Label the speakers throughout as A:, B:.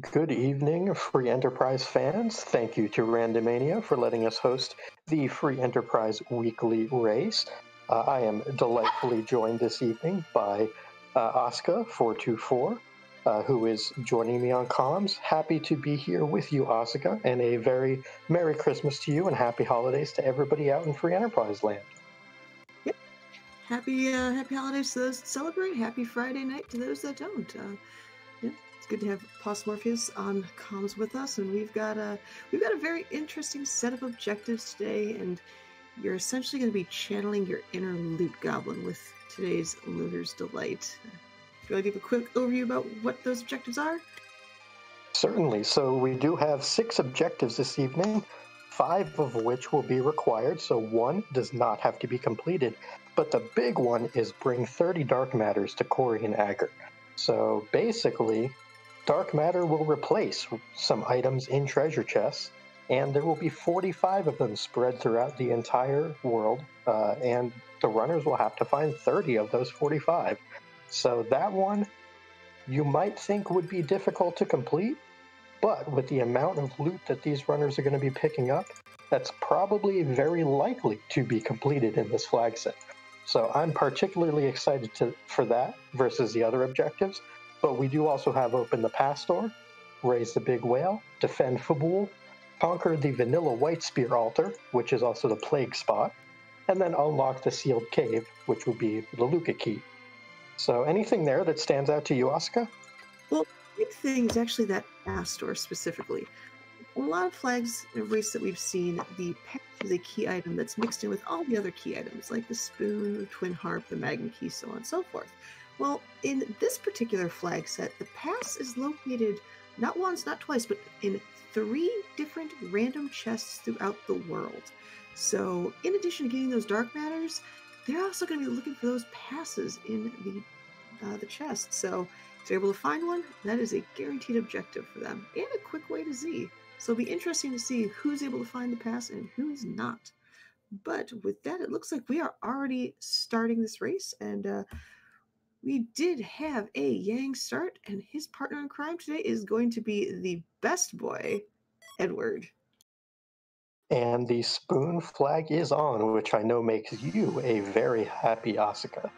A: Good evening, Free Enterprise fans. Thank you to Randomania for letting us host the Free Enterprise Weekly Race. I am delightfully joined this evening by Asuka424, who is joining me on comms. Happy to be here with you, Asuka, and a very Merry Christmas to you and Happy Holidays to everybody out in Free Enterprise land.
B: Yep. Happy holidays to those that celebrate. Happy Friday night to those that don't. It's good to have Pos Morpheus on comms with us, and we've got a very interesting set of objectives today, and you're essentially going to be channeling your inner loot goblin with today's Looter's Delight. Do you want to give a quick overview about what those objectives are?
A: Certainly. So we do have 6 objectives this evening, 5 of which will be required, so 1 does not have to be completed. But the big one is bring 30 dark matters to Corey and Agar. So basically, dark matter will replace some items in treasure chests, and there will be 45 of them spread throughout the entire world, and the runners will have to find 30 of those 45. So that one you might think would be difficult to complete, but with the amount of loot that these runners are going to be picking up, that's probably very likely to be completed in this flag set. So I'm particularly excited for that versus the other objectives. But we do also have Open the Pass Door, Raise the Big Whale, Defend Fabul, Conquer the Vanilla White Spear Altar, which is also the Plague Spot, and then Unlock the Sealed Cave, which would be the Luca Key. So anything there that stands out to you, Asuka?
B: Well, the big thing is actually that Pass Door specifically. A lot of flags and race that we've seen, the pass is a key item that's mixed in with all the other key items, like the spoon, the twin harp, the magnet key, so on and so forth. Well, in this particular flag set, the pass is located not once, not twice, but in 3 different random chests throughout the world. So, in addition to getting those dark matters, they're also going to be looking for those passes in the chest. So, if they're able to find one, that is a guaranteed objective for them, and a quick way to Z. So it'll be interesting to see who's able to find the pass and who's not. But with that, it looks like we are already starting this race, and we did have a Yang start, and his partner in crime today is going to be the best boy, Edward.
A: And the spoon flag is on, which I know makes you a very happy Asuka.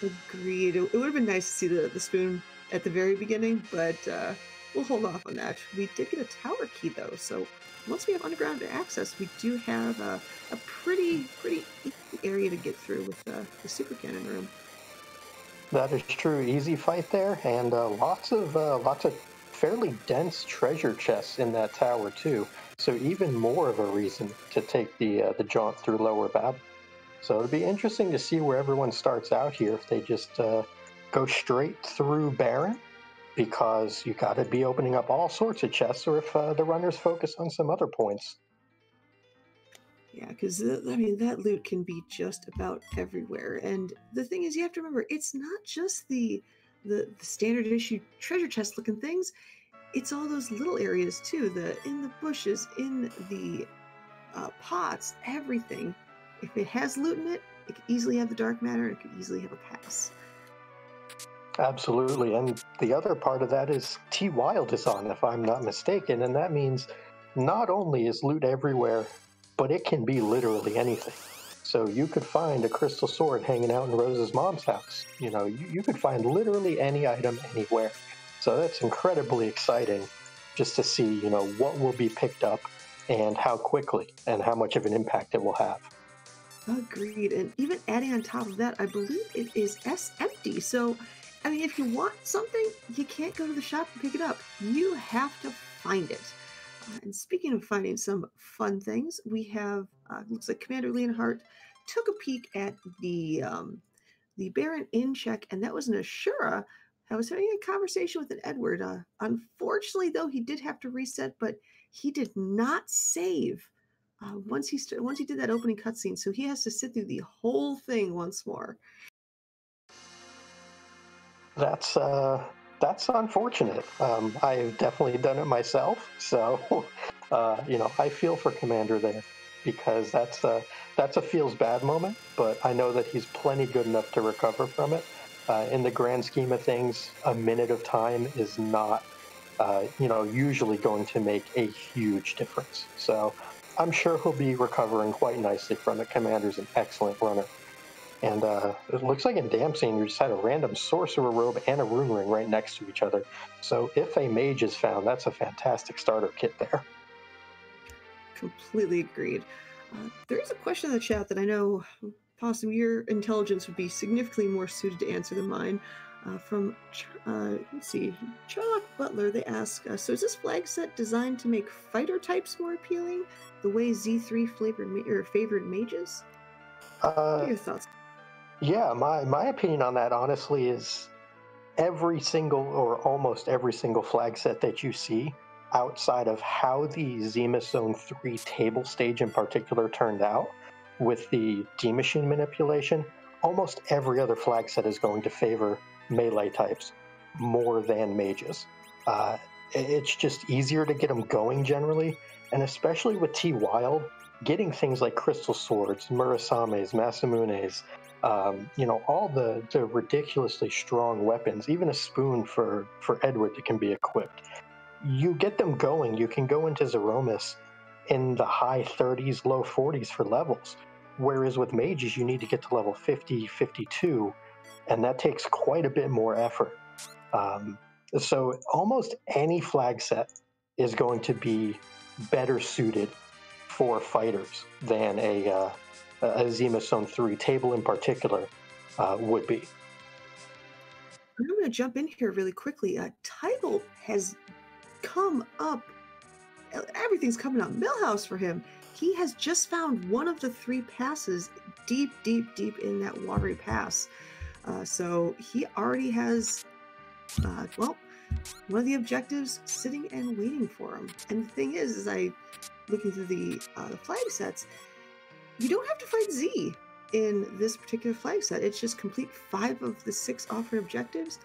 B: Agreed. It would have been nice to see the spoon at the very beginning, but we'll hold off on that. We did get a tower key, though, so once we have underground access, we do have a pretty easy area to get through with the super cannon room.
A: That is true. Easy fight there, and lots of fairly dense treasure chests in that tower too. So even more of a reason to take the jaunt through Lower Babel. So it'll be interesting to see where everyone starts out here. If they just go straight through Baron, because you got to be opening up all sorts of chests, or if the runners focus on some other points.
B: Yeah, because that loot can be just about everywhere. And the thing is, you have to remember, it's not just the standard issue treasure chest looking things. It's all those little areas too. In the bushes, in the pots, everything. If it has loot in it, it could easily have the dark matter. And it could easily have a pass.
A: Absolutely, and the other part of that is T Wild is on, if I'm not mistaken, and that means not only is loot everywhere, but it can be literally anything. So you could find a crystal sword hanging out in Rose's mom's house. You could find literally any item anywhere. So that's incredibly exciting just to see, what will be picked up and how quickly and how much of an impact it will have.
B: Agreed. And even adding on top of that, I believe it is empty. So, if you want something, you can't go to the shop and pick it up. You have to find it. And speaking of finding some fun things, we have, looks like Commander Leonhardt took a peek at the Baron Inn check, and that was an Ashura. I was having a conversation with an Edward. Unfortunately, though, he did have to reset, but he did not save once he did that opening cutscene, so he has to sit through the whole thing once more.
A: That's unfortunate. I've definitely done it myself, so I feel for Commander there, because that's a feels bad moment. But I know that he's plenty good enough to recover from it. In the grand scheme of things, a minute of time is not, usually going to make a huge difference. So I'm sure he'll be recovering quite nicely from it. Commander's an excellent runner. And it looks like in Damsing, you just had a random sorcerer robe and a rune ring right next to each other. So if a mage is found, that's a fantastic starter kit there.
B: Completely agreed. There is a question in the chat that I know, Possum, your intelligence would be significantly more suited to answer than mine. From, let's see, Charlotte Butler, they ask, so is this flag set designed to make fighter types more appealing, the way Z3 favored mages? What are your thoughts?
A: Yeah, my opinion on that, honestly, is every single or almost every single flag set that you see outside of how the Zema Zone 3 table stage in particular turned out with the D machine manipulation, almost every other flag set is going to favor melee types more than mages. It's just easier to get them going generally, and especially with T Wild, getting things like Crystal Swords, Murasames, Masamunes, all the ridiculously strong weapons, even a spoon for Edward that can be equipped. You get them going, you can go into Zeromus in the high 30s, low 40s for levels. Whereas with mages, you need to get to level 50, 52, and that takes quite a bit more effort. So almost any flag set is going to be better suited for fighters than a Zema Zone 3 table in particular would be.
B: I'm going to jump in here really quickly. Title has come up. Everything's coming up. Millhouse for him. He has just found one of the 3 passes deep, deep, deep in that watery pass. So he already has, one of the objectives sitting and waiting for him. And the thing is I looking through the flag sets, you don't have to fight Z in this particular flag set. It's just complete 5 of the 6 offered objectives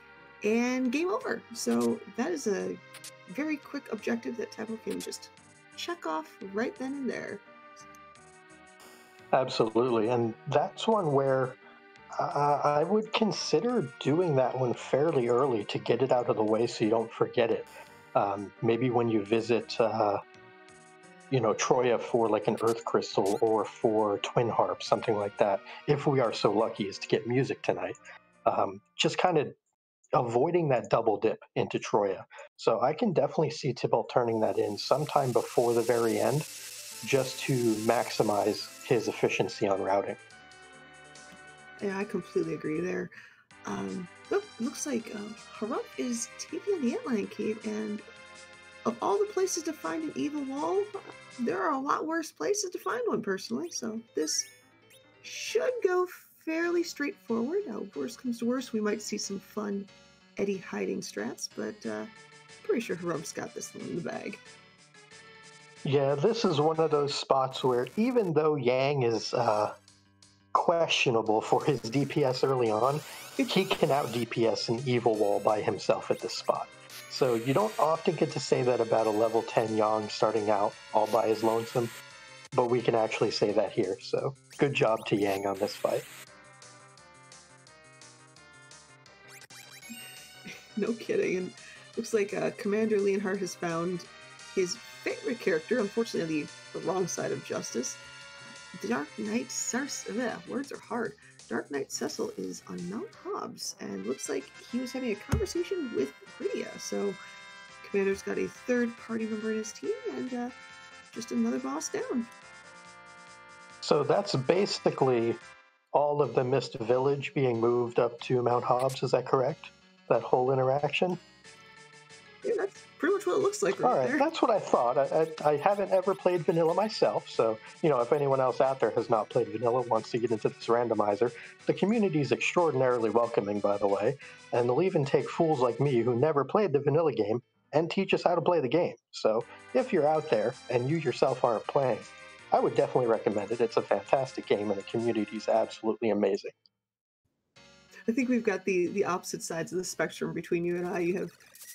B: and game over. So that is a very quick objective that Tabo can just check off right then and there.
A: Absolutely, and that's one where I would consider doing that one fairly early to get it out of the way so you don't forget it. Maybe when you visit Troya for like an earth crystal or for twin harp, something like that, if we are so lucky as to get music tonight. Just kind of avoiding that double dip into Troya. So I can definitely see Tybalt turning that in sometime before the very end, just to maximize his efficiency on routing.
B: Yeah, I completely agree there. Looks like Harump is taking the Antlion Cave, and of all the places to find an evil wall, there are a lot worse places to find one, personally. So this should go fairly straightforward. Worst comes to worst, we might see some fun Eddie hiding strats, but pretty sure Harump's got this one in the bag.
A: Yeah, this is one of those spots where even though Yang is questionable for his DPS early on, he can out DPS an evil wall by himself at this spot. So you don't often get to say that about a level 10 Yang starting out all by his lonesome, but we can actually say that here. So good job to Yang on this fight.
B: No kidding. And looks like Commander Leonhardt has found his favorite character, unfortunately on the wrong side of justice. Dark Knight Cecil. Words are hard. Dark Knight Cecil is on Mount Hobbs, and looks like he was having a conversation with Rydia. So Commander's got a 3rd party member in his team, and just another boss down.
A: So that's basically all of the Mist Village being moved up to Mount Hobbs, is that correct? That whole interaction?
B: Yeah, that's pretty much what it looks like right
A: All right,
B: there.
A: that's what I thought. I haven't ever played vanilla myself, so if anyone else out there has not played vanilla, wants to get into this randomizer, the community is extraordinarily welcoming, by the way, and they'll even take fools like me who never played the vanilla game and teach us how to play the game. So if you're out there and you yourself aren't playing, I would definitely recommend it. It's a fantastic game, and the community is absolutely amazing.
B: I think we've got the opposite sides of the spectrum between you and I.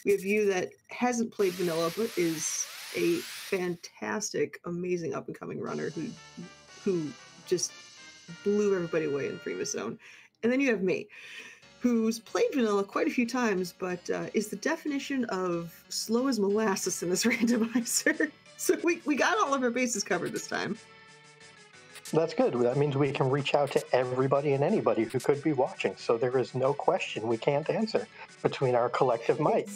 B: We have you that hasn't played vanilla but is a fantastic, amazing up and coming runner who just blew everybody away in Prima Zone, and then you have me. who's played vanilla quite a few times, but is the definition of slow as molasses in this randomizer. So we got all of our bases covered this time.
A: That's good. That means we can reach out to everybody and anybody who could be watching. So there is no question we can't answer between our collective might.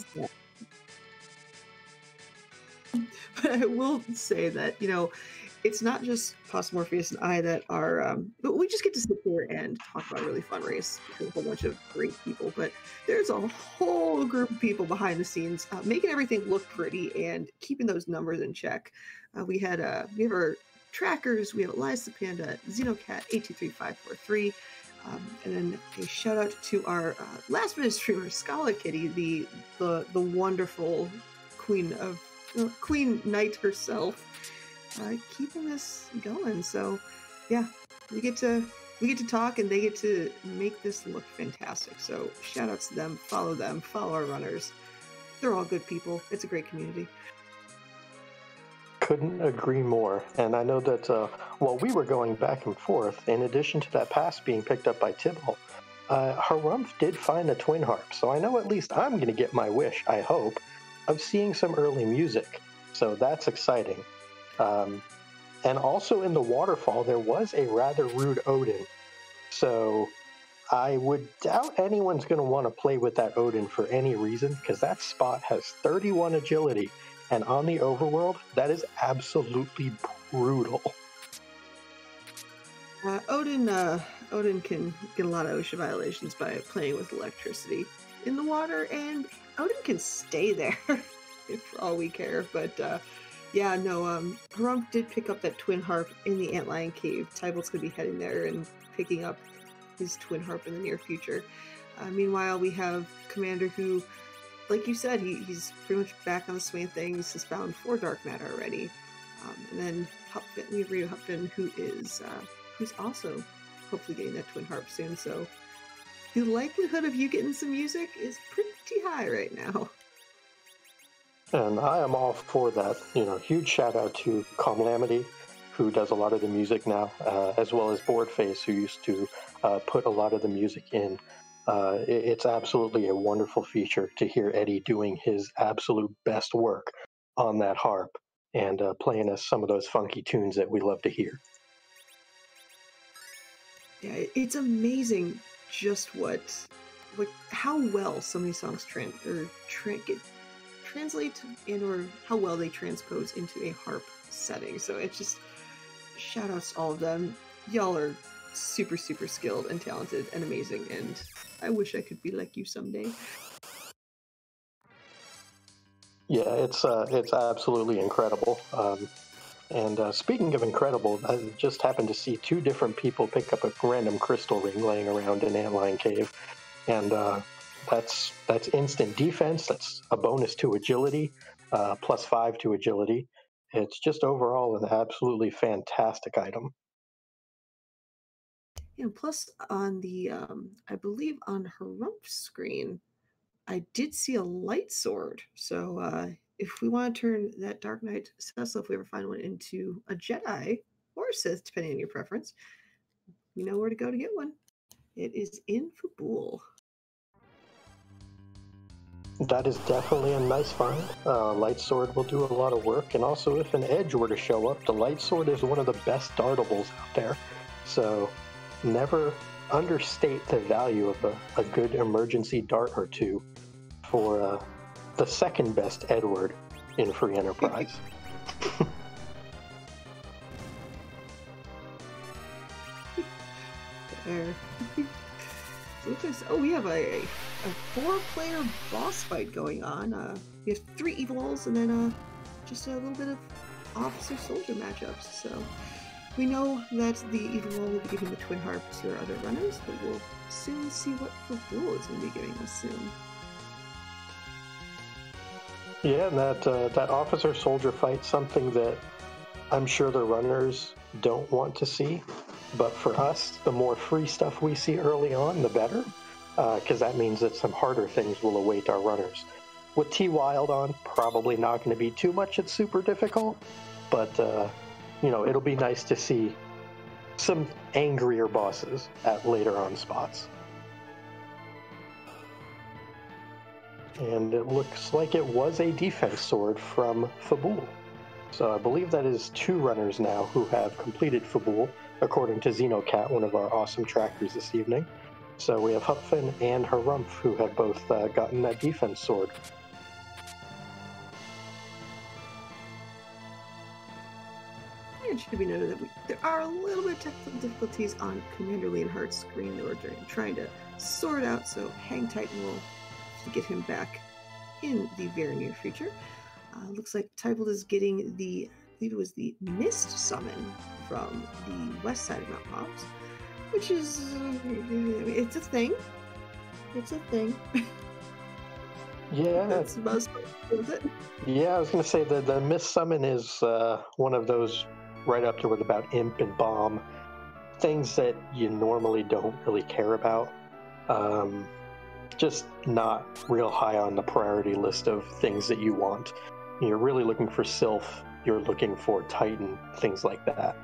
B: But I will say that, it's not just Pos Morpheus and I that are, but we just get to sit here and talk about a really fun race with a whole bunch of great people. But there's a whole group of people behind the scenes making everything look pretty and keeping those numbers in check. We have our trackers, we have Elias the Panda, Xenocat823543, and then a shout out to our last minute streamer, Scala Kitty, the wonderful Queen Knight herself, keeping this going. So yeah, we get to talk and they get to make this look fantastic. So shout outs to them, follow our runners. They're all good people. It's a great community.
A: Couldn't agree more. And I know that while we were going back and forth, in addition to that pass being picked up by Tibble, Harumph did find a twin harp. So I know at least I'm going to get my wish, I hope, of seeing some early music. So that's exciting. And also in the waterfall, there was a rather rude Odin. So I would doubt anyone's going to want to play with that Odin for any reason, because that spot has 31 agility. And on the overworld, that is absolutely brutal.
B: Odin can get a lot of OSHA violations by playing with electricity in the water, and Odin can stay there for all we care. But Harumph did pick up that twin harp in the Antlion Cave. Tybalt's going to be heading there and picking up his twin harp in the near future. Meanwhile, we have Commander who, like you said, he's pretty much back on the swing of things, has found 4 dark matter already. And then we have Rio Hupfin, who's also hopefully getting that twin harp soon. So the likelihood of you getting some music is pretty high right now.
A: And I am all for that. Huge shout out to Calamity, who does a lot of the music now, as well as Boardface, who used to put a lot of the music in. It's absolutely a wonderful feature to hear Eddie doing his absolute best work on that harp and playing us some of those funky tunes that we love to hear.
B: Yeah, it's amazing just how well so many songs translate and or how well they transpose into a harp setting. So it's just shout outs to all of them. Y'all are super, super skilled and talented and amazing, and I wish I could be like you someday.
A: Yeah, it's absolutely incredible. And speaking of incredible, I just happened to see 2 different people pick up a random crystal ring laying around in Antlion Cave, and that's instant defense. That's a bonus to agility, +5 to agility. It's just overall an absolutely fantastic item.
B: And plus, on the I believe on Harumph's screen, I did see a light sword. So if we want to turn that Dark Knight Cecil, if we ever find one, into a Jedi or a Sith, depending on your preference, you know where to go to get one. It is in Fabul.
A: That is definitely a nice find. Light sword will do a lot of work, and also if an edge were to show up, the light sword is one of the best dartables out there. So never understate the value of a good emergency dart or two for the second best Edward in Free Enterprise.
B: We have a 4-player boss fight going on. We have 3 evils and then just a little bit of officer-soldier matchups. So we know that the evil one will be giving the twin harp to our other runners, but we'll soon see what Fabul is going to be giving us soon.
A: Yeah, and that officer-soldier fight, something that I'm sure the runners don't want to see. But for us, the more free stuff we see early on, the better, because that means that some harder things will await our runners. With T-Wild on, probably not going to be too much. It's super difficult, but it'll be nice to see some angrier bosses at later on spots. and it looks like it was a defense sword from Fabul. So I believe that is 2 runners now who have completed Fabul, according to Xenocat, one of our awesome trackers this evening. So we have Hupfin and Harumph who have both gotten that defense sword.
B: It should be noted that there are a little bit of technical difficulties on Commander Leonhardt's screen that we're trying to sort out, so hang tight and we'll get him back in the very near future. Looks like Tybalt is getting I believe it was the Mist Summon from the west side of Mount Mobs, which is, it's a thing. It's a thing.
A: Yeah.
B: That's most of it.
A: Yeah, I was going to say that the Mist Summon is one of those right up there with about Imp and Bomb, things that you normally don't really care about. Just not real high on the priority list of things that you want. You're really looking for Sylph, you're looking for Titan, things like that.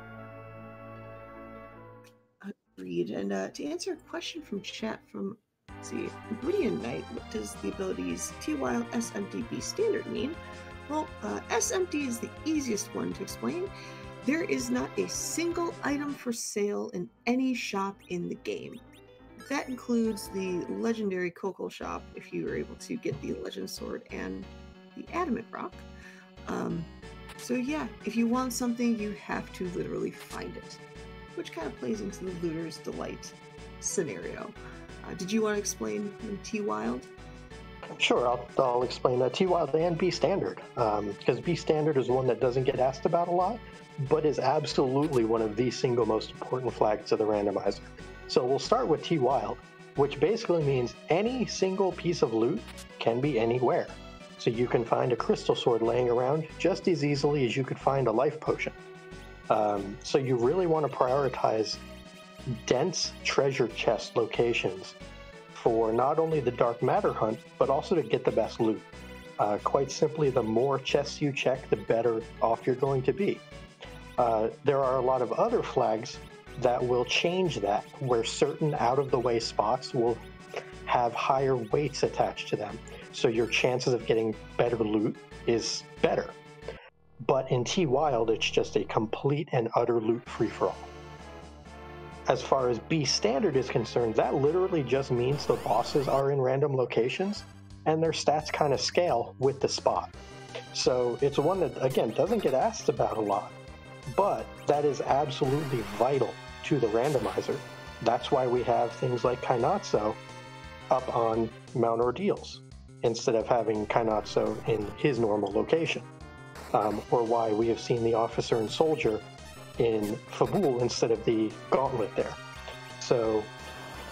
B: Agreed. And to answer a question from chat from, let's see, Gwydion Knight, what does the abilities T-Wild, SMD, Standard mean? Well, SMD is the easiest one to explain. There is not a single item for sale in any shop in the game. That includes the legendary Kokol shop, if you were able to get the Legend Sword and the Adamant Rock. So yeah, if you want something, you have to literally find it, which kind of plays into the Looter's Delight scenario. Did you want to explain T-Wild?
A: Sure, I'll explain that. T-Wild and B Standard, because B Standard is one that doesn't get asked about a lot, but is absolutely one of the single most important flags to the randomizer. So we'll start with T-Wild, which basically means any single piece of loot can be anywhere. So you can find a crystal sword laying around just as easily as you could find a life potion. So you really want to prioritize dense treasure chest locations for not only the dark matter hunt, but also to get the best loot. Quite simply, the more chests you check, the better off you're going to be. There are a lot of other flags that will change that, where certain out-of-the-way spots will have higher weights attached to them, so your chances of getting better loot is better. But in T-Wild, it's just a complete and utter loot free-for-all. As far as B Standard is concerned, that literally just means the bosses are in random locations, and their stats kind of scale with the spot. So it's one that, again, doesn't get asked about a lot, but that is absolutely vital to the randomizer. That's why we have things like Kainatso up on Mount Ordeals instead of having Kainatso in his normal location, or why we have seen the Officer and Soldier in Fabul instead of the Gauntlet there. So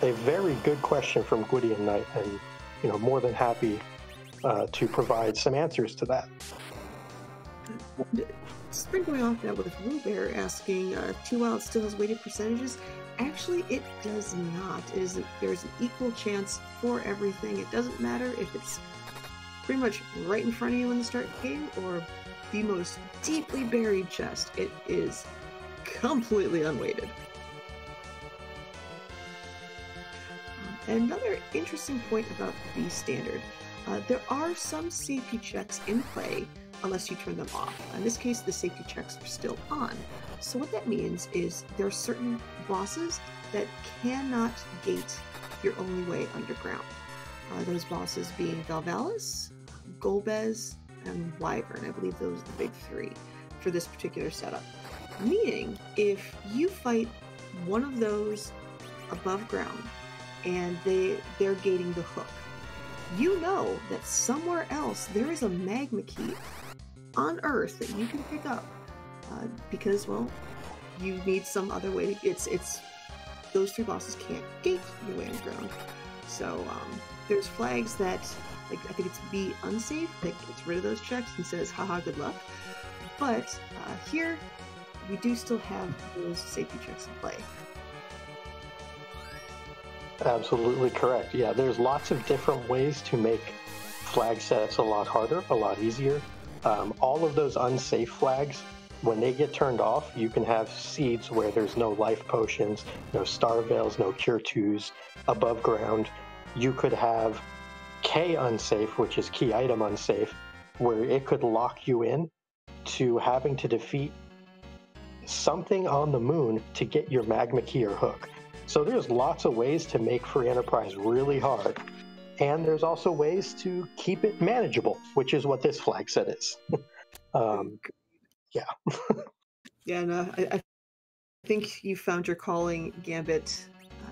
A: a very good question from Gwydion Knight, and more than happy to provide some answers to that.
B: Spring going off now with Rubear asking, T-Wild still has weighted percentages? Actually, it does not. There's an equal chance for everything. It doesn't matter if it's pretty much right in front of you in the start game or the most deeply buried chest. It is completely unweighted. Another interesting point about the standard, there are some safety checks in play unless you turn them off. In this case, the safety checks are still on. So what that means is there are certain bosses that cannot gate your only way underground. Those bosses being Valvalis, Golbez, and Wyvern. I believe those are the big 3 for this particular setup. Meaning, if you fight one of those above ground and they're gating the hook, you know that somewhere else there is a magma key on Earth that you can pick up because, well, you need some other way to, it's those 3 bosses can't gate your way underground. So there's flags that, like, I think it's be unsafe, that gets rid of those checks and says, haha, good luck. But here, we do still have those safety checks in play.
A: Absolutely correct. Yeah, there's lots of different ways to make flag sets a lot harder, a lot easier. All of those unsafe flags, when they get turned off, you can have seeds where there's no life potions, no star veils, no cure 2s above ground. You could have K unsafe, which is key item unsafe, where it could lock you in to having to defeat something on the moon to get your magma key or hook. So there's lots of ways to make Free Enterprise really hard. And there's also ways to keep it manageable, which is what this flag set is. Yeah.
B: Yeah, no, I think you found your calling. Gambit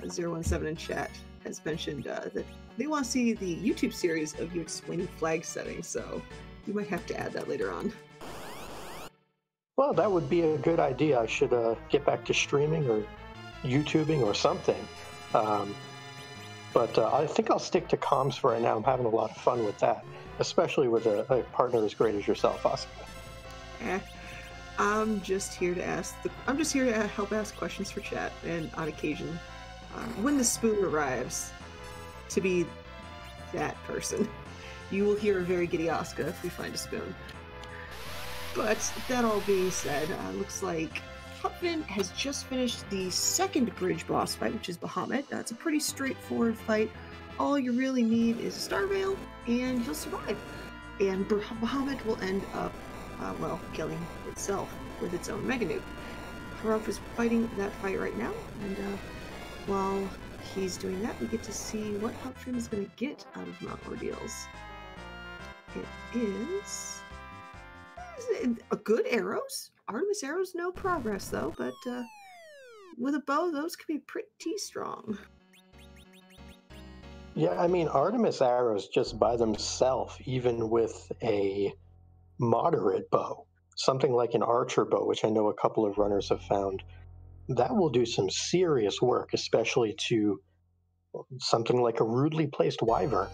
B: 017 in chat has mentioned that they want to see the YouTube series of you explaining flag setting, so you might have to add that later on.
A: Well, that would be a good idea. I should get back to streaming or YouTubing or something. But I think I'll stick to comms for right now. I'm having a lot of fun with that, especially with a partner as great as yourself, Oscar.
B: I'm just here to help ask questions for chat, and on occasion, when the spoon arrives, to be that person. You will hear a very giddy Oscar if we find a spoon. But that all being said, looks like Hupfin has just finished the second bridge boss fight, which is Bahamut. That's a pretty straightforward fight. All you really need is a Star Veil, and you'll survive. And Bahamut will end up, killing itself with its own Mega Nuke. Haruf is fighting that fight right now, and while he's doing that, we get to see what Hupfin is going to get out of Mount Ordeals. It is a good arrows. Artemis arrows, no progress though, but with a bow, those can be pretty strong.
A: Yeah, I mean, Artemis arrows just by themselves, even with a moderate bow, something like an archer bow, which I know a couple of runners have found, that will do some serious work, especially to something like a rudely placed wyvern.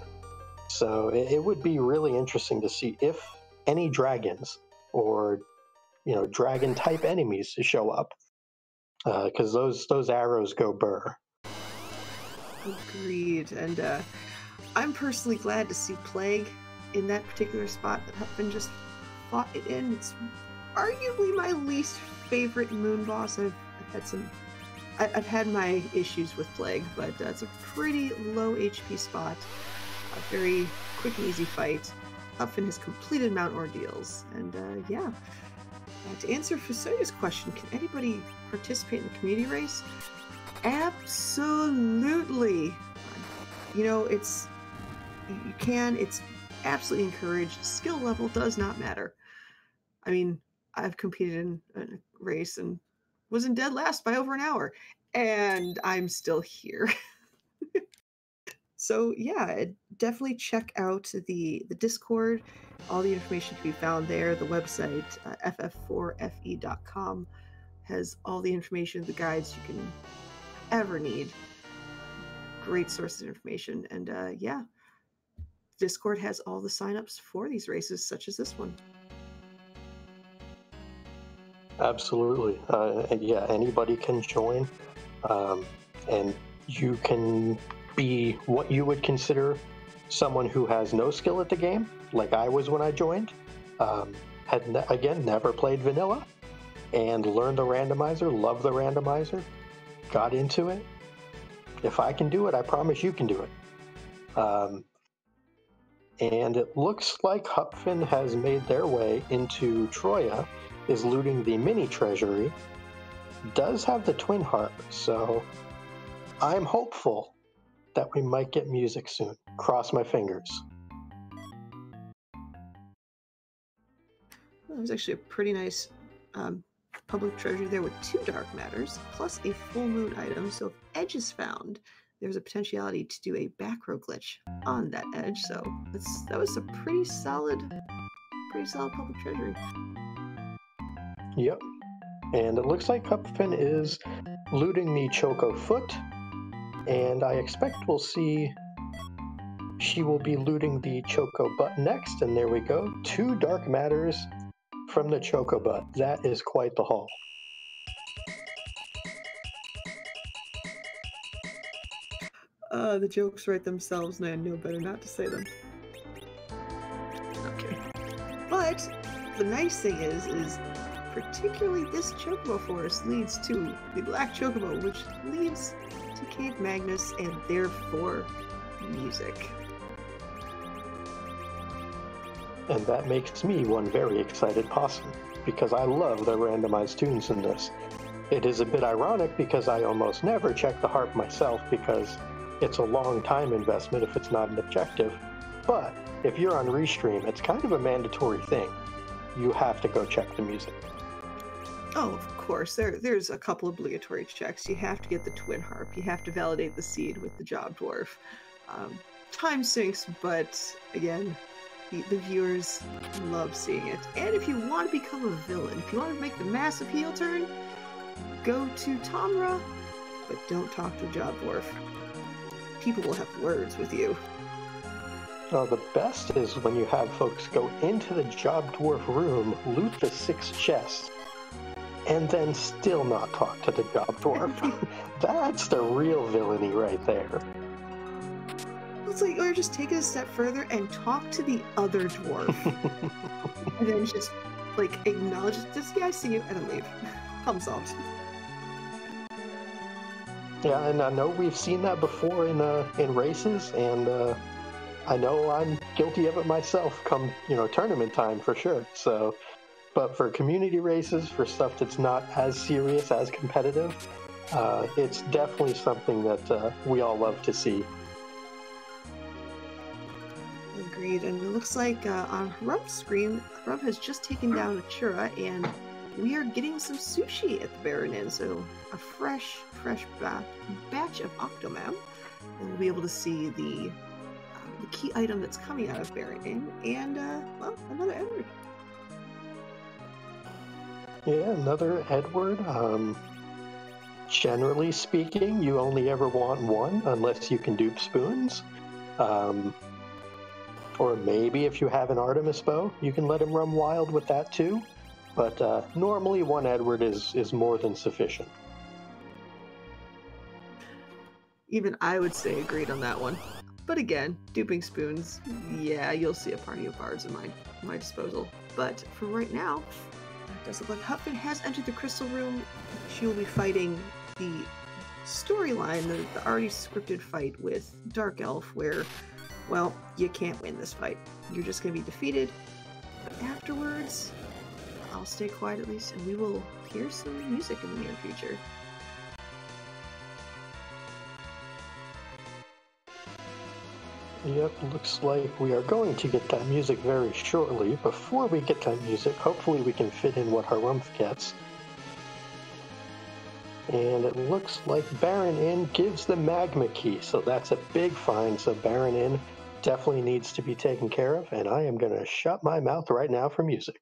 A: So it would be really interesting to see if any dragons or dragon type enemies show up, because those arrows go burr.
B: Agreed. And I'm personally glad to see Plague in that particular spot that Hupfin just fought it in. It's arguably my least favorite moon boss. I've had my issues with Plague, but it's a pretty low HP spot. A very quick and easy fight. Hupfin has completed Mount Ordeals, and to answer Fusoya's question, can anybody participate in the community race? Absolutely. It's absolutely encouraged. Skill level does not matter. I mean, I've competed in a race and was in dead last by over an hour, and I'm still here. So yeah, definitely check out the Discord. All the information can be found there. The website, ff4fe.com, has all the information, the guides you can ever need. Great source of information. And Discord has all the signups for these races, such as this one.
A: Absolutely. Anybody can join. And you can be what you would consider someone who has no skill at the game, like I was when I joined. Never played vanilla, and learned the randomizer, loved the randomizer, got into it. If I can do it, I promise you can do it. And it looks like Hupfin has made their way into Troya, is looting the mini treasury, does have the twin harp, so I'm hopeful that we might get music soon. Cross my fingers.
B: Well, there's actually a pretty nice public treasure there with 2 dark matters, plus a full moon item. So if edge is found, there's a potentiality to do a back row glitch on that edge. So that was a pretty solid public treasury.
A: Yep. And it looks like Hupfin is looting the Choco Foot, and I expect we'll see she will be looting the Choco Butt next, and there we go. 2 dark matters from the Choco Butt. That is quite the haul.
B: The jokes write themselves, and I know better not to say them. Okay. But the nice thing is particularly this Chocobo forest leads to the Black Chocobo, which leads to Cave Magnus, and therefore music.
A: And that makes me one very excited possum, because I love the randomized tunes in this. It is a bit ironic because I almost never check the harp myself because it's a long time investment if it's not an objective. But if you're on Restream, it's kind of a mandatory thing. You have to go check the music.
B: Oh, of course. There's a couple obligatory checks. You have to get the twin harp. You have to validate the seed with the job dwarf. Time sinks, but again, the viewers love seeing it. And if you want to become a villain, if you want to make the massive heel turn, go to Tomra, but don't talk to a job dwarf. People will have words with you.
A: Oh, the best is when you have folks go into the job dwarf room, loot the 6 chests, and then still not talk to the job dwarf. That's the real villainy right there.
B: It's like, or just take it a step further and talk to the other dwarf. And then just, like, acknowledge this guy, see you, and then leave. Problem solved.
A: Yeah, and I know we've seen that before in races, and I know I'm guilty of it myself come, tournament time for sure. So, but for community races, for stuff that's not as serious, as competitive, it's definitely something that we all love to see.
B: Agreed. And it looks like on Harum's screen, Harum has just taken down Achura, and we are getting some sushi at the Baron Inn. So a fresh batch of Octomam, and we'll be able to see the key item that's coming out of Baron Inn, and another Edward.
A: Yeah, another Edward. Generally speaking, you only ever want one unless you can dupe spoons. Or maybe if you have an Artemis bow, you can let him run wild with that too. But normally one Edward is more than sufficient.
B: Even I would say agreed on that one. But again, duping spoons, yeah, you'll see a party of bards in my disposal. But for right now, it does look like Hutphin has entered the Crystal Room. She will be fighting the storyline, the already scripted fight with Dark Elf, where, well, you can't win this fight. You're just going to be defeated. But afterwards, I'll stay quiet at least, and we will hear some music in the near future.
A: Yep, looks like we are going to get that music very shortly. Before we get that music, hopefully we can fit in what Harumph gets. And it looks like Baron Inn gives the Magma Key, so that's a big find. So Baron Inn definitely needs to be taken care of, and I am going to shut my mouth right now for music.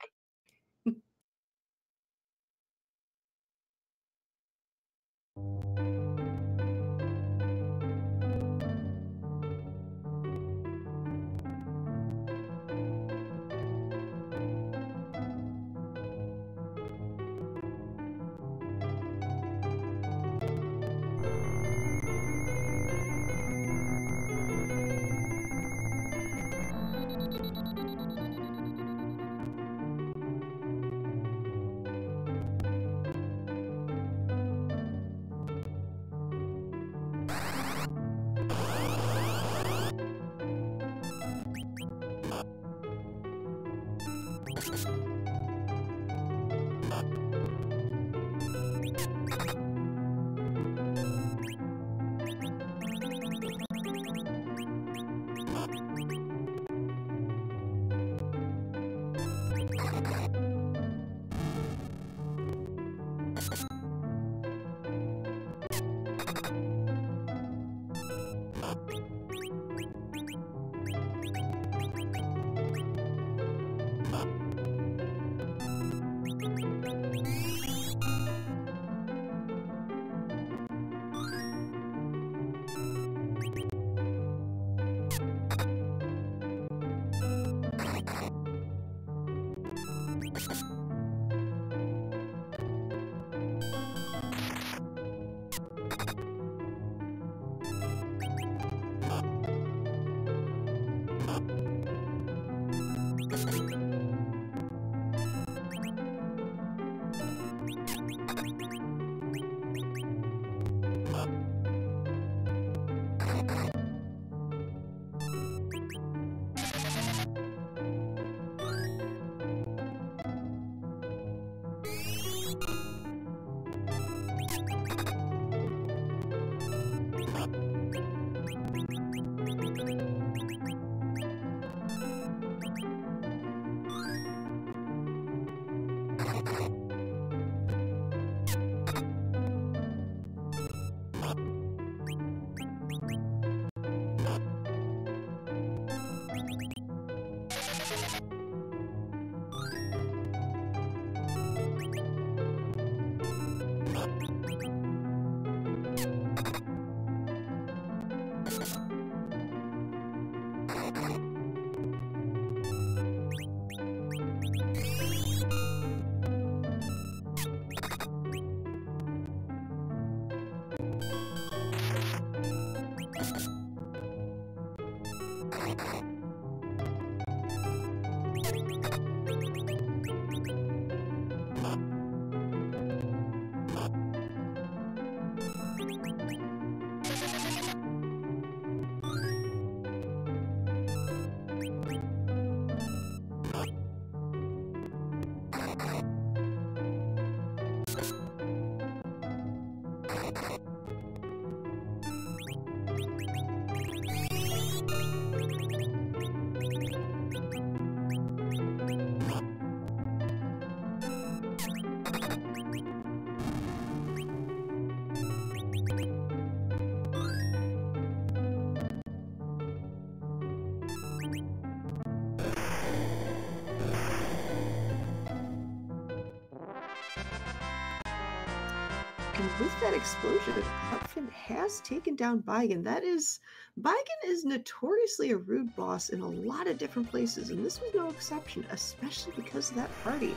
B: And with that explosion, Hupfin has taken down Baigen. Baigen is notoriously a rude boss in a lot of different places, and this was no exception, especially because of that party.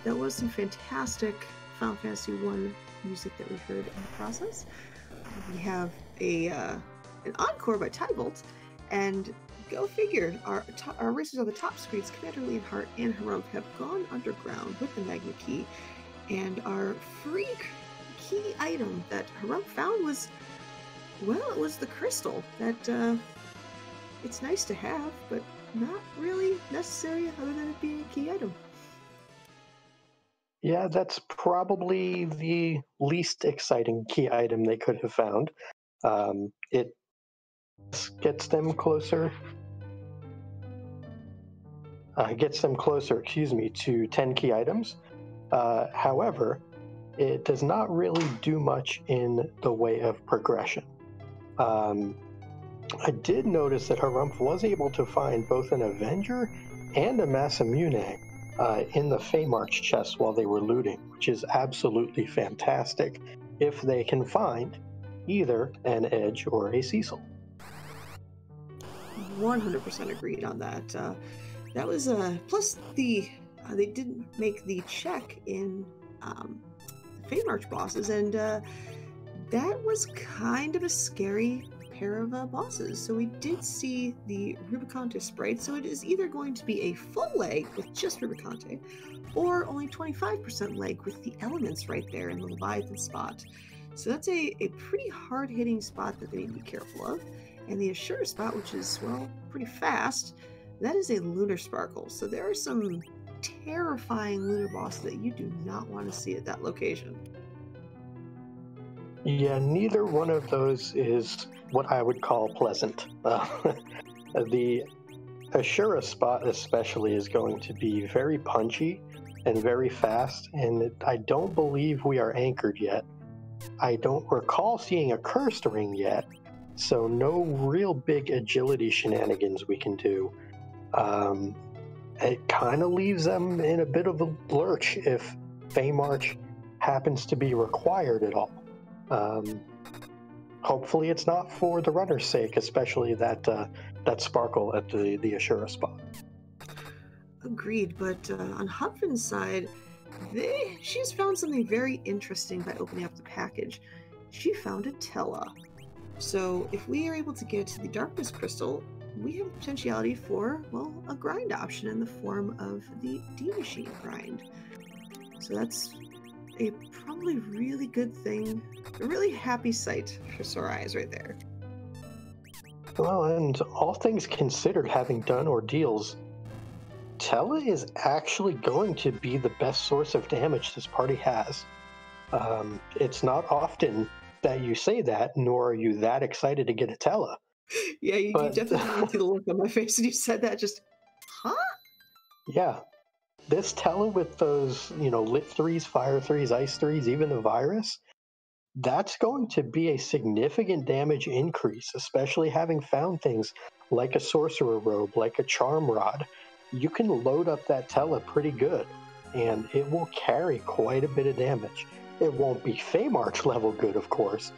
B: That was some fantastic Final Fantasy I music that we heard in the process. We have an encore by Tybolt, and go figure, our racers on the top screens, Commander Leonhardt and Harump, have gone underground with the Magna Key, and our free key item that Harump found was, well, it was the crystal that it's nice to have, but not really necessary other than it being a key item.
A: Yeah, that's probably the least exciting key item they could have found. It gets them closer. To 10 key items. However, it does not really do much in the way of progression. I did notice that Harump was able to find both an Avenger and a Masamune in the Feymarch chest while they were looting, which is absolutely fantastic if they can find either an Edge or a Cecil.
B: 100% agreed on that. That was plus they didn't make the check in Feymarch bosses, and that was kind of a scary pair of bosses. So we did see the Rubicante sprite, so it is either going to be a full leg with just Rubicante, or only 25% leg with the elements right there in the Leviathan spot. So that's a pretty hard-hitting spot that they need to be careful of. And the Assure spot, which is, well, pretty fast, that is a Lunar Sparkle. So there are some terrifying lunar bosses that you do not want to see at that location.
A: Yeah, neither one of those is what I would call pleasant. The Ashura spot especially is going to be very punchy and very fast, and I don't believe we are anchored yet. I don't recall seeing a cursed ring yet, so no real big agility shenanigans we can do. It kind of leaves them in a bit of a lurch if Feymarch happens to be required at all. Hopefully it's not for the runner's sake, especially that sparkle at the Ashura spot.
B: Agreed, but on Hupfin's side, she's found something very interesting by opening up the package. She found a Tella. So if we are able to get the Darkness Crystal, we have potentiality for, well, a grind option in the form of the D-Machine grind. So that's a probably really good thing, a really happy sight for sore eyes right there.
A: Well, and all things considered, having done ordeals, Tella is actually going to be the best source of damage this party has. It's not often that you say that, nor are you that excited to get a Tella.
B: Yeah, you definitely see the look on my face when you said that, just, huh?
A: Yeah. This Tella with those, lit 3s, fire 3s, ice 3s, even the virus, that's going to be a significant damage increase, especially having found things like a sorcerer robe, like a charm rod. You can load up that Tella pretty good, and it will carry quite a bit of damage. It won't be Feymarch level good, of course,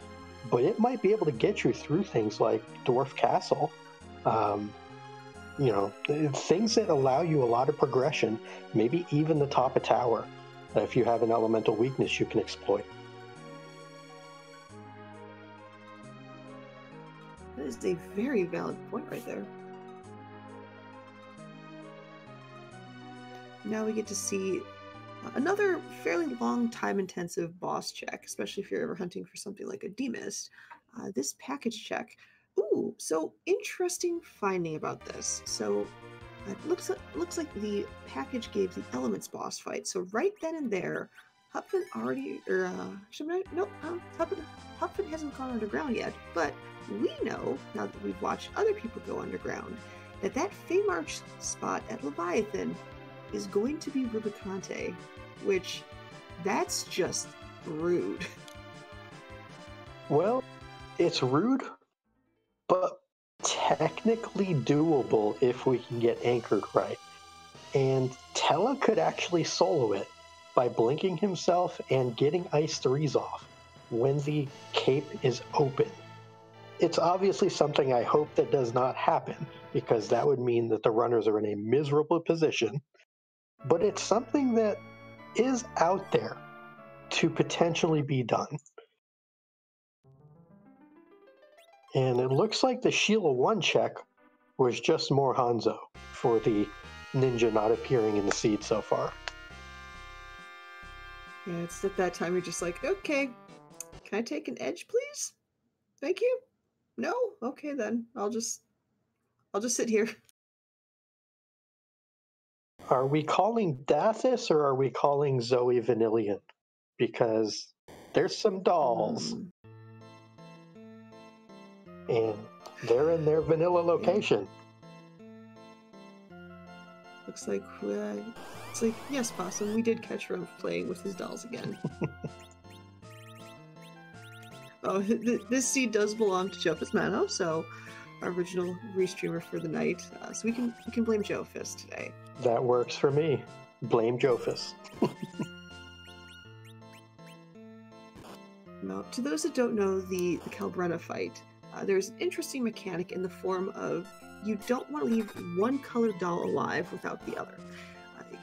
A: but it might be able to get you through things like Dwarf Castle. Things that allow you a lot of progression, maybe even the top of tower, if you have an elemental weakness you can exploit.
B: That is a very valid point right there. Now we get to see another fairly long time-intensive boss check, especially if you're ever hunting for something like a D-Mist. This package check. Ooh, so interesting finding about this. So it looks like the package gave the Elements boss fight. So right then and there, Hupfin already, Hupfin hasn't gone underground yet, but we know, now that we've watched other people go underground, that Feymarch spot at Leviathan is going to be Rubicante, which, that's just rude.
A: Well, it's rude, but technically doable if we can get anchored right. And Tella could actually solo it. by blinking himself and getting Ice 3s off when the cape is open. It's obviously something I hope that does not happen, because that would mean that the runners are in a miserable position, but it's something that is out there to potentially be done. And it looks like the Sheila 1 check was just more Hanzo for the ninja not appearing in the seed so far.
B: Yeah, it's at that time you're just like, okay, can I take an edge, please? Thank you. No? Okay, then. I'll just sit here.
A: Are we calling Dathis or are we calling Zoe Vanillion? Because there's some dolls. And they're in their vanilla location.
B: Looks like it's like, yes, Possum, we did catch Rumpf playing with his dolls again. Oh, this seed does belong to Joe Fismano, so our original restreamer for the night. So we can blame Joe Fist today.
A: That works for me. Blame Joe Fist.
B: Now, to those that don't know the Calbrenna fight, there's an interesting mechanic in the form of you don't want to leave one colored doll alive without the other.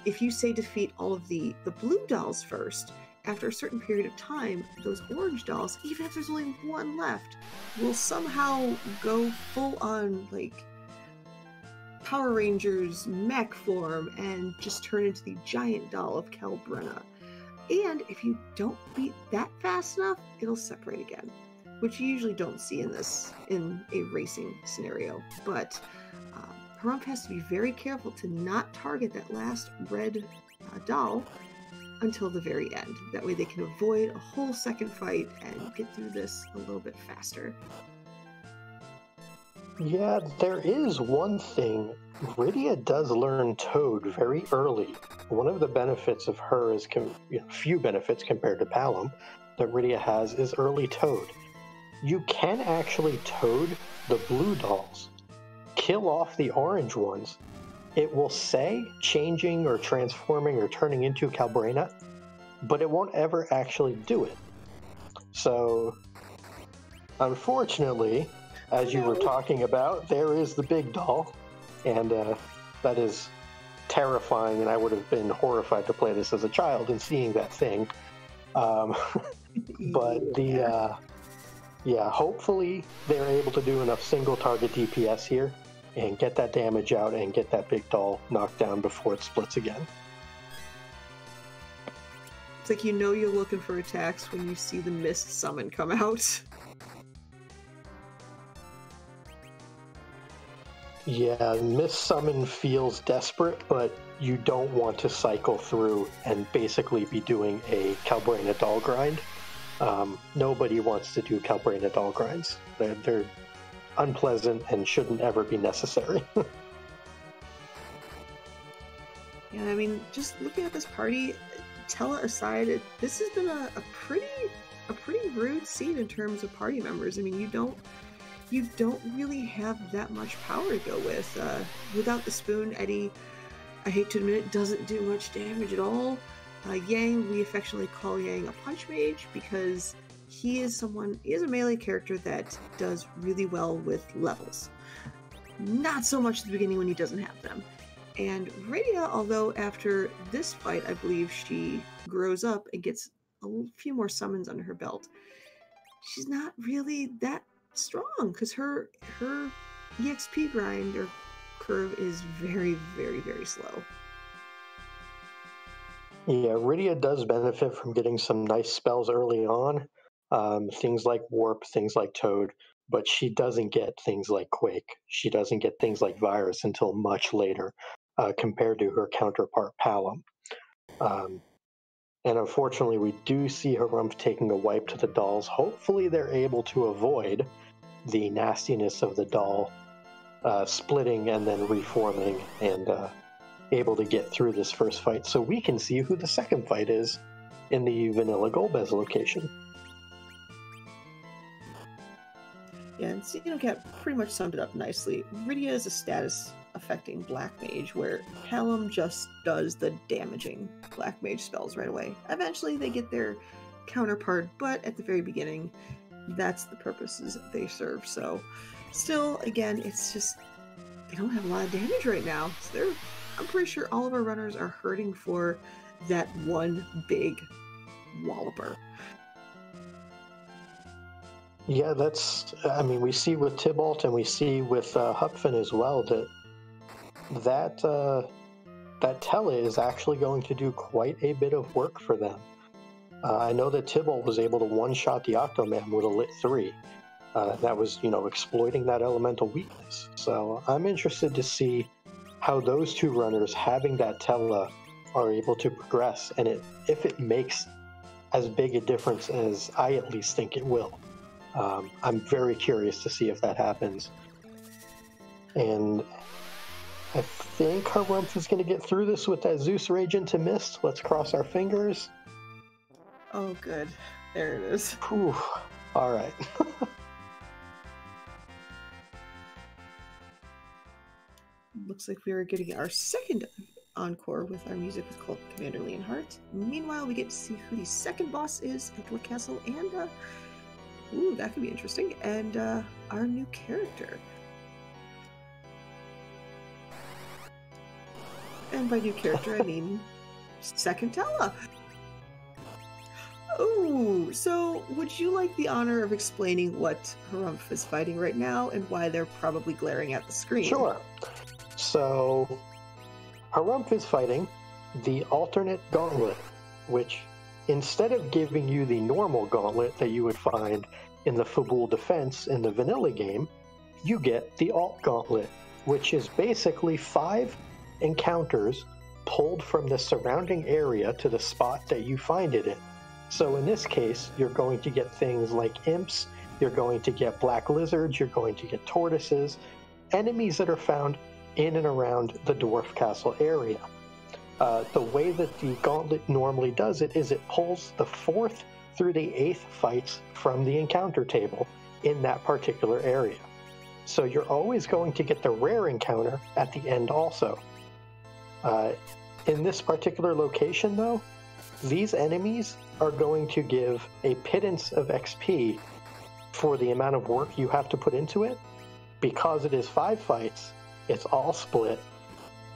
B: If you say defeat all of the blue dolls first, after a certain period of time, those orange dolls, even if there's only one left, will somehow go full on like Power Rangers mech form and just turn into the giant doll of Calbrenna. And if you don't beat that fast enough, it'll separate again, which you usually don't see in a racing scenario. But Rumpf has to be very careful to not target that last red doll until the very end. That way they can avoid a whole second fight and get through this a little bit faster.
A: Yeah, there is one thing. Rydia does learn Toad very early. One of the benefits of her is few benefits compared to Palom that Rydia has is early Toad. You can actually Toad the blue dolls, kill off the orange ones. It will say changing or transforming or turning into Calbrenna, but it won't ever actually do it. So, unfortunately, as you were talking about, there is the big doll, and that is terrifying, and I would have been horrified to play this as a child and seeing that thing. But hopefully they're able to do enough single target DPS here and get that damage out and get that big doll knocked down before it splits again.
B: It's like you know you're looking for attacks when you see the mist summon come out.
A: Yeah, Miss Summon feels desperate, but you don't want to cycle through and basically be doing a Calbrenna doll grind. Nobody wants to do Calbrenna doll grinds. They're unpleasant and shouldn't ever be necessary.
B: Yeah, I mean, just looking at this party, Tella aside, this has been a pretty rude seed in terms of party members. I mean, you don't really have that much power to go with. Without the spoon, Eddie, I hate to admit it, doesn't do much damage at all. Yang, we affectionately call Yang a punch mage because he is a melee character that does really well with levels. Not so much at the beginning when he doesn't have them. And Rydia, although after this fight, I believe she grows up and gets a few more summons under her belt, she's not really that strong because her EXP grind or curve is very, very, very slow.
A: Yeah, Rydia does benefit from getting some nice spells early on, things like Warp, things like Toad, but she doesn't get things like Quake. She doesn't get things like Virus until much later, compared to her counterpart Palom. And unfortunately, we do see Harumph taking a wipe to the dolls. Hopefully they're able to avoid the nastiness of the doll splitting and then reforming and able to get through this first fight so we can see who the second fight is in the Vanilla Golbez location.
B: Yeah, and Xenocat pretty much summed it up nicely. Rydia is a status affecting Black Mage, where Pelham just does the damaging Black Mage spells right away. Eventually they get their counterpart, but at the very beginning, that's the purposes they serve. So still, again, it's just, they don't have a lot of damage right now. So I'm pretty sure all of our runners are hurting for that one big walloper.
A: Yeah, I mean, we see with Tybalt and we see with Hupfin as well that Tele is actually going to do quite a bit of work for them. I know that Tybalt was able to one-shot the Octoman with a Lit 3. That was, exploiting that elemental weakness. So I'm interested to see how those two runners having that Tele are able to progress, and if it makes as big a difference as I at least think it will. I'm very curious to see if that happens. And I think Harumph is going to get through this with that Zeus Rage into Mist. Let's cross our fingers.
B: Oh, good. There it is.
A: Whew. All right.
B: Looks like we are getting our second encore with our music with Commander Leonhardt. Meanwhile, we get to see who the second boss is at Dwarf Castle, and ooh, that could be interesting. And our new character. And by new character, I mean second Tele. Oh, so would you like the honor of explaining what Harumph is fighting right now and why they're probably glaring at the screen?
A: Sure. So, Harumph is fighting the alternate gauntlet, which instead of giving you the normal gauntlet that you would find in the Fabul Defense in the vanilla game, you get the alt gauntlet, which is basically 5 encounters pulled from the surrounding area to the spot that you find it in. So in this case, you're going to get things like imps, you're going to get black lizards, you're going to get tortoises, enemies that are found in and around the Dwarf Castle area. The way that the gauntlet normally does it is it pulls the 4th through the 8th fights from the encounter table in that particular area. So you're always going to get the rare encounter at the end also. In this particular location, though, these enemies are going to give a pittance of XP for the amount of work you have to put into it. Because it is 5 fights, it's all split,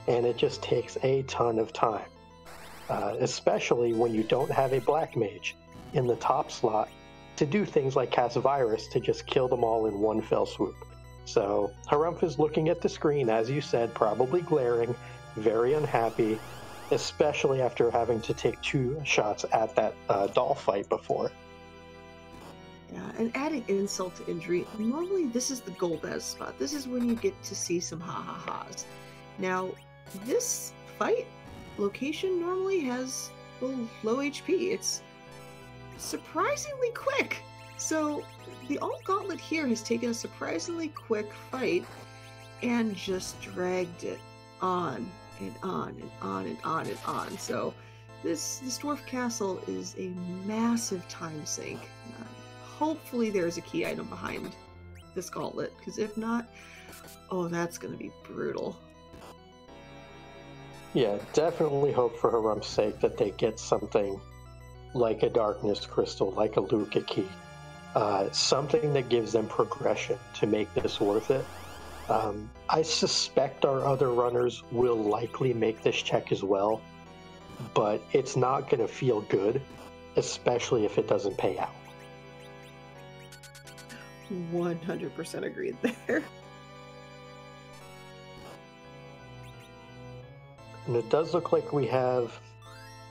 A: and it just takes a ton of time. Especially when you don't have a Black Mage in the top slot to do things like cast Virus to just kill them all in one fell swoop. So Harumph is looking at the screen, as you said, probably glaring, very unhappy, especially after having to take 2 shots at that doll fight before.
B: Yeah, and adding insult to injury, normally this is the Golbez spot. This is when you get to see some ha-ha-has. Now, this fight location normally has low HP. It's surprisingly quick. So the alt gauntlet here has taken a surprisingly quick fight and just dragged it on and on and on and on and on. So this Dwarf Castle is a massive time sink. Hopefully there's a key item behind this gauntlet, because if not, oh, that's going to be brutal.
A: Yeah, definitely hope for Harumph's sake that they get something like a Darkness Crystal, like a Luca Key. Something that gives them progression to make this worth it. I suspect our other runners will likely make this check as well, but it's not going to feel good, especially if it doesn't pay out.
B: 100% agreed there.
A: And it does look like we have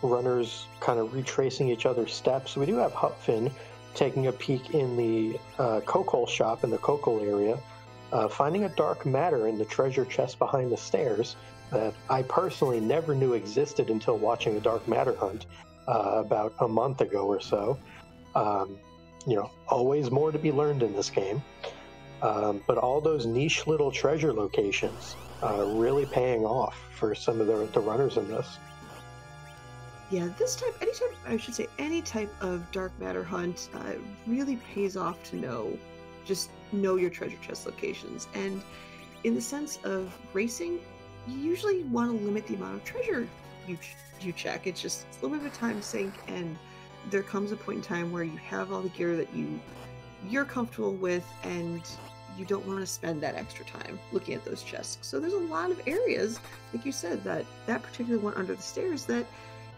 A: runners kind of retracing each other's steps. We do have Hupfin taking a peek in the Kokol shop in the Kokol area, finding a dark matter in the treasure chest behind the stairs that I personally never knew existed until watching a dark matter hunt about a month ago or so. Always more to be learned in this game. But all those niche little treasure locations really paying off for some of the runners in this.
B: Yeah, any type of dark matter hunt really pays off to know your treasure chest locations. And in the sense of racing, you usually want to limit the amount of treasure you check. It's just a little bit of a time sink, and there comes a point in time where you have all the gear that you're comfortable with, and you don't want to spend that extra time looking at those chests. So there's a lot of areas, like you said, that particular one under the stairs that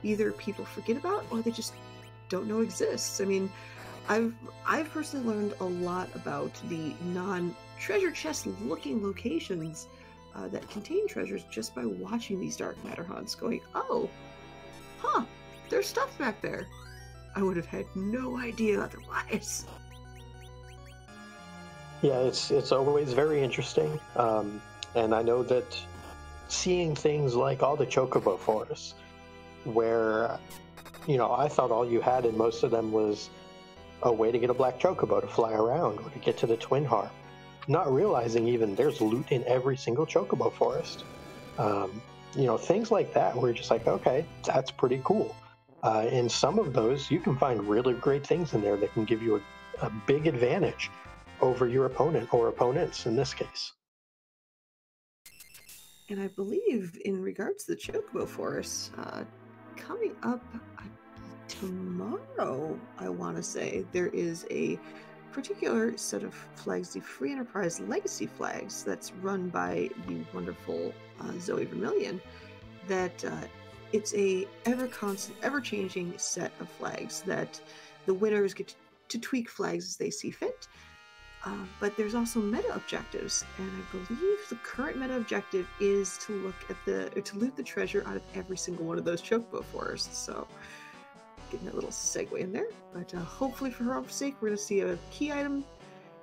B: either people forget about or they just don't know exists. I mean, I've personally learned a lot about the non-treasure chest looking locations that contain treasures just by watching these dark matter hunts, going, oh, huh, there's stuff back there. I would have had no idea otherwise.
A: Yeah, it's always very interesting, and I know that seeing things like all the chocobo forests, where, I thought all you had in most of them was a way to get a black chocobo to fly around or to get to the twin harp, not realizing even there's loot in every single chocobo forest. Things like that where you're just like, okay, that's pretty cool. In some of those, you can find really great things in there that can give you a big advantage over your opponent, or opponents in this case.
B: And I believe in regards to the chocobo forest, coming up tomorrow, I want to say, there is a particular set of flags, the Free Enterprise Legacy flags, that's run by the wonderful Zoe Vermillion, that it's a ever-constant, ever-changing set of flags that the winners get to tweak flags as they see fit. But there's also meta objectives, and I believe the current meta objective is to loot the treasure out of every single one of those chocobo forests. So, getting that little segue in there. But hopefully, for her own sake, we're going to see a key item,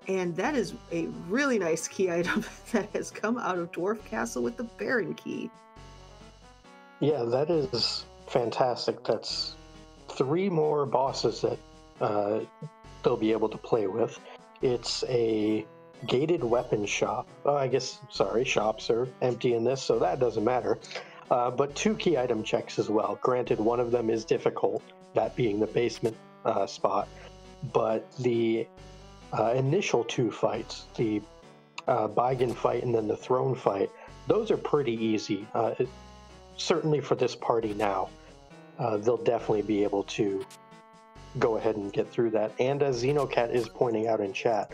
B: and that is a really nice key item that has come out of Dwarf Castle with the Baron key.
A: Yeah, that is fantastic. That's 3 more bosses that they'll be able to play with. It's a gated weapon shop. Shops are empty in this, so that doesn't matter. But 2 key item checks as well. Granted, one of them is difficult, that being the basement spot. But the initial 2 fights, the Baigen fight and then the throne fight, those are pretty easy. Certainly for this party now, they'll definitely be able to go ahead and get through that. And as Xenocat is pointing out in chat,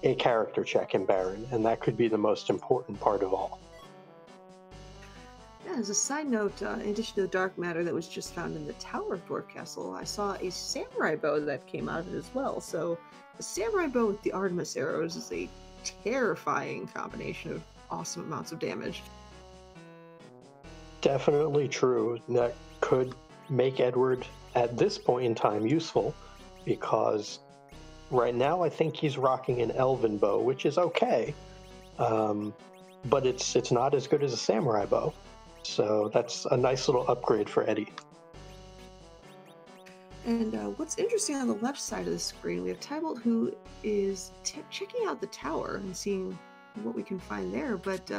A: a character check in Baron, and that could be the most important part of all.
B: Yeah, as a side note, in addition to the dark matter that was just found in the Tower of Dwarf Castle, I saw a samurai bow that came out of it as well. So the samurai bow with the Artemis arrows is a terrifying combination of awesome amounts of damage.
A: Definitely true. That could make Edward at this point in time useful, because right now I think he's rocking an elven bow, which is okay, but it's not as good as a samurai bow. So that's a nice little upgrade for Eddie.
B: And what's interesting on the left side of the screen, we have Tybalt, who is checking out the tower and seeing what we can find there, but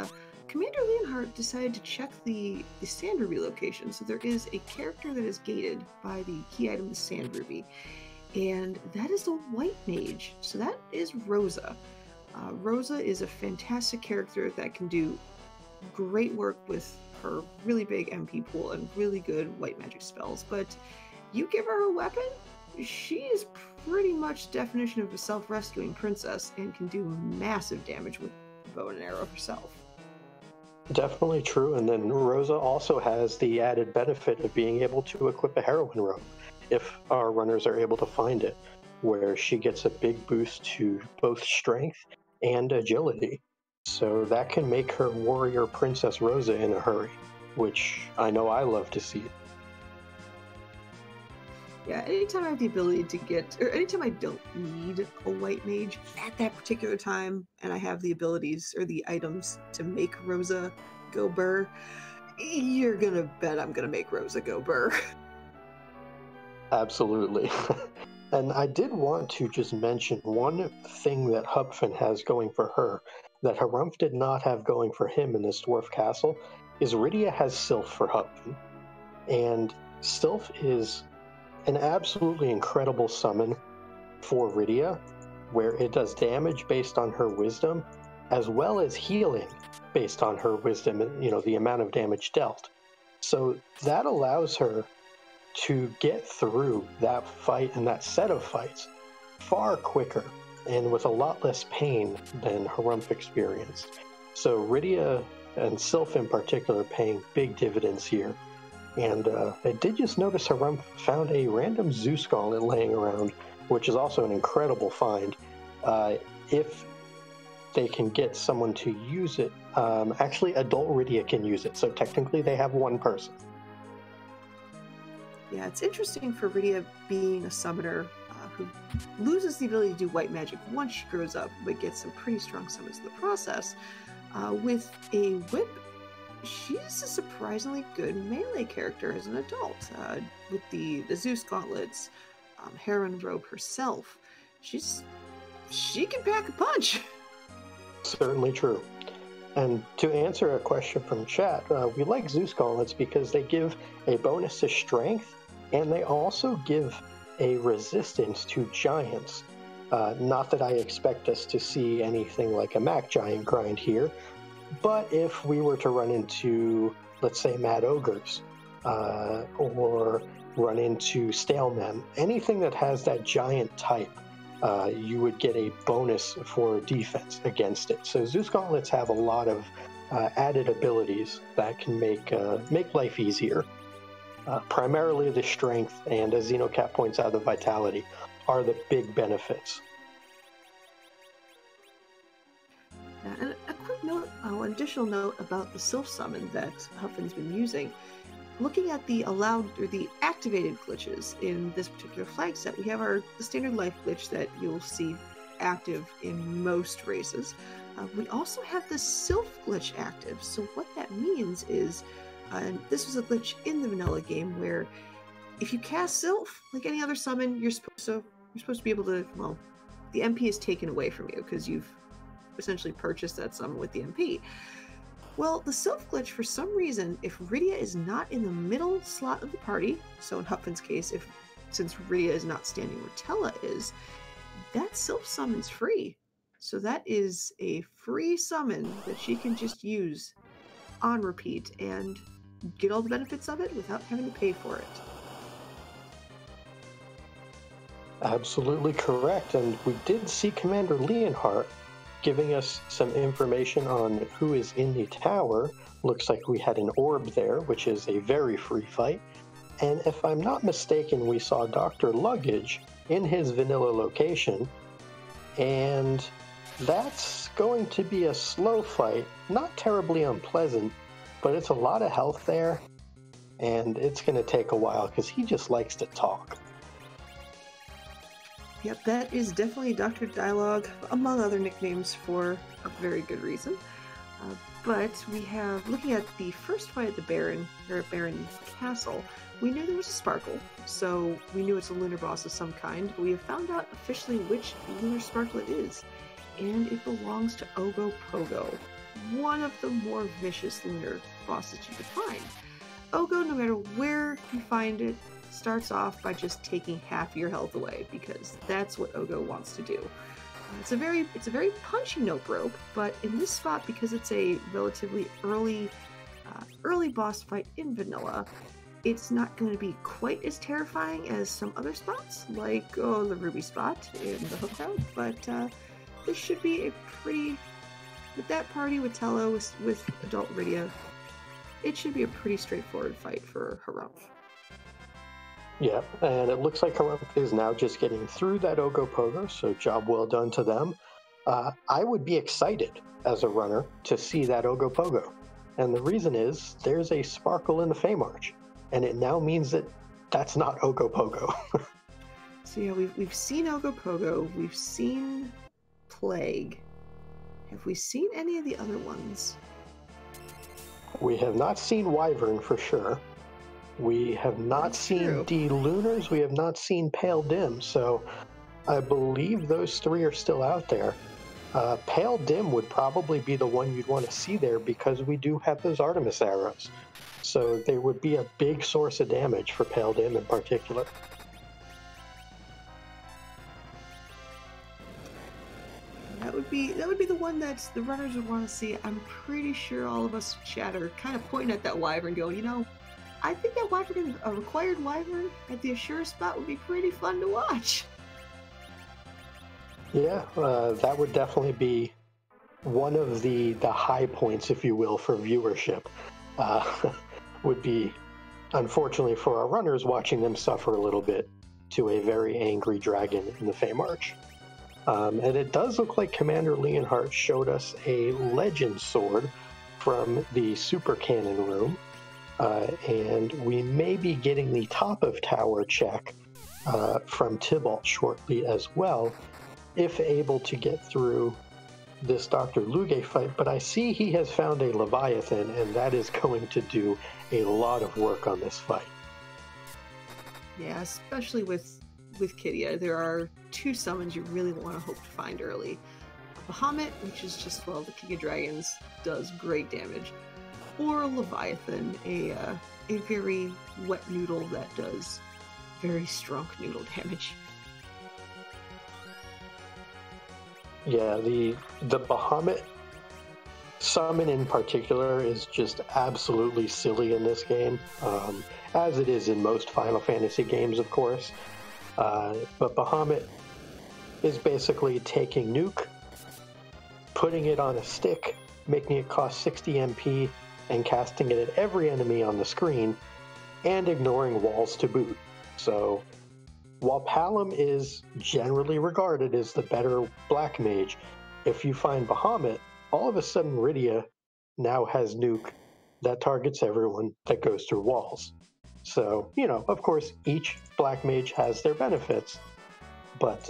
B: Commander Leonhardt decided to check the Sand Ruby location. So there is a character that is gated by the key item, the Sand Ruby, and that is the White Mage. So that is Rosa. Rosa is a fantastic character that can do great work with her really big MP pool and really good white magic spells. But you give her a weapon, she is pretty much definition of a self-rescuing princess and can do massive damage with bow and arrow herself.
A: Definitely true. And then Rosa also has the added benefit of being able to equip a heroine robe if our runners are able to find it, where she gets a big boost to both strength and agility. So that can make her warrior Princess Rosa in a hurry, which I know I love to see.
B: Yeah, anytime I have the ability to get, or anytime I don't need a white mage at that particular time, and I have the abilities or the items to make Rosa go burr, you're gonna bet I'm gonna make Rosa go burr.
A: Absolutely. And I did want to just mention one thing that Hupfin has going for her that Harumph did not have going for him in this dwarf castle is Rydia has Sylph for Hupfin. And Sylph is an absolutely incredible summon for Rydia, where it does damage based on her wisdom, as well as healing based on her wisdom and, the amount of damage dealt. So that allows her to get through that fight and that set of fights far quicker and with a lot less pain than Harumph experienced. So Rydia and Sylph in particular paying big dividends here. And I did just notice Harumph found a random Zeus Gauntlet laying around, which is also an incredible find. If they can get someone to use it, actually adult Rydia can use it, so technically they have one person.
B: Yeah, it's interesting for Rydia being a summoner who loses the ability to do white magic once she grows up, but gets some pretty strong summons in the process. With a whip, she's a surprisingly good melee character as an adult. With the Zeus gauntlets, Heron robe herself, she can pack a punch.
A: Certainly true. And to answer a question from chat, we like Zeus gauntlets because they give a bonus to strength, and they also give a resistance to giants. Not that I expect us to see anything like a Mac giant grind here, but if we were to run into, let's say, Mad Ogres, or run into Stalemen, anything that has that giant type, you would get a bonus for defense against it. So Zeus gauntlets have a lot of added abilities that can make life easier. Primarily the strength and, as Xenocat points out, the vitality are the big benefits.
B: And a quick note, additional note about the Sylph summon that Huffin's been using. Looking at the allowed or the activated glitches in this particular flag set, we have the standard life glitch that you'll see active in most races. We also have the Sylph glitch active. So what that means is, and this was a glitch in the vanilla game where if you cast Sylph, like any other summon, you're supposed to be able to, well, the MP is taken away from you because you've essentially purchased that summon with the MP. Well, the Sylph glitch, for some reason, if Rydia is not in the middle slot of the party, so in Huffin's case, since Rydia is not standing where Tella is, that Sylph summon's free. So that is a free summon that she can just use on repeat and get all the benefits of it without having to pay for it.
A: Absolutely correct. And we did see Commander Leonhardt giving us some information on who is in the tower. Looks like we had an orb there, which is a very free fight. And if I'm not mistaken, we saw Dr. Luggage in his vanilla location. And that's going to be a slow fight, not terribly unpleasant, but it's a lot of health there, and it's going to take a while because he just likes to talk.
B: Yep, that is definitely Dr. Dialogue, among other nicknames for a very good reason. But we have, looking at the first fight at the Baron Castle, we knew there was a Sparkle, so we knew it's a lunar boss of some kind, but we have found out officially which lunar Sparkle it is, and it belongs to Ogopogo, one of the more vicious lunar bosses you could find. Ogo, no matter where you find it, starts off by just taking half your health away, because that's what Ogo wants to do. It's a very punchy nope rope, but in this spot, because it's a relatively early boss fight in vanilla, it's not going to be quite as terrifying as some other spots, like the Ruby spot in the Hook Route, but this should be a pretty, with that party with Tello, with adult Rydia, it should be a pretty straightforward fight for Harumph.
A: Yeah, and it looks like Harumph is now just getting through that Ogopogo, so job well done to them. I would be excited as a runner to see that Ogopogo, and the reason is there's a Sparkle in the Feymarch, and it now means that that's not Ogopogo.
B: So yeah, we've seen Ogopogo, we've seen Plague. Have we seen any of the other ones?
A: We have not seen Wyvern for sure. We have not seen D-Lunars. We have not seen Pale Dim. So I believe those three are still out there. Pale Dim would probably be the one you'd want to see there because we do have those Artemis arrows. So they would be a big source of damage for Pale Dim in particular.
B: That would would be the one that the runners would want to see. I'm pretty sure all of us chat are kind of pointing at that wyvern, going, I think that wyvern, a required wyvern at the Assure spot, would be pretty fun to watch.
A: Yeah, that would definitely be one of the high points, if you will, for viewership. Would be, unfortunately for our runners, watching them suffer a little bit to a very angry dragon in the Feymarch. And it does look like Commander Leonhardt showed us a legend sword from the super cannon room. And we may be getting the top of tower check from Tybalt shortly as well, if able to get through this Dr. Luge fight. But I see he has found a Leviathan, and that is going to do a lot of work on this fight.
B: Yeah, especially with Kidia. There are two summons you really want to hope to find early. Bahamut, which is just, well, the King of Dragons, does great damage. Or Leviathan, a very wet noodle that does very strong noodle damage.
A: Yeah, the Bahamut summon in particular is just absolutely silly in this game, as it is in most Final Fantasy games, of course. But Bahamut is basically taking Nuke, putting it on a stick, making it cost 60 MP, and casting it at every enemy on the screen, and ignoring walls to boot. So, while Palom is generally regarded as the better Black Mage, if you find Bahamut, all of a sudden Rydia now has Nuke that targets everyone that goes through walls. So, of course, each Black Mage has their benefits, but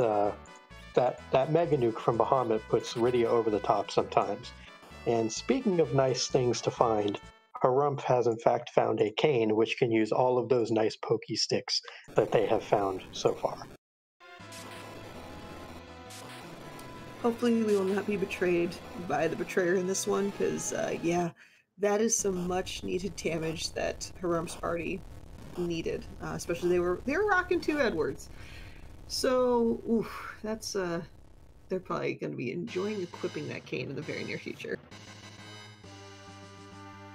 A: that Mega Nuke from Bahamut puts Rydia over the top sometimes. And speaking of nice things to find, Harumph has in fact found a cane which can use all of those nice pokey sticks that they have found so far.
B: Hopefully we will not be betrayed by the betrayer in this one, because that is some much needed damage that Harumph's party needed. Especially they were rocking 2 Edwards. So that's they're probably going to be enjoying equipping that cane in the very near future.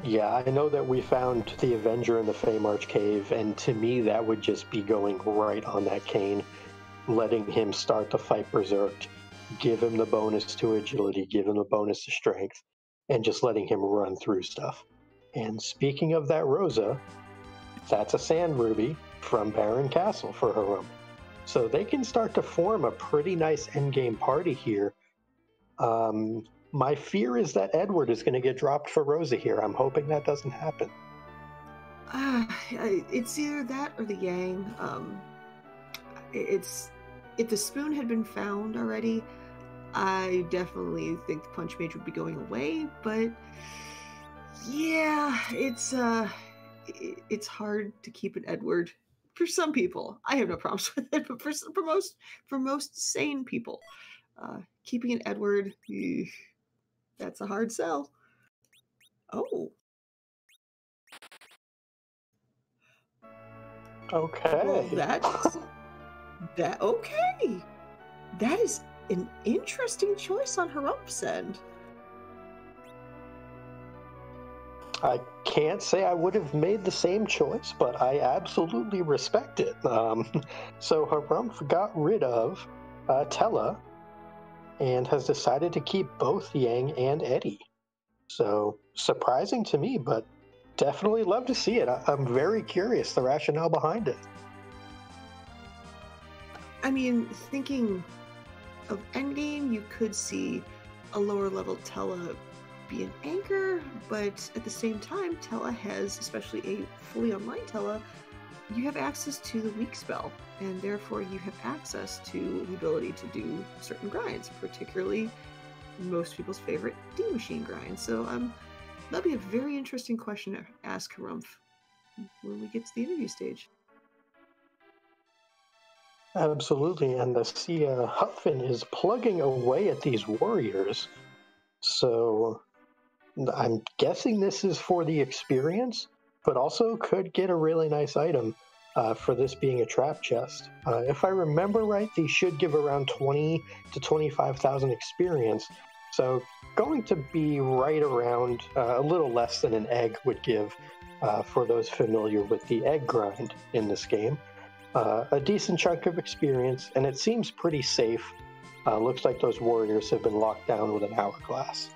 A: Yeah, I know that we found the Avenger in the Feymarch Cave, and to me that would just be going right on that cane, letting him start the fight Berserk, give him the bonus to agility, give him the bonus to strength, and just letting him run through stuff. And speaking of that Rosa, that's a Sand Ruby from Baron Castle for Harumph. So they can start to form a pretty nice endgame party here. My fear is that Edward is going to get dropped for Rosa here. I'm hoping that doesn't happen.
B: It's either that or the Yang. If the spoon had been found already, I definitely think the Punch Mage would be going away. But yeah, it's hard to keep an Edward. For some people, I have no problems with it, but for most sane people, keeping an Edward, that's a hard sell. Oh.
A: Okay.
B: Well, okay. That is an interesting choice on Harumph's end.
A: I can't say I would have made the same choice, but I absolutely respect it. So Harumph got rid of Tella and has decided to keep both Yang and Eddie. So surprising to me, but definitely love to see it. I'm very curious the rationale behind it.
B: I mean, thinking of endgame, you could see a lower level Tella be an anchor, but at the same time, Tella has, especially a fully online Tella, you have access to the weak spell, and therefore you have access to the ability to do certain grinds, particularly most people's favorite D-Machine grind. So that'll be a very interesting question to ask Harumph when we get to the interview stage.
A: Absolutely, and the Huffin is plugging away at these warriors, so I'm guessing this is for the experience, but also could get a really nice item for this being a trap chest. If I remember right, these should give around 20 to 25,000 experience. So going to be right around a little less than an egg would give for those familiar with the egg grind in this game. A decent chunk of experience, and it seems pretty safe. Looks like those warriors have been locked down with an hourglass.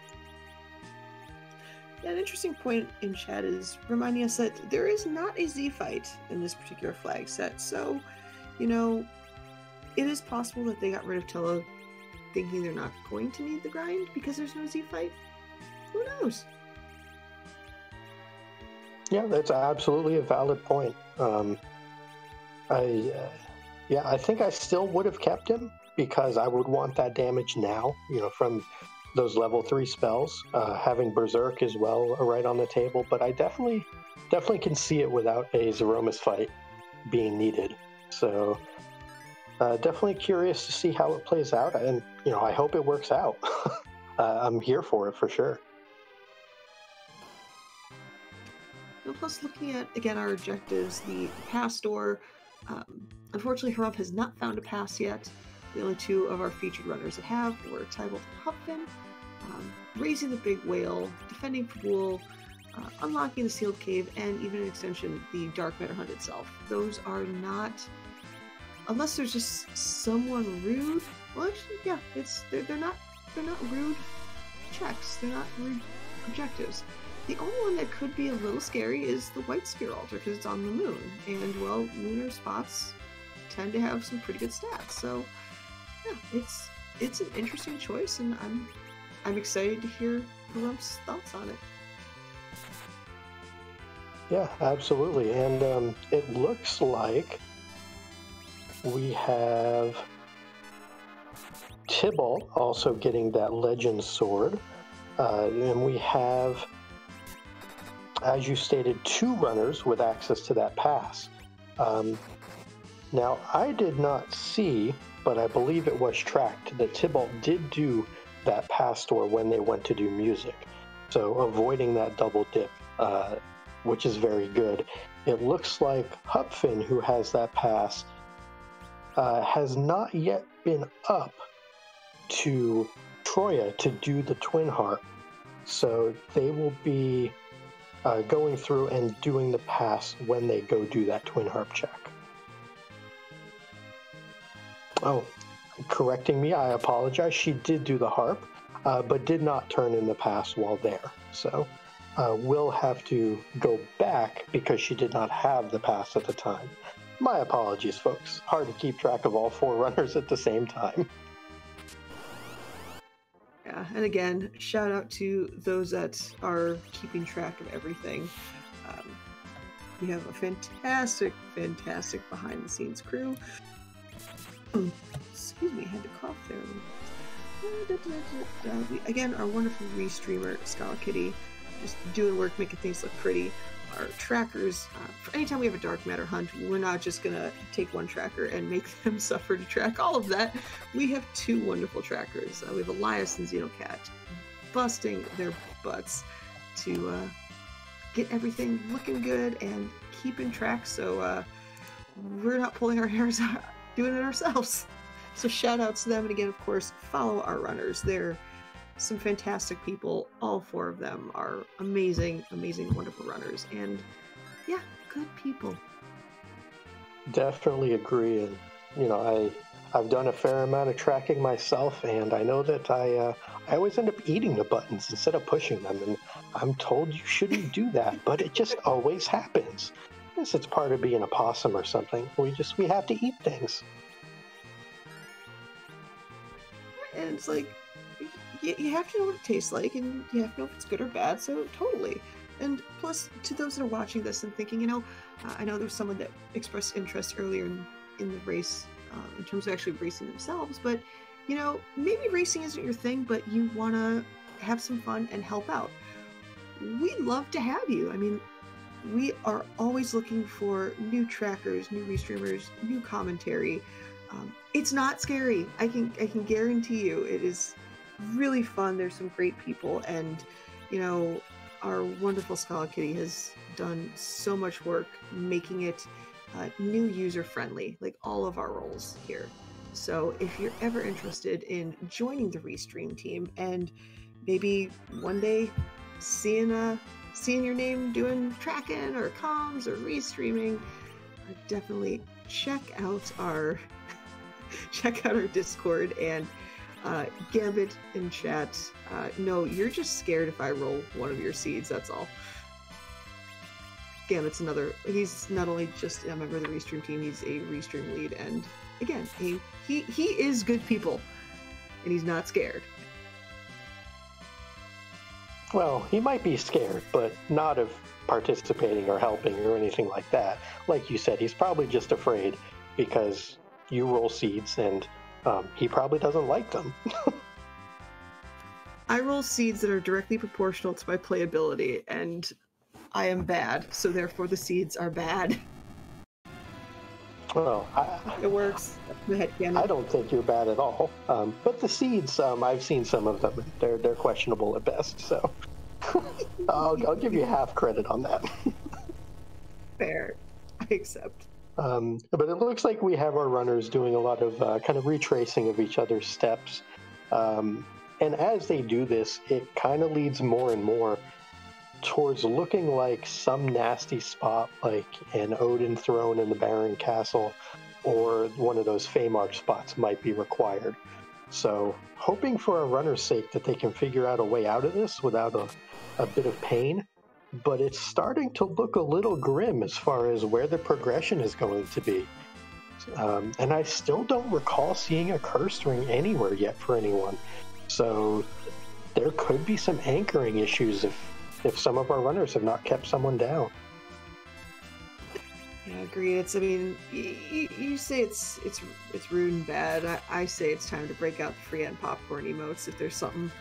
B: Yeah, an interesting point in chat is reminding us that there is not a Z fight in this particular flag set. So, you know, it is possible that they got rid of Tilla thinking they're not going to need the grind because there's no Z fight. Who knows?
A: Yeah, that's absolutely a valid point. I think I still would have kept him because I would want that damage now, from those level 3 spells. Having Berserk as well right on the table, but I definitely can see it without a Zeromus fight being needed. So definitely curious to see how it plays out, and I hope it works out. I'm here for it for sure.
B: And plus, looking at, again, our objectives, the pass door, unfortunately, Harump has not found a pass yet. The only two of our featured runners that have were Tybalt and Hupfin. Raising the big whale, defending Pool, unlocking the sealed cave, and even an extension, the Dark Matter Hunt itself. Those are not, unless there's just someone rude. Well, actually, yeah, they're not rude checks. They're not rude objectives. The only one that could be a little scary is the White Spear Altar because it's on the moon, and well, lunar spots tend to have some pretty good stats. So yeah, it's an interesting choice, and I'm excited to hear Harump's thoughts on it.
A: Yeah, absolutely, and it looks like we have Tybalt also getting that Legend Sword, and we have, as you stated, 2 runners with access to that pass. Now, I did not see, but I believe it was tracked, that Tybalt did do that pass door when they went to do music. So avoiding that double dip, which is very good. It looks like Hupfin, who has that pass, has not yet been up to Troya to do the Twin Harp. So they will be going through and doing the pass when they go do that Twin Harp check. Oh, correcting me, I apologize. She did do the harp, but did not turn in the pass while there. So we'll have to go back because she did not have the pass at the time. My apologies, folks. Hard to keep track of all 4 runners at the same time.
B: Yeah, and again, shout out to those that are keeping track of everything. We have a fantastic behind-the-scenes crew. Excuse me, I had to cough there. Again, our wonderful restreamer, Scala Kitty, just doing work, making things look pretty. Our trackers, for anytime we have a dark matter hunt, we're not just going to take one tracker and make them suffer to track all of that. We have 2 wonderful trackers. We have Elias and Xenocat busting their butts to get everything looking good and keeping track, so we're not pulling our hairs out doing it ourselves. So shout out to them, and again, of course, follow our runners. They're some fantastic people. All 4 of them are amazing, wonderful runners, and yeah, good people.
A: Definitely agree, and I've done a fair amount of tracking myself, and I know that I always end up eating the buttons instead of pushing them, and I'm told you shouldn't do that, but it just always happens. I guess it's part of being a possum or something. We have to eat things.
B: And it's like, you have to know what it tastes like, and you have to know if it's good or bad, so totally. And plus, to those that are watching this and thinking, I know there was someone that expressed interest earlier in the race, in terms of actually racing themselves, but, maybe racing isn't your thing, but you want to have some fun and help out. We'd love to have you. I mean, we are always looking for new trackers, new restreamers, new commentary. It's not scary. I can guarantee you it is really fun. There's some great people, and our wonderful Scala Kitty has done so much work making it new user-friendly, like all of our roles here. So if you're ever interested in joining the Restream team and maybe one day seeing your name doing tracking or comms or restreaming, definitely check out our Discord and Gambit in chat. No, you're just scared if I roll one of your seeds, that's all. Gambit's he's not only just a member of the Restream team, he's a Restream lead, and again, he is good people, and he's not scared.
A: Well, he might be scared, but not of participating or helping or anything like that. Like you said, he's probably just afraid because you roll seeds and he probably doesn't like them.
B: I roll seeds that are directly proportional to my playability, and I am bad, so therefore the seeds are bad.
A: Well,
B: it works.
A: I don't think you're bad at all. But the seeds, I've seen some of them. They're questionable at best, so I'll give you half credit on that.
B: Fair. I accept.
A: But it looks like we have our runners doing a lot of kind of retracing of each other's steps. And as they do this, it kind of leads more and more towards looking like some nasty spot like an Odin throne in the Baron Castle or one of those Feymarch spots might be required. So hoping for our runner's sake that they can figure out a way out of this without a bit of pain, but it's starting to look a little grim as far as where the progression is going to be. And I still don't recall seeing a curse ring anywhere yet for anyone. So there could be some anchoring issues if some of our runners have not kept someone down.
B: Yeah, I agree. You say it's rude and bad. I say it's time to break out the free and popcorn emotes if there's something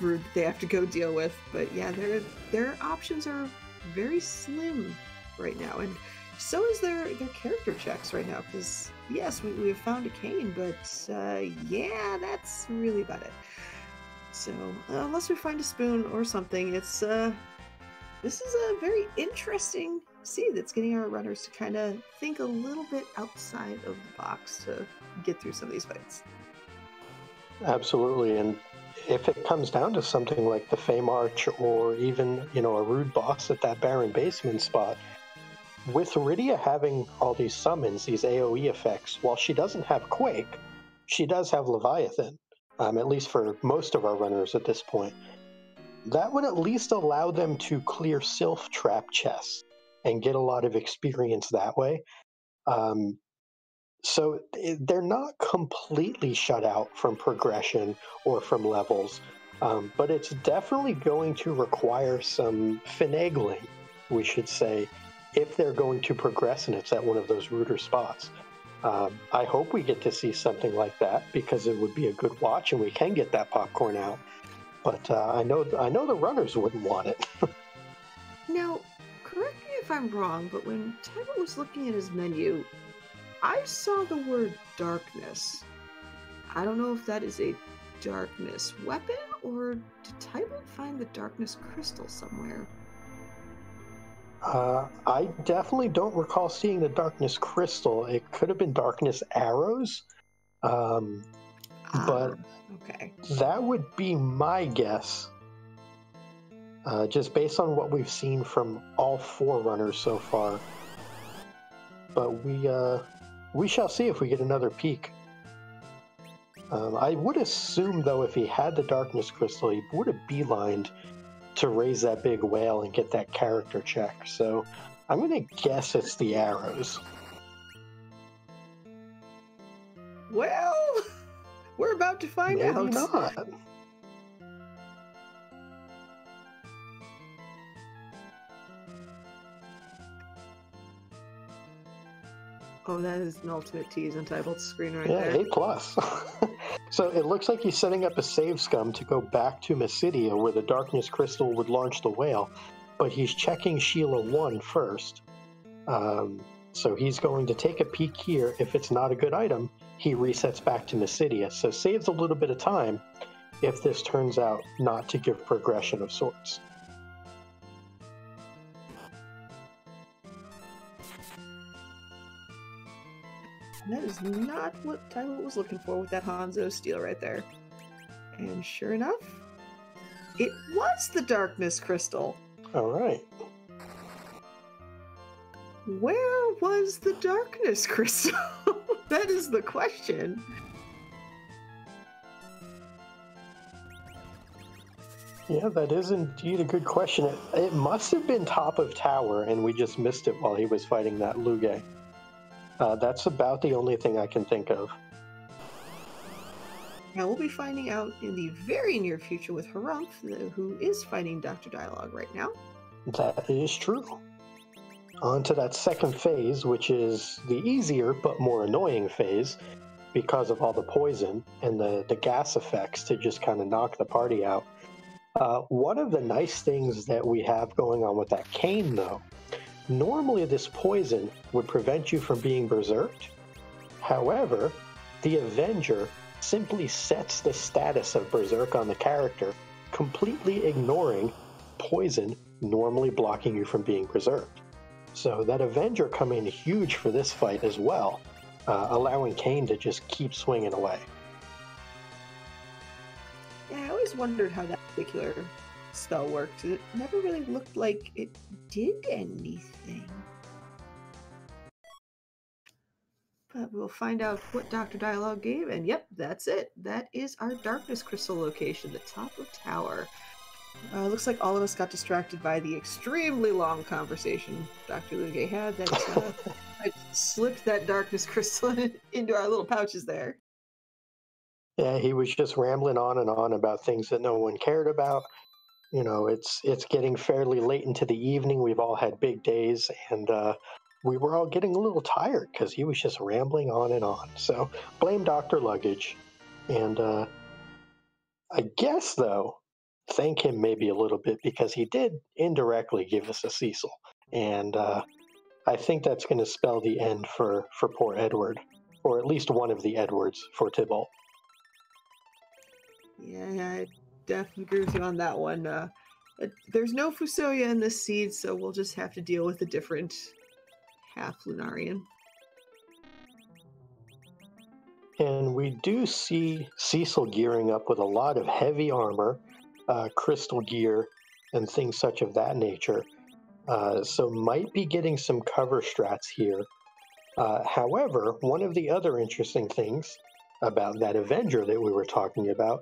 B: rude that they have to go deal with. But yeah, their options are very slim right now, and so is their character checks right now. Because yes, we have found a cane, but yeah, that's really about it. So unless we find a spoon or something, this is a very interesting seed that's getting our runners to kind of think a little bit outside of the box to get through some of these fights.
A: Absolutely, and if it comes down to something like the Feymarch or even a rude boss at that Baron Basement spot, with Rydia having all these summons, these AoE effects, while she doesn't have Quake, she does have Leviathan. At least for most of our runners at this point. That would at least allow them to clear Sylph Trap chests and get a lot of experience that way. So they're not completely shut out from progression or from levels, but it's definitely going to require some finagling, we should say, if they're going to progress and it's at one of those ruder spots. I hope we get to see something like that because it would be a good watch and we can get that popcorn out. But I know the runners wouldn't want it.
B: Now, correct me if I'm wrong, but when Tybalt was looking at his menu, I saw the word darkness. I don't know if that is a darkness weapon or did Tybalt find the darkness crystal somewhere?
A: I definitely don't recall seeing the darkness crystal. It could have been darkness arrows, but
B: okay,
A: that would be my guess. Just based on what we've seen from all four runners so far. But we shall see if we get another peek. I would assume, though, if he had the darkness crystal, he would have beelined to raise that big whale and get that character check. So I'm going to guess it's the arrows.
B: Well, we're about to find out.
A: Maybe not.
B: Oh, that is an ultimate tease on Tybalt's screen right
A: there.
B: Yeah,
A: A+. So it looks like he's setting up a save scum to go back to Mysidia where the darkness crystal would launch the whale, but he's checking Sheila 1 first. So he's going to take a peek here. If it's not a good item, he resets back to Mysidia. So saves a little bit of time if this turns out not to give progression of sorts.
B: That is not what Tyler was looking for with that Hanzo steel right there. And sure enough, it was the darkness crystal.
A: All right.
B: Where was the darkness crystal? That is the question.
A: Yeah, that is indeed a good question. It must have been top of tower, and we just missed it while he was fighting that Luge. That's about the only thing I can think of.
B: Now we'll be finding out in the very near future with Harumph, who is fighting Dr. Dialogue right now.
A: That is true. On to that second phase, which is the easier but more annoying phase because of all the poison and the gas effects to just kind of knock the party out. One of the nice things that we have going on with that cane, though, normally this poison would prevent you from being berserked. However, the Avenger simply sets the status of berserk on the character, completely ignoring poison normally blocking you from being berserked. So that Avenger come in huge for this fight as well, allowing Kane to just keep swinging away.
B: Yeah, I always wondered how that particular spell worked. It never really looked like it did anything. But we'll find out what Dr. Dialogue gave, and yep, that's it. That is our Darkness Crystal location, the top of tower. Looks like all of us got distracted by the extremely long conversation Dr. Luge had that I slipped that Darkness Crystal into our little pouches there.
A: Yeah, he was just rambling on and on about things that no one cared about. You know, it's getting fairly late into the evening. We've all had big days, and we were all getting a little tired because he was just rambling on and on. So blame Dr. Luggage. And I guess, though, thank him maybe a little bit because he did indirectly give us a Cecil. And I think that's going to spell the end for poor Edward, or at least one of the Edwards for Tybalt.
B: Yeah, I definitely agree with you on that one. There's no Fusoya in this seed, so we'll just have to deal with a different half Lunarian.
A: And we do see Cecil gearing up with a lot of heavy armor, crystal gear, and things such of that nature. So might be getting some cover strats here. However, one of the other interesting things about that Avenger that we were talking about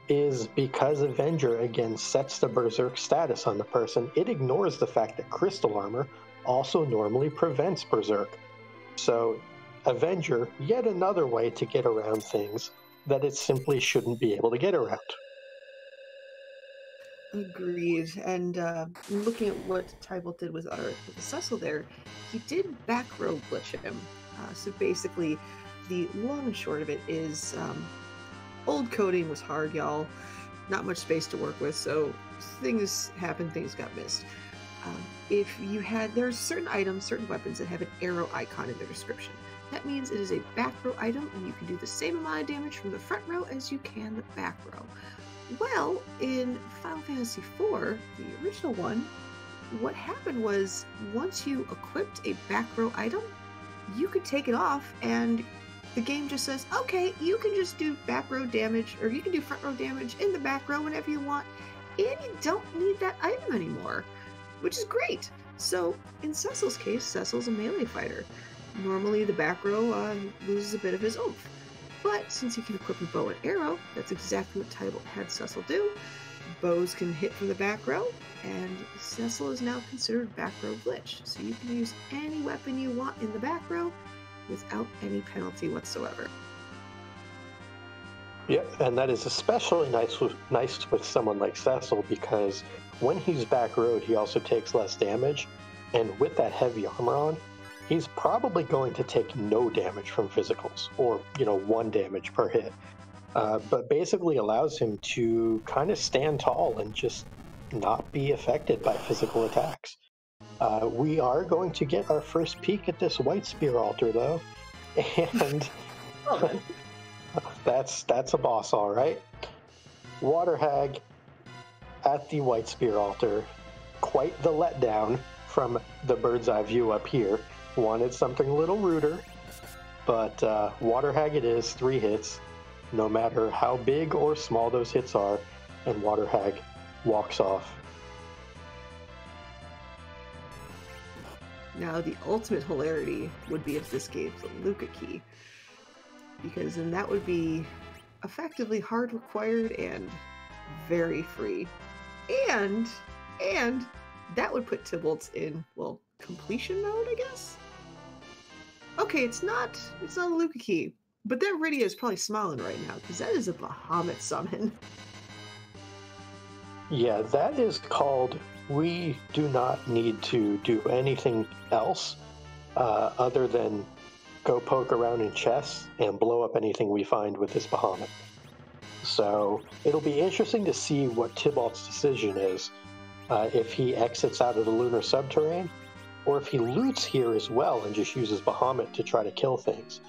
A: is because Avenger, again, sets the Berserk status on the person, it ignores the fact that crystal armor also normally prevents Berserk. So Avenger, yet another way to get around things that it simply shouldn't be able to get around.
B: Agreed. And looking at what Tybalt did with Cecil there, he did back row glitch him. So basically, the long and short of it is old coding was hard, y'all. Not much space to work with, so things happened, things got missed. There's certain items, certain weapons that have an arrow icon in their description. That means it is a back row item, and you can do the same amount of damage from the front row as you can the back row. Well, in Final Fantasy IV, the original one, what happened was once you equipped a back row item, you could take it off and the game just says, okay, you can just do back row damage, or you can do front row damage in the back row whenever you want, and you don't need that item anymore, which is great. So in Cecil's case, Cecil's a melee fighter. Normally the back row loses a bit of his oomph. But since you can equip a bow and arrow, that's exactly what Tybalt had Cecil do. Bows can hit from the back row, and Cecil is now considered back row glitch. So you can use any weapon you want in the back row without any penalty whatsoever.
A: Yep, and that is especially nice with someone like Cecil, because when he's back rowed, he also takes less damage, and with that heavy armor on, he's probably going to take no damage from physicals, or 1 damage per hit. But basically allows him to kind of stand tall and just not be affected by physical attacks. We are going to get our first peek at this White Spear altar, though, and that's a boss, all right. Water Hag at the White Spear altar, quite the letdown from the bird's eye view up here. Wanted something a little ruder, But Water Hag it is, 3 hits, no matter how big or small those hits are, and Water Hag walks off.
B: Now, the ultimate hilarity would be if this gave the Luca key, because then that would be effectively hard required and very free. And that would put Tybalt's in, well, completion mode, I guess? Okay, it's not a Luca key, but that Rydia is probably smiling right now, because that is a Bahamut summon.
A: Yeah, that is called, we do not need to do anything else other than go poke around in chests and blow up anything we find with this Bahamut. So it'll be interesting to see what Tybalt's decision is, if he exits out of the lunar subterrane, or if he loots here as well and just uses Bahamut to try to kill things.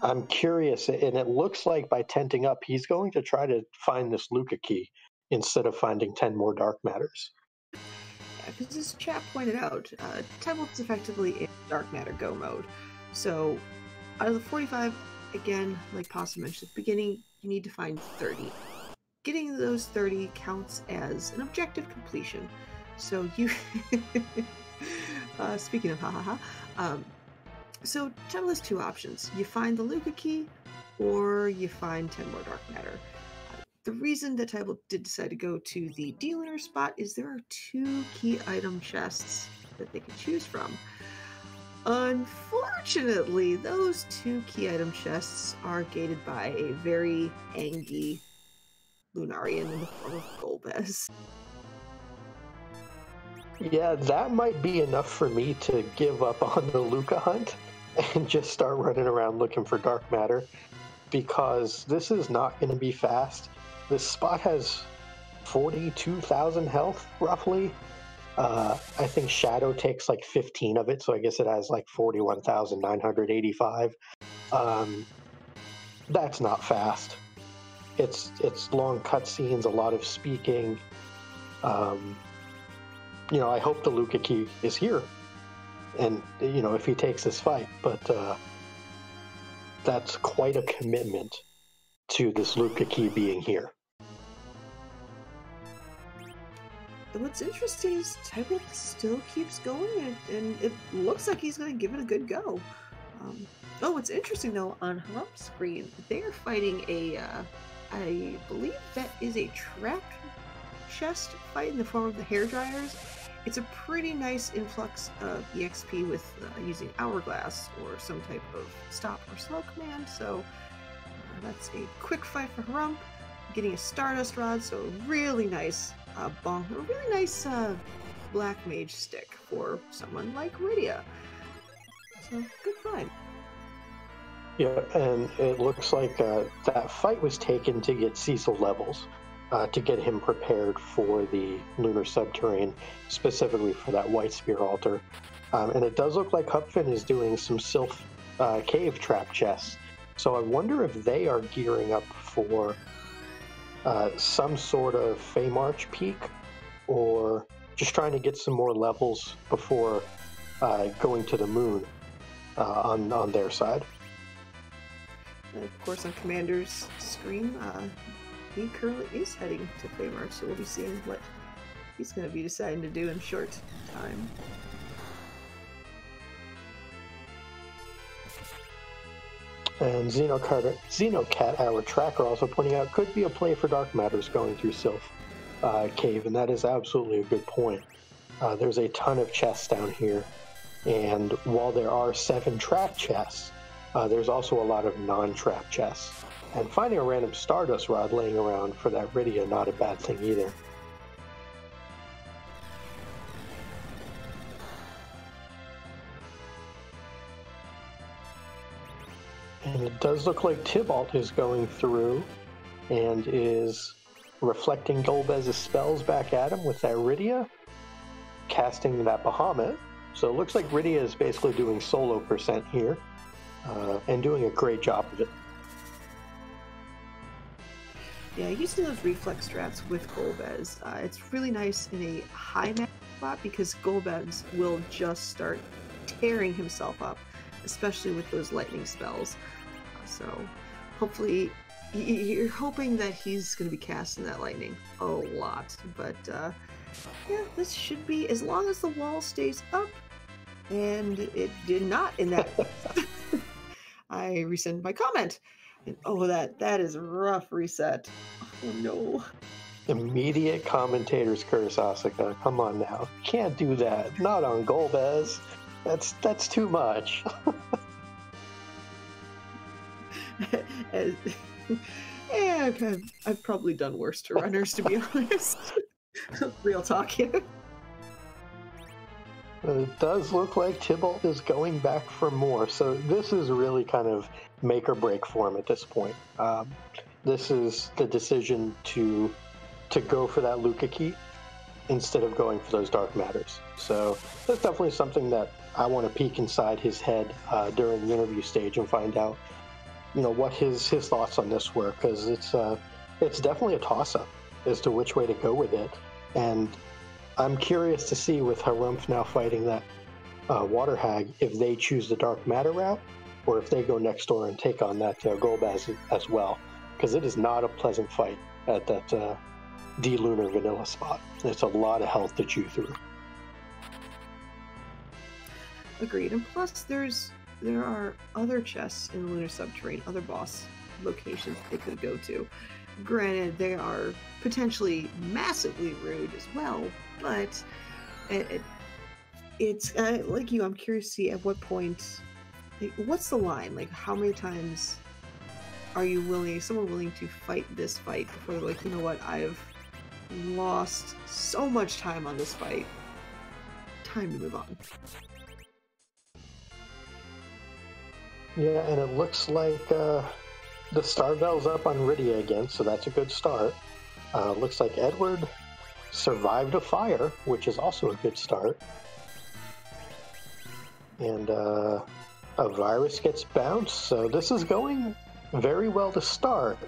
A: I'm curious, and it looks like by tenting up, he's going to try to find this Luca key instead of finding 10 more dark matters.
B: Yeah, because as Chap pointed out, Tybalt's effectively in dark matter go mode. So out of the 45, again, like Possum mentioned at the beginning, you need to find 30. Getting those 30 counts as an objective completion. So you, speaking of so Tybalt has 2 options. You find the Luca key, or you find 10 more dark matter. The reason that Tybalt did decide to go to the dealer spot is there are 2 key item chests that they can choose from. Unfortunately, those 2 key item chests are gated by a very angry Lunarian in the form of Golbez.
A: Yeah, that might be enough for me to give up on the Luca hunt and just start running around looking for dark matter, because this is not going to be fast. This spot has 42,000 health, roughly. I think Shadow takes like 15 of it, so I guess it has like 41,985. That's not fast. It's long cutscenes, a lot of speaking. I hope the Luca key is here, and if he takes this fight, but that's quite a commitment to this Luca key being here.
B: And what's interesting is Tybalt still keeps going, and it looks like he's going to give it a good go. What's interesting though, on Harump's screen, they are fighting I believe that is a trap chest fight in the form of the hair dryers. It's a pretty nice influx of EXP with using Hourglass or some type of stop or slow command. So that's a quick fight for Harump, getting a Stardust Rod, so a really nice bonk, a really nice Black Mage stick for someone like Rydia. So good fight.
A: Yeah, and it looks like that fight was taken to get Cecil levels, to get him prepared for the lunar subterrane, specifically for that White Spear altar. And it does look like Hupfin is doing some Sylph cave trap chests. So I wonder if they are gearing up for some sort of Feymarch peak, or just trying to get some more levels before going to the moon on their side.
B: And of course, on Commander's screen, he currently is heading to Feymarch, so we'll be seeing what he's going to be deciding to do in short time.
A: And Xenocat, our tracker, also pointing out, could be a play for dark matters going through Sylph Cave, and that is absolutely a good point. There's a ton of chests down here, and while there are 7 trap chests, there's also a lot of non-trap chests. And finding a random Stardust Rod laying around for that Rydia, not a bad thing either. And it does look like Tybalt is going through and is reflecting Golbez's spells back at him with that Rydia, casting that Bahamut. So it looks like Rydia is basically doing solo percent here, and doing a great job of it.
B: Yeah, using those reflex strats with Golbez, it's really nice in a high match spot, because Golbez will just start tearing himself up especially with those lightning spells. So hopefully, you're hoping that he's going to be casting that lightning a lot. But yeah, this should be, as long as the wall stays up, and it did not in that. I rescind my comment. And oh, that is a rough reset. Oh no.
A: Immediate commentator's curse, Asuka. Come on now. Can't do that. Not on Golbez. That's too much.
B: Yeah, I've probably done worse to runners, to be honest. Real talk here.
A: It does look like Tybalt is going back for more, so this is really kind of make or break for him at this point. This is the decision to go for that Luca key instead of going for those dark matters. So that's definitely something that I want to peek inside his head during the interview stage and find out, what his thoughts on this were, because it's definitely a toss-up as to which way to go with it. And I'm curious to see, with Harumph now fighting that Water Hag, if they choose the dark matter route or if they go next door and take on that Golbez as well, because it is not a pleasant fight at that D-Lunar vanilla spot. It's a lot of health to chew through.
B: Agreed. And plus, there are other chests in the Lunar Subterrane, other boss locations they could go to. Granted, they are potentially massively rude as well, but it's like you. I'm curious to see at what point. What's the line? Like, how many times are you someone willing to fight this fight before they're like, you know what, I've lost so much time on this fight. Time to move on.
A: Yeah, and it looks like the Starvel's up on Rydia again, so that's a good start. Looks like Edward survived a fire, which is also a good start. And a virus gets bounced, so this is going very well to start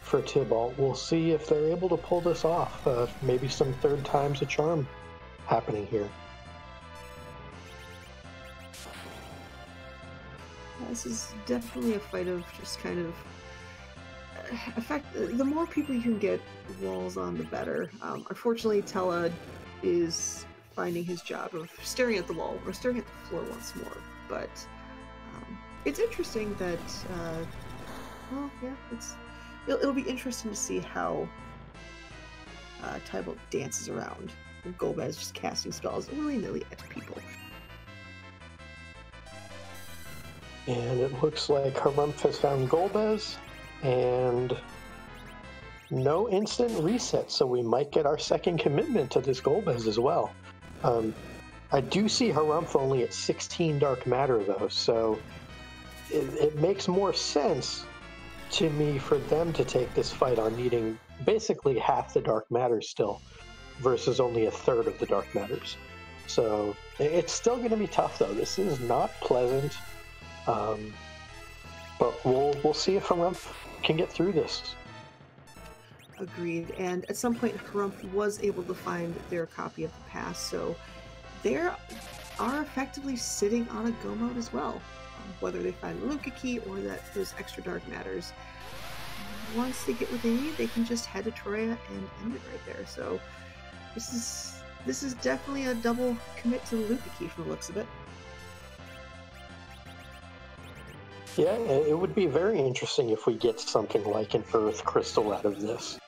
A: for Tybalt. We'll see if they're able to pull this off. Maybe some third time's a charm happening here.
B: This is definitely a fight of just kind of the more people you can get walls on, the better. Unfortunately, Tella is finding his job of staring at the wall or staring at the floor once more. But it's interesting that, well, yeah, it'll be interesting to see how Tybalt dances around with Golbez just casting spells willy-nilly at people.
A: And it looks like Harumph has found Golbez, and no instant reset, so we might get our second commitment to this Golbez as well. I do see Harumph only at 16 dark matter, though, so it makes more sense to me for them to take this fight on needing basically half the dark matter still, versus only a third of the dark matters. So it's still going to be tough, though. This is not pleasant. But we'll see if Harumph can get through this.
B: Agreed. And at some point, Harumph was able to find their copy of the past, so they are effectively sitting on a go mode as well. Whether they find the Luca key or those extra dark matters, once they get what they need, they can just head to Troya and end it right there. So this is definitely a double commit to the Luca key from the looks of it.
A: Yeah, it would be very interesting if we get something like an Earth Crystal out of this.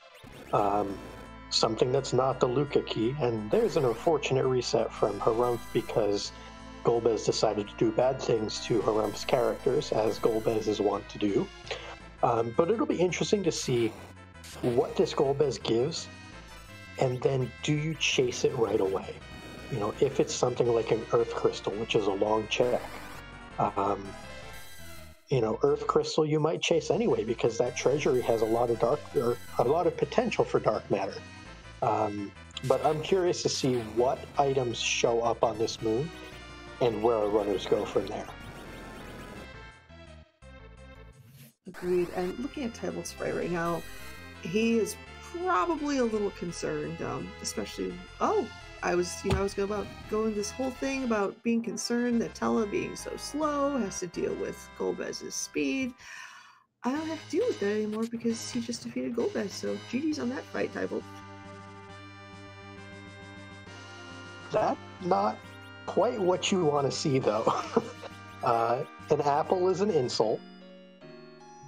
A: Something that's not the Luca key, and there's an unfortunate reset from Harumph because Golbez decided to do bad things to Harumph's characters, as Golbez is wont to do. But it'll be interesting to see what this Golbez gives, and then do you chase it right away? If it's something like an Earth Crystal, which is a long check, Earth Crystal you might chase anyway because that treasury has a lot of potential for dark matter. But I'm curious to see what items show up on this moon and where our runners go from there.
B: Agreed. And looking at Tybalt's sprite right now, he is probably a little concerned, especially... Oh, I was going this whole thing about being concerned that Tella being so slow has to deal with Golbez's speed. I don't have to deal with that anymore because he just defeated Golbez, so GG's on that fight, Tybolt.
A: That's not quite what you want to see, though. An apple is an insult.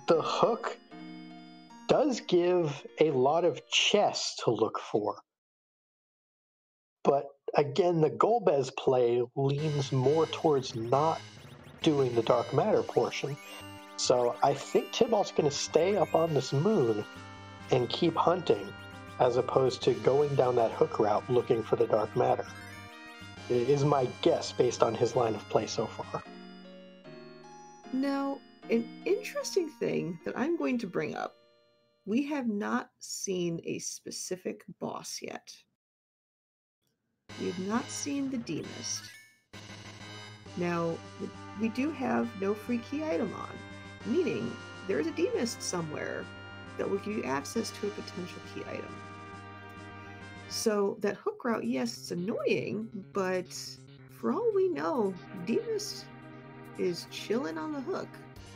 A: The hook does give a lot of chess to look for. But again, the Golbez play leans more towards not doing the dark matter portion. So I think Tybalt's going to stay up on this moon and keep hunting, as opposed to going down that hook route looking for the dark matter. It is my guess based on his line of play so far.
B: Now, an interesting thing that I'm going to bring up. We have not seen a specific boss yet. We have not seen the Demist. Now, we do have no free key item on, meaning there is a Demist somewhere that will give you access to a potential key item. So that hook route, yes, it's annoying, but for all we know, Demist is chilling on the hook,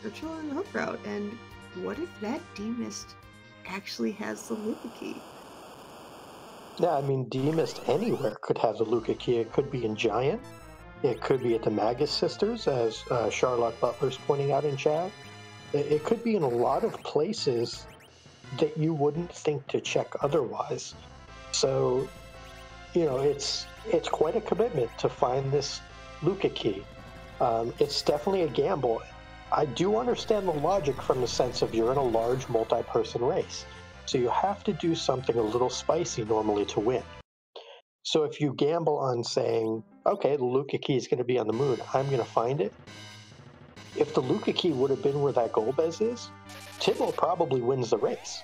B: or chilling on the hook route, and what if that Demist actually has the Luca key?
A: Yeah, I mean, Demist anywhere could have the Luca key. It could be in Giant. It could be at the Magus Sisters, as Charlotte Butler's pointing out in chat. It could be in a lot of places that you wouldn't think to check otherwise. So, it's quite a commitment to find this Luca key. It's definitely a gamble. I do understand the logic from the sense of you're in a large multi-person race. So you have to do something a little spicy normally to win. So if you gamble on saying, okay, the Luca key is going to be on the moon, I'm going to find it. If the Luca key would have been where that Golbez is, Tibble probably wins the race.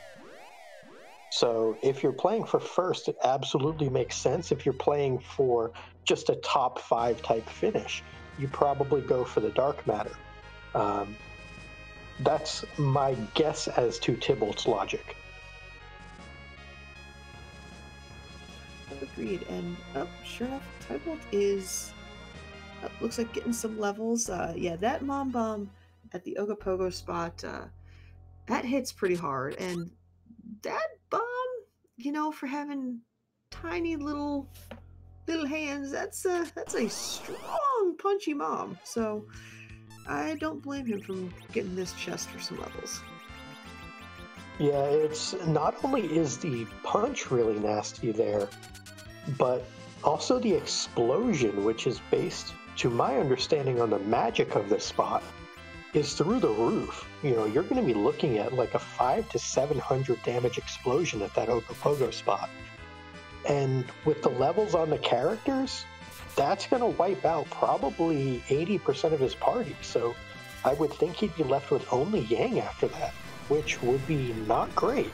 A: So if you're playing for first, it absolutely makes sense. If you're playing for just a top 5 type finish, you probably go for the dark matter. That's my guess as to Tybalt's logic.
B: Agreed, and sure enough, Tybalt is looks like getting some levels. Yeah, that Mom Bomb at the Ogopogo spot, that hits pretty hard, and that bomb, for having tiny little hands, that's a strong punchy mom. So I don't blame him from getting this chest for some levels.
A: Yeah, it's not only is the punch really nasty there, but also the explosion, which is based, to my understanding, on the magic of this spot, is through the roof. You're going to be looking at like a 500 to 700 damage explosion at that Ogopogo spot. And with the levels on the characters, that's going to wipe out probably 80% of his party. So I would think he'd be left with only Yang after that, which would be not great.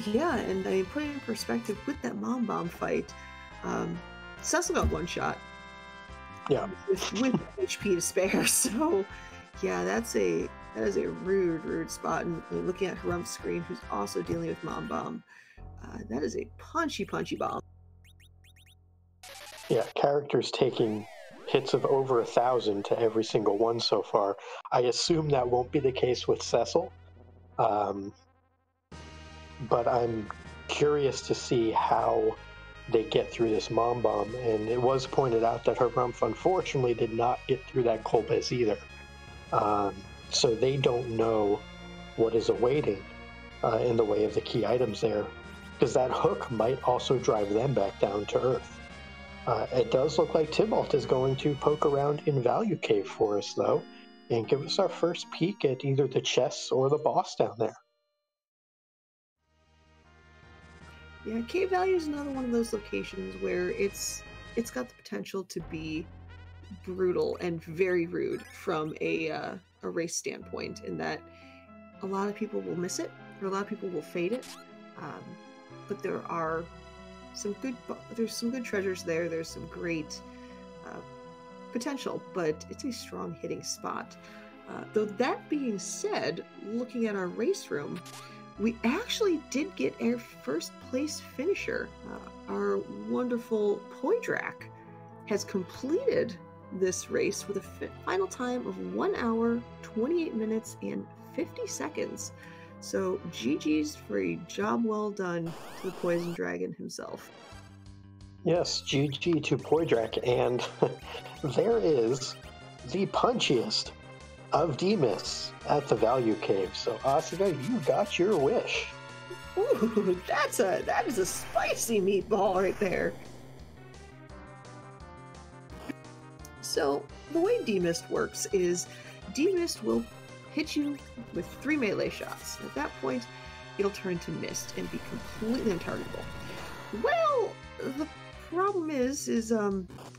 B: Yeah, and I put it in perspective with that Mom Bomb fight. Cecil got one shot.
A: Yeah.
B: With HP to spare. So, yeah, that is a rude spot. And looking at Harump's screen, who's also dealing with Mom Bomb, that is a punchy bomb.
A: Yeah, characters taking hits of over 1,000 to every single one so far. I assume that won't be the case with Cecil. But I'm curious to see how they get through this Mom Bomb. And it was pointed out that Harump unfortunately did not get through that Golbez either. So they don't know what is awaiting in the way of the key items there, because that hook might also drive them back down to Earth. It does look like Tybalt is going to poke around in Value Cave for us, though, and give us our first peek at either the chests or the boss down there.
B: Yeah, Cave Value is another one of those locations where it's got the potential to be brutal and very rude from a race standpoint, in that a lot of people will miss it, or a lot of people will fade it. But there are some good treasures there. There's some great potential, but it's a strong hitting spot. Though that being said, looking at our race room, we actually did get our first place finisher. Our wonderful Poydrak has completed this race with a final time of 1 hour, 28 minutes, and 50 seconds. So GG's for a job well done to the Poison Dragon himself.
A: Yes, GG to Poydrak, and there is the punchiest of D-Mists at the Value Cave. So Asuka, you got your wish.
B: Ooh, that is a spicy meatball right there. So the way D-Mist works is D-Mist will hit you with 3 melee shots. At that point, it'll turn to mist and be completely untargetable. Well, the problem is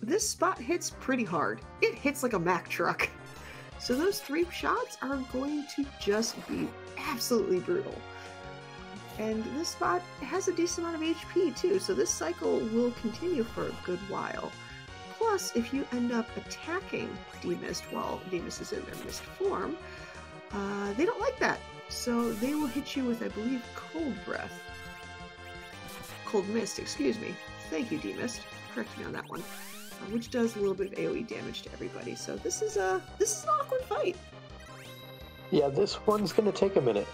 B: this spot hits pretty hard. It hits like a Mack truck. So those 3 shots are going to just be absolutely brutal. And this spot has a decent amount of HP too, so this cycle will continue for a good while. Plus, if you end up attacking D-Mist while D-Mist is in their mist form, they don't like that. So they will hit you with, I believe, Cold Mist, excuse me. Thank you, D-Mist. Correct me on that one. Which does a little bit of AoE damage to everybody. So this is an awkward fight.
A: Yeah, this one's going to take a minute.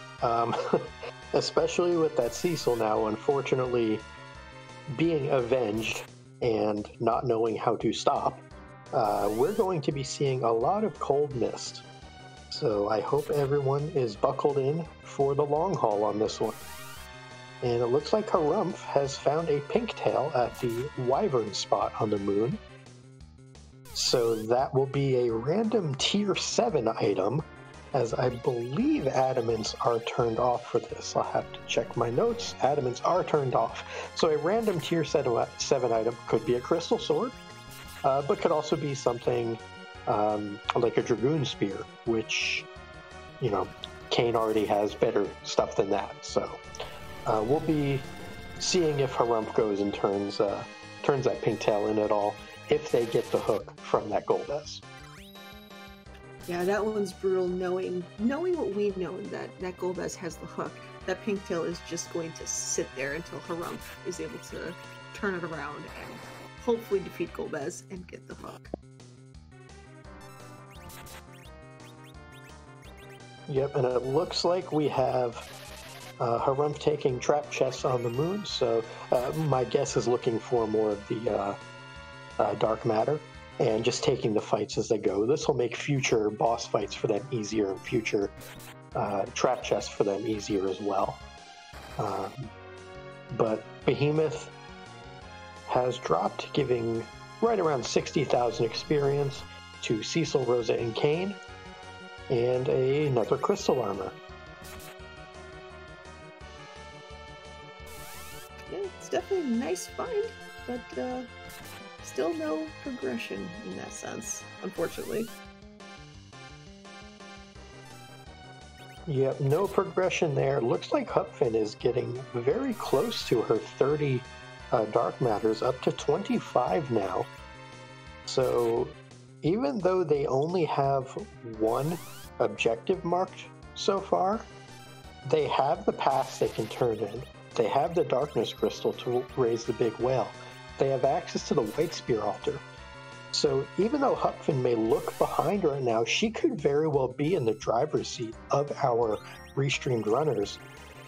A: Especially with that Cecil now, unfortunately, being avenged and not knowing how to stop. We're going to be seeing a lot of Cold Mist. So I hope everyone is buckled in for the long haul on this one. And it looks like Harumph has found a pink tail at the Wyvern spot on the moon. So that will be a random tier 7 item, as I believe adamants are turned off for this. I'll have to check my notes. Adamants are turned off. So a random tier 7 item could be a crystal sword, but could also be something like a Dragoon Spear, which, you know, Kane already has better stuff than that. So we'll be seeing if Harumph goes and turns that pink tail in at all, if they get the hook from that Golbez.
B: Yeah, that one's brutal, knowing what we know, that Golbez has the hook. That pink tail is just going to sit there until Harumph is able to turn it around and hopefully defeat Golbez and get the hook.
A: Yep, and it looks like we have Harumph taking trap chests on the moon, so my guess is looking for more of the dark matter and just taking the fights as they go. This will make future boss fights for them easier and future trap chests for them easier as well. But Behemoth has dropped, giving right around 60,000 experience to Cecil, Rosa, and Kane, and another crystal armor.
B: Yeah, it's definitely a nice find, but still no progression in that sense, unfortunately.
A: Yep, no progression there. Looks like Hupfin is getting very close to her 30 dark matters, up to 25 now. So even though they only have 1 objective marked so far, they have the paths they can turn in. They have the darkness crystal to raise the big whale. They have access to the white spear altar. So even though Hupfin may look behind right now, she could very well be in the driver's seat of our restreamed runners,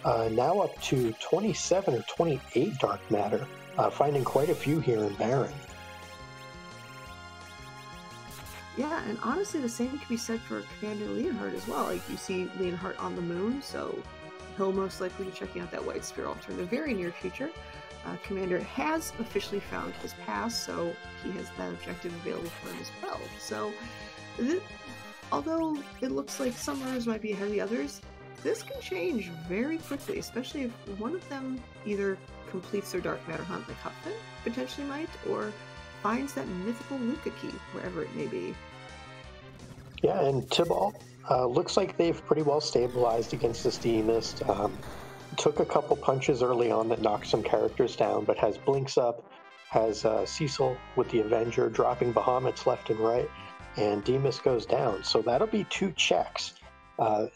A: now up to 27 or 28 dark matter, finding quite a few here in Baron.
B: Yeah, and honestly, the same can be said for Commander Leonhardt as well. Like, you see Leonhardt on the moon, so he'll most likely be checking out that white spear altar in the very near future. Commander has officially found his pass, so he has that objective available for him as well. So, although it looks like some runners might be ahead of the others, this can change very quickly, especially if one of them either completes their dark matter hunt like Hupfin potentially might, or finds that mythical Luca key, wherever it may be.
A: Yeah, and Tybalt looks like they've pretty well stabilized against this D-Mist. Took a couple punches early on that knocked some characters down, but has Blinks up, has Cecil with the Avenger dropping Bahamut's left and right, and D-Mist goes down. So that'll be 2 checks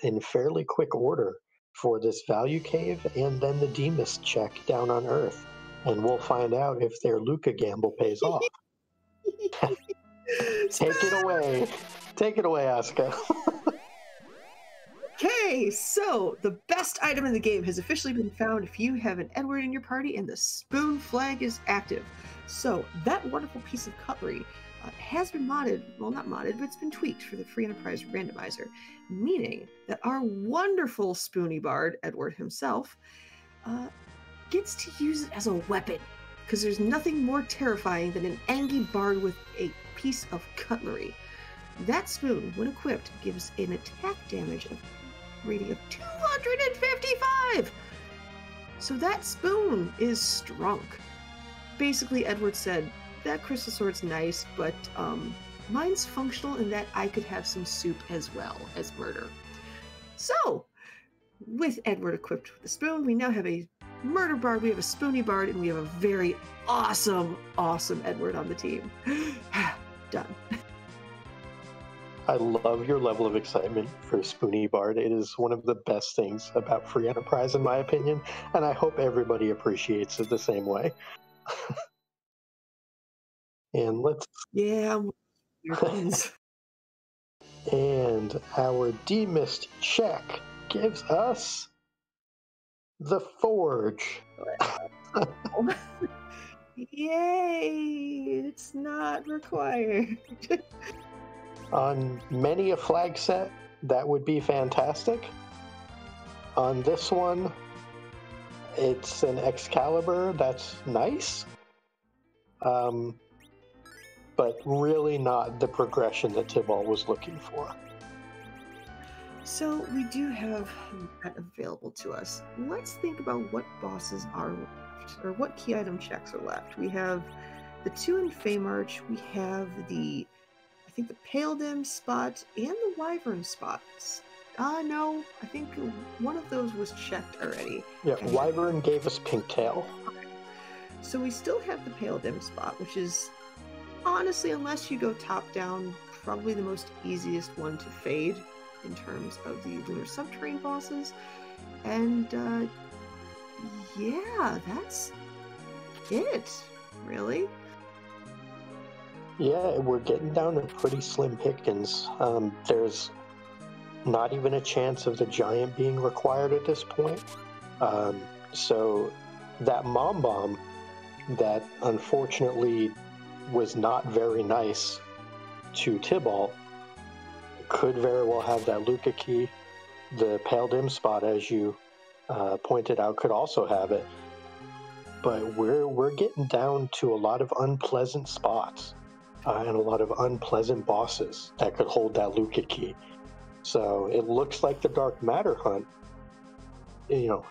A: in fairly quick order for this value cave and then the Demas check down on Earth. And we'll find out if their Luca gamble pays off. Take it away. Take it away, Asuka.
B: Okay, so the best item in the game has officially been found if you have an Edward in your party and the spoon flag is active. So that wonderful piece of cutlery has been modded, well, not modded, but it's been tweaked for the Free Enterprise randomizer, meaning that our wonderful spoony bard, Edward himself, gets to use it as a weapon, because there's nothing more terrifying than an angry bard with a piece of cutlery. That spoon, when equipped, gives an attack damage rating of 255! So that spoon is strong. Basically, Edward said, that crystal sword's nice, but mine's functional in that I could have some soup as well as murder. So, with Edward equipped with the spoon, we now have a murder bard, we have a spoony bard, and we have a very awesome Edward on the team. Done.
A: I love your level of excitement for Spoony Bard. It is one of the best things about Free Enterprise, in my opinion, and I hope everybody appreciates it the same way. And let's...
B: Yeah.
A: And our demist check gives us the Forge.
B: Yay! It's not required.
A: On many a flag set, that would be fantastic. On this one, it's an Excalibur that's nice, but really not the progression that Tibalt was looking for.
B: So we do have that available to us. Let's think about what bosses are left, or what key item checks are left. We have the 2 in Fame Arch, we have the the Pale Dim spot and the Wyvern spots. No, I think one of those was checked already.
A: Yeah, Wyvern gave us Pinktail.
B: Okay. So we still have the Pale Dim spot, which is, honestly, unless you go top down, probably the most easiest one to fade in terms of the Lunar Subterrane bosses. And, yeah, that's it, really.
A: Yeah, we're getting down to pretty slim pickings. There's not even a chance of the giant being required at this point. So that Mom Bomb that unfortunately was not very nice to Tibalt could very well have that Luca key. The Pale Dim spot, as you pointed out, could also have it. But we're getting down to a lot of unpleasant spots. And a lot of unpleasant bosses that could hold that Luca key. So it looks like the Dark Matter hunt,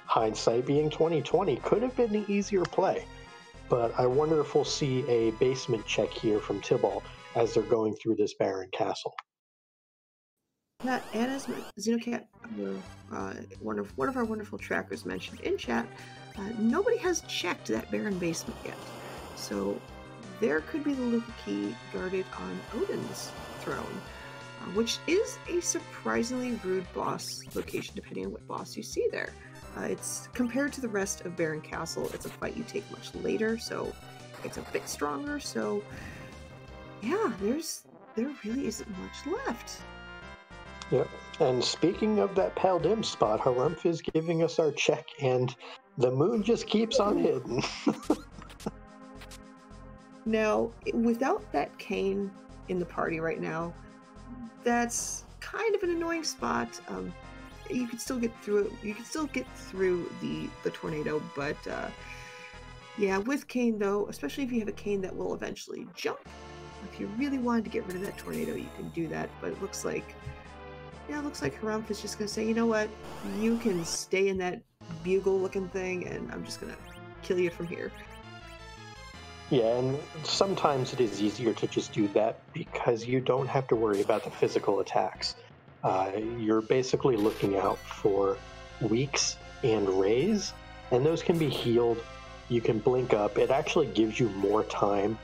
A: hindsight being 2020, could have been the easier play. But I wonder if we'll see a basement check here from Tibalt as they're going through this barren castle.
B: Yeah, and as Xenocat, one of our wonderful trackers mentioned in chat, nobody has checked that barren basement yet. So there could be the Luca key guarded on Odin's throne, which is a surprisingly rude boss location depending on what boss you see there. It's compared to the rest of Barren Castle, it's a fight you take much later, so it's a bit stronger. So yeah, there really isn't much left.
A: Yep. And speaking of that Pale Dim spot, Harumph is giving us our check, and the moon just keeps on hitting.
B: Now, without that Kane in the party right now, that's kind of an annoying spot. You could still get through it. You could still get through the tornado, but yeah, with Kane though, especially if you have a Kane that will eventually jump, if you really wanted to get rid of that tornado, you can do that. But it looks like Harumph is just gonna say, you know what, you can stay in that bugle-looking thing, and I'm just gonna kill you from here.
A: Yeah, and sometimes it is easier to just do that because you don't have to worry about the physical attacks. You're basically looking out for weaks and rays, and those can be healed. You can blink up. It actually gives you more time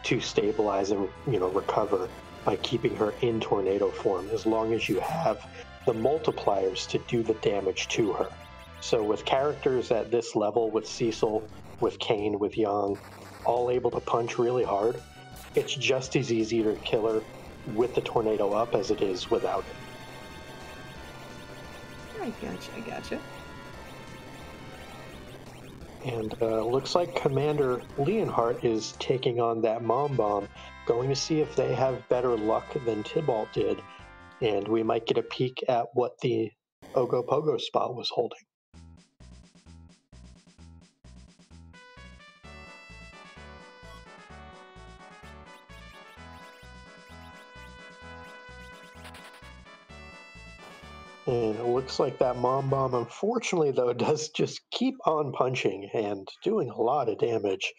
A: to stabilize and recover by keeping her in tornado form, as long as you have the multipliers to do the damage to her. So with characters at this level, with Cecil, with Kane, with Young, all able to punch really hard, it's just as easy to kill her with the tornado up as it is without it.
B: I gotcha.
A: And looks like Commander Leonhardt is taking on that Mom Bomb, going to see if they have better luck than Tybalt did. And we might get a peek at what the Ogopogo spot was holding. And it looks like that Mom Bomb, unfortunately, though, does just keep on punching and doing a lot of damage.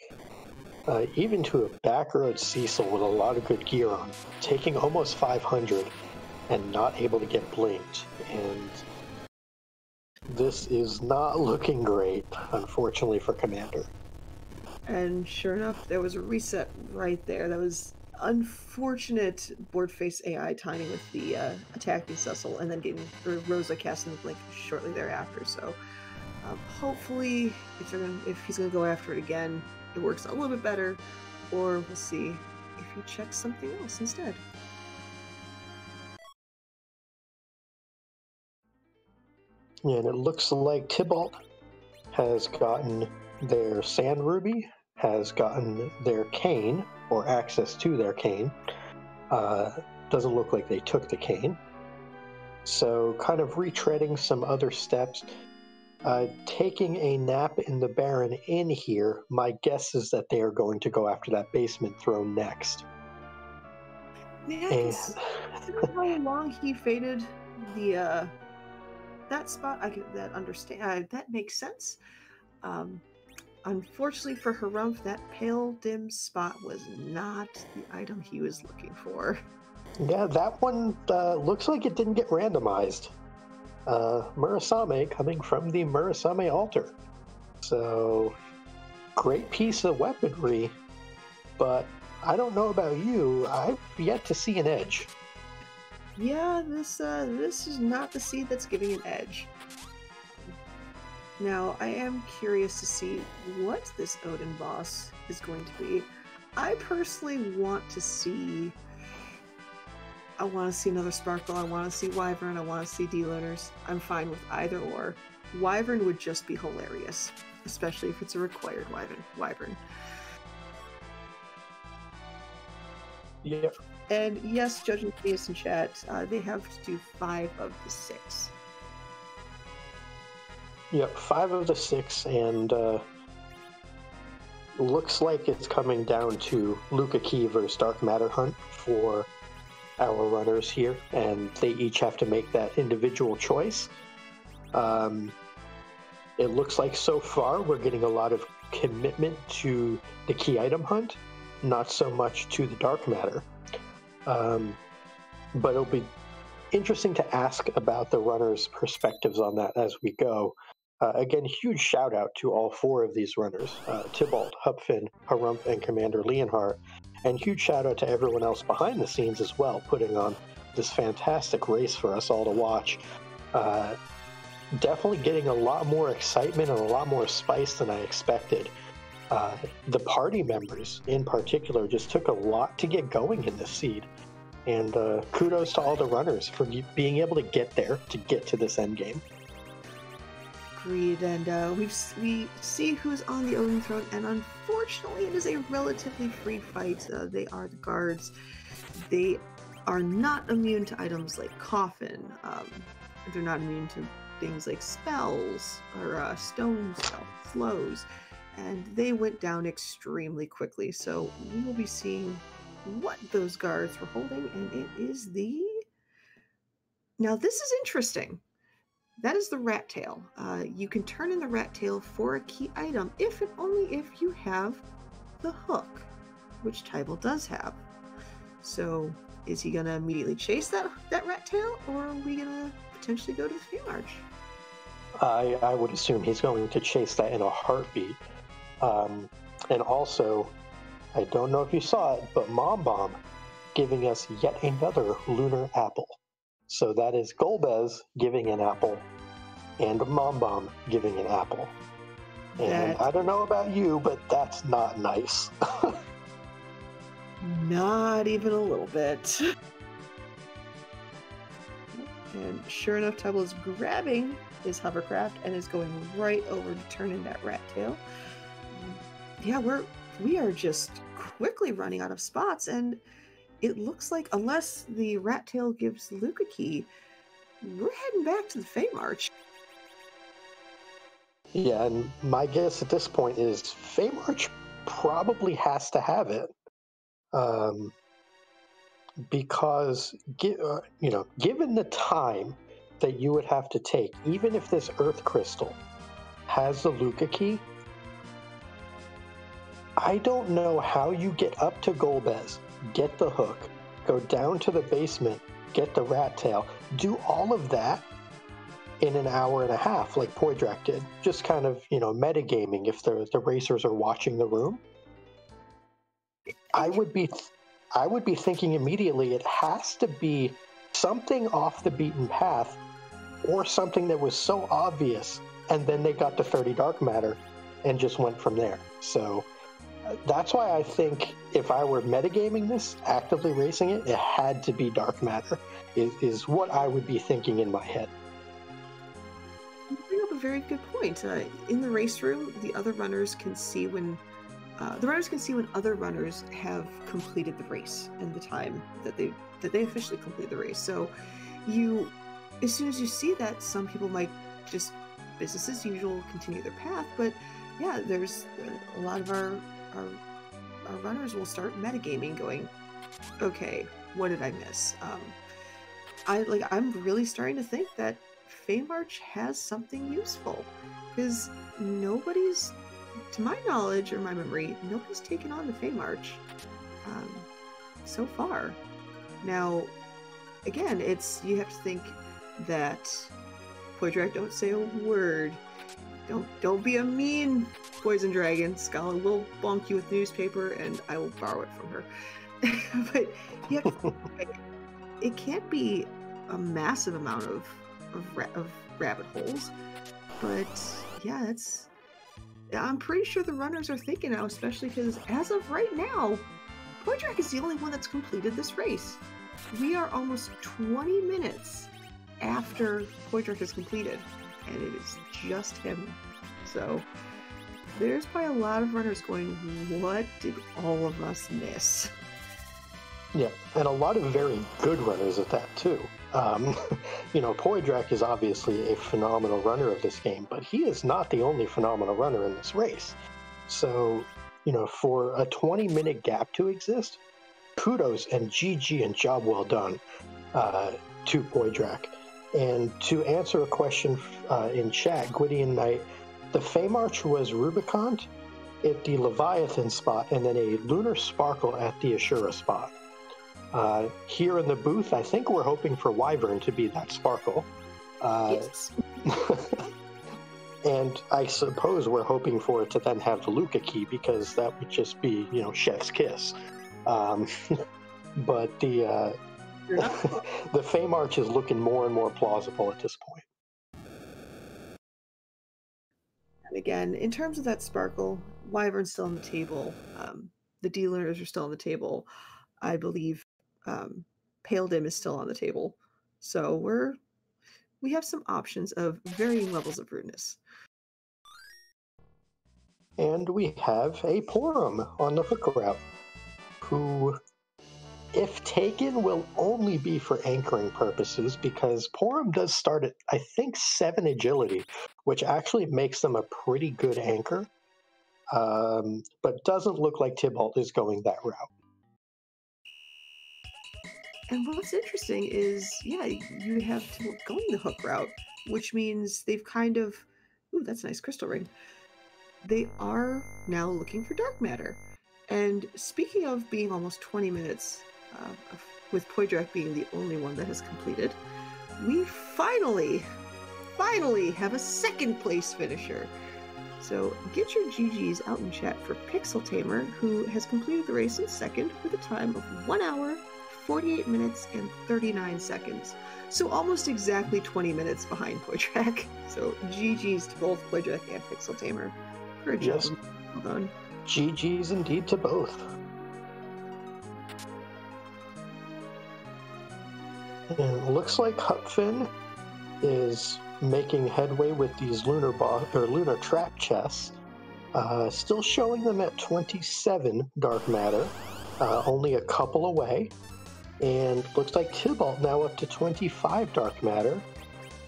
A: Even to a backroad Cecil with a lot of good gear on, taking almost 500 and not able to get blinked. And this is not looking great, unfortunately, for Commander.
B: And sure enough, there was a reset right there. That was unfortunate board face AI timing with the attacking Cecil and then getting Rosa casting the blink shortly thereafter. So hopefully, if he's gonna go after it again, it works a little bit better, or we'll see if he checks something else instead.
A: And it looks like Tybalt has gotten their Sand Ruby, has gotten their Cane, or access to their Cane. Doesn't look like they took the Cane. So kind of retreading some other steps. Taking a nap in the Baron Inn here, my guess is that they are going to go after that basement throne next.
B: Yeah, considering how long he faded the that spot, that makes sense. Unfortunately for Harumph, that pale dim spot was not the item he was looking for.
A: Yeah, that one looks like it didn't get randomized. Murasame coming from the Murasame altar. So, great piece of weaponry, but I don't know about you, I've yet to see an edge.
B: Yeah, this is not the seed that's giving an edge. Now, I am curious to see what this Odin boss is going to be. I personally want to see... I want to see another Sparkle, I want to see Wyvern, I want to see D-Loners. I'm fine with either or. Wyvern would just be hilarious, especially if it's a required Wyvern.
A: Yep.
B: And yes, judging Phineas in chat, they have to do 5 of the 6.
A: Yep, 5 of the 6, and looks like it's coming down to Luca Key versus Dark Matter Hunt for our runners here, and they each have to make that individual choice. It looks like so far we're getting a lot of commitment to the key item hunt, not so much to the dark matter. But it'll be interesting to ask about the runners' perspectives on that as we go. Again, huge shout out to all 4 of these runners, Tybalt, Hupfin, Harumph, and Commander Leonhardt. And huge shout out to everyone else behind the scenes as well, putting on this fantastic race for us all to watch. Definitely getting a lot more excitement and a lot more spice than I expected. The party members in particular just took a lot to get going in this seed. And kudos to all the runners for being able to get there, to get to this end game.
B: Agreed, and we see who's on the Odin throne, and unfortunately it is a relatively free fight. They are the guards. They are not immune to items like Coffin. They're not immune to things like spells or stone spell flows, and they went down extremely quickly. So we will be seeing what those guards were holding, and it is the... Now this is interesting. That is the rat tail. You can turn in the rat tail for a key item if and only if you have the hook, which Tybalt does have. So is he going to immediately chase that rat tail, or are we going to potentially go to the Fear March?
A: I would assume he's going to chase that in a heartbeat. And also, I don't know if you saw it, but Mom Bomb giving us yet another lunar apple. So that is Golbez giving an apple and a mom bomb giving an apple. And I don't know about you, but that's not nice.
B: Not even a little bit. And sure enough, Tubble is grabbing his hovercraft and is going right over to turn in that rat tail. Yeah, we are just quickly running out of spots, and it looks like unless the rat tail gives Luke a key, we're heading back to the Fey March.
A: Yeah, and my guess at this point is Fey March probably has to have it. Because given the time that you would have to take, even if this Earth Crystal has the Luca key, I don't know how you get up to Golbez, get the hook, go down to the basement, get the rat tail, do all of that in an hour and a half like Poydrak did. Just kind of, metagaming if the racers are watching the room. I would be thinking immediately it has to be something off the beaten path or something that was so obvious, and then they got to 30 dark matter and just went from there. So that's why I think if I were metagaming this, actively racing it, it had to be dark matter, is what I would be thinking in my head.
B: You bring up a very good point. In the race room, the other runners can see when other runners have completed the race and the time that they officially complete the race. So as soon as you see that, some people might just business as usual, continue their path. But yeah, there's a lot of our runners will start metagaming, going, okay, what did I miss? I'm really starting to think that Fey March has something useful, because nobody's, to my knowledge or my memory, nobody's taken on the Fey March so far. Now, again, you have to think that Poydrak, don't say a word. Don't be a mean poison dragon. Scala will bonk you with newspaper, and I will borrow it from her. But you have to think, it can't be a massive amount of rabbit holes. But yeah, I'm pretty sure the runners are thinking now, especially because as of right now, Poydrak is the only one that's completed this race. We are almost 20 minutes after Poydrak is completed, and it is just him. So there's probably a lot of runners going, what did all of us miss?
A: Yeah, and a lot of very good runners at that too. Poydrak is obviously a phenomenal runner of this game, but he is not the only phenomenal runner in this race. So, for a 20-minute gap to exist, kudos and GG and job well done to Poydrak. And to answer a question in chat, Gwydion Knight, the Fey March was Rubicon at the Leviathan spot, and then a Lunar Sparkle at the Ashura spot. Here in the booth, I think we're hoping for Wyvern to be that sparkle.
B: Yes.
A: And I suppose we're hoping for it to then have the Luca key, because that would just be, chef's kiss. But the Fey March is looking more and more plausible at this point.
B: And again, in terms of that sparkle, Wyvern's still on the table. The dealers are still on the table. I believe Pale Dim is still on the table. So we have some options of varying levels of rudeness.
A: And we have a Porum on the hook route, who, if taken, will only be for anchoring purposes, because Porum does start at, I think, 7 agility, which actually makes them a pretty good anchor, but doesn't look like Tybalt is going that route.
B: And what's interesting is, you have Tybalt going the hook route, which means they've kind of, ooh, that's a nice crystal ring. They are now looking for dark matter. And speaking of being almost 20 minutes, with Poydrak being the only one that has completed, we finally have a second place finisher. So get your GGs out in chat for Pixel Tamer, who has completed the race in second with a time of 1 hour, 48 minutes and 39 seconds. So almost exactly 20 minutes behind Poitrak. So GG's to both Poitrak and Pixel Tamer. Good job.
A: Yes.
B: Well done.
A: GG's indeed to both. And it looks like Hupfin is making headway with these lunar trap chests. Still showing them at 27 dark matter, only a couple away. And looks like Tybalt now up to 25 dark matter.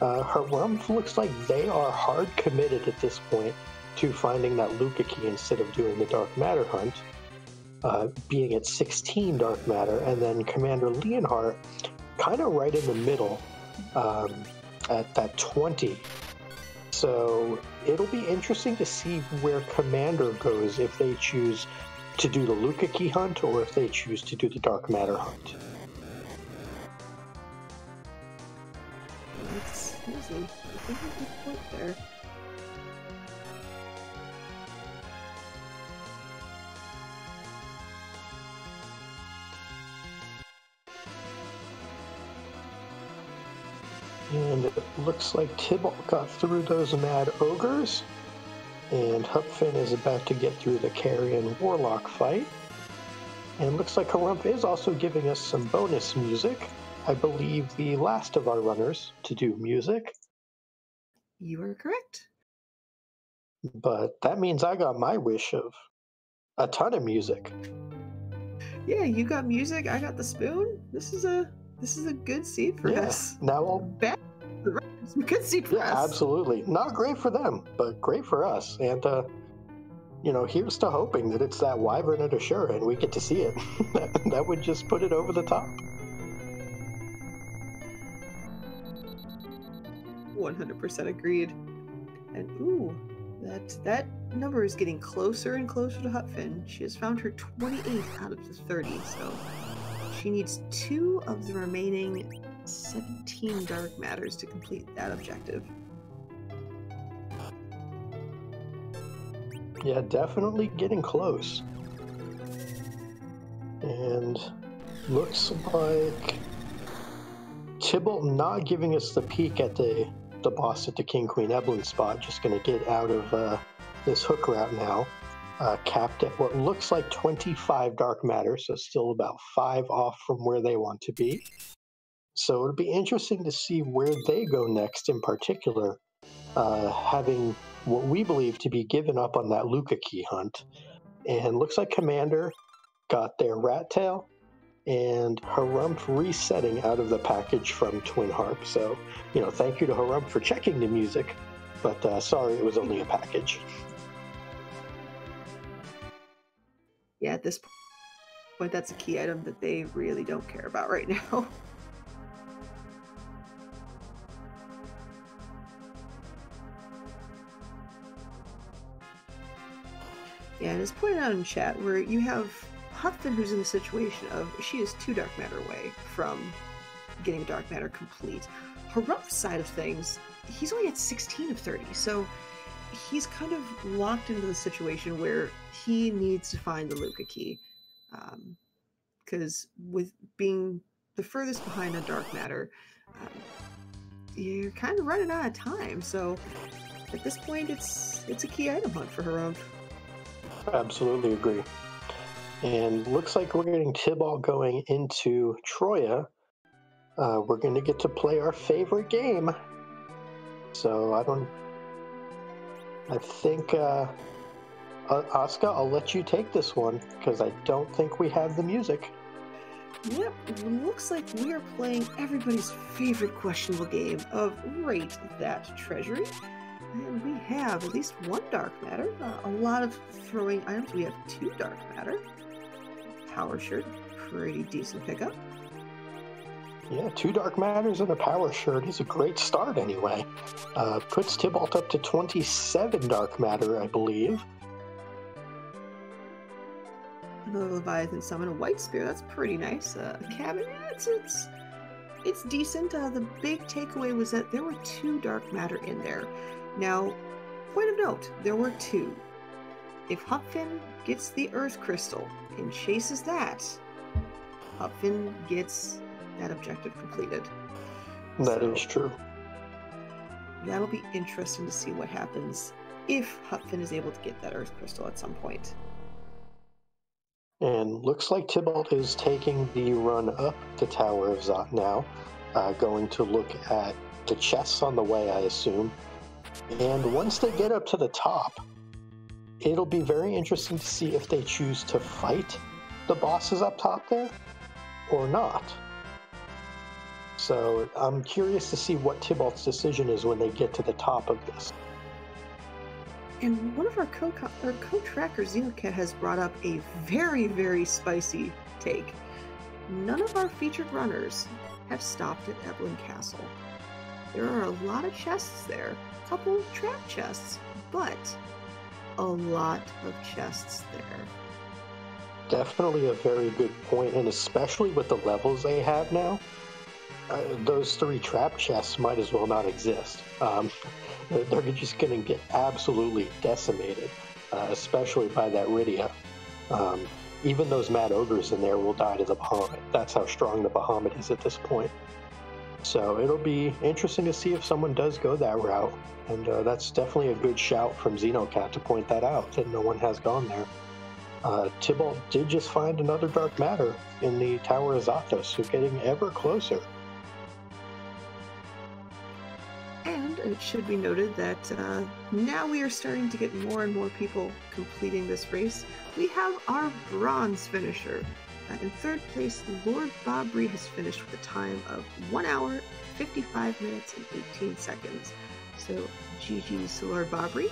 A: Harumph looks like they are hard committed at this point to finding that Luca key instead of doing the dark matter hunt, being at 16 dark matter, and then Commander Leonhardt kind of right in the middle at that 20. So it'll be interesting to see where Commander goes if they choose to do the Luca key hunt or if they choose to do the dark matter hunt.
B: That's easy. I think we can point there.
A: And it looks like Tybalt got through those mad ogres, and Hupfin is about to get through the Carrion Warlock fight. And looks like Harumph is also giving us some bonus music. I believe the last of our runners to do music.
B: You are correct.
A: But that means I got my wish of a ton of music.
B: Yeah, you got music, I got the spoon. This is a good seed for us.
A: Now I'll
B: Bad for us. Good seed for us.
A: Absolutely. Not great for them, but great for us. And here's to hoping that it's that Wyvern at Ashura and we get to see it. That would just put it over the top.
B: 100% agreed. And ooh, that number is getting closer and closer to Hupfin. She has found her 28th out of the 30, so she needs 2 of the remaining 17 dark matters to complete that objective.
A: Yeah, definitely getting close. And looks like Tybalt not giving us the peek at the boss at the King Queen Evelyn spot, just going to get out of this hook route now. Capped at what looks like 25 dark matter, so still about 5 off from where they want to be. So it'll be interesting to see where they go next in particular, having what we believe to be given up on that Luca key hunt. And looks like Commander got their rat tail, and Harumph resetting out of the package from Twin Harp. So, thank you to Harumph for checking the music, but sorry it was only a package.
B: Yeah, at this point, that's a key item that they really don't care about right now. Yeah, and as pointed out in chat, where you have Hupfin, who's in the situation of she is 2 dark matter away from getting dark matter complete. Harumph's side of things, he's only at 16 of 30, so he's kind of locked into the situation where he needs to find the Luca key, because with being the furthest behind on dark matter, you're kind of running out of time. So at this point, it's a key item hunt for Harumph.
A: Absolutely agree. And looks like we're getting Tybalt going into Troya. We're going to get to play our favorite game. So I think, Asuka, I'll let you take this one, because I don't think we have the music.
B: Yep, it looks like we are playing everybody's favorite questionable game of Rate That Treasury. And we have at least 1 dark matter, a lot of throwing items. We have 2 dark matter. Power shirt, pretty decent pickup.
A: Yeah, 2 dark matters and a power shirt is a great start anyway. Puts Tybalt up to 27 dark matter, I believe.
B: Another Leviathan summon, a white spear, that's pretty nice. A cabin, it's decent. The big takeaway was that there were 2 dark matter in there. Now, point of note, there were 2. If Hupfin gets the Earth Crystal and chases that, Hupfin gets that objective completed.
A: That is true.
B: That'll be interesting to see what happens if Hupfin is able to get that Earth Crystal at some point.
A: And looks like Tybalt is taking the run up the Tower of Zot now, going to look at the chests on the way, I assume. And once they get up to the top, it'll be very interesting to see if they choose to fight the bosses up top there or not. So I'm curious to see what Tybalt's decision is when they get to the top of this.
B: And one of our co-trackers, Xenocat, has brought up a very, very spicy take. None of our featured runners have stopped at Evelyn Castle. There are a lot of chests there, a couple trap chests, but a lot of chests there.
A: Definitely a very good point, and especially with the levels they have now, those 3 trap chests might as well not exist. They're just going to get absolutely decimated, especially by that Rydia. Even those Mad Ogres in there will die to the Bahamut. That's how strong the Bahamut is at this point. So it'll be interesting to see if someone does go that route, and that's definitely a good shout from Xenocat to point that out, that no one has gone there. Tybalt did just find another dark matter in the Tower of Zathos, so getting ever closer.
B: And it should be noted that now we are starting to get more and more people completing this race. We have our bronze finisher. In third place, Lord Bobry has finished with a time of 1 hour, 55 minutes, and 18 seconds. So GG's to Lord Bobry.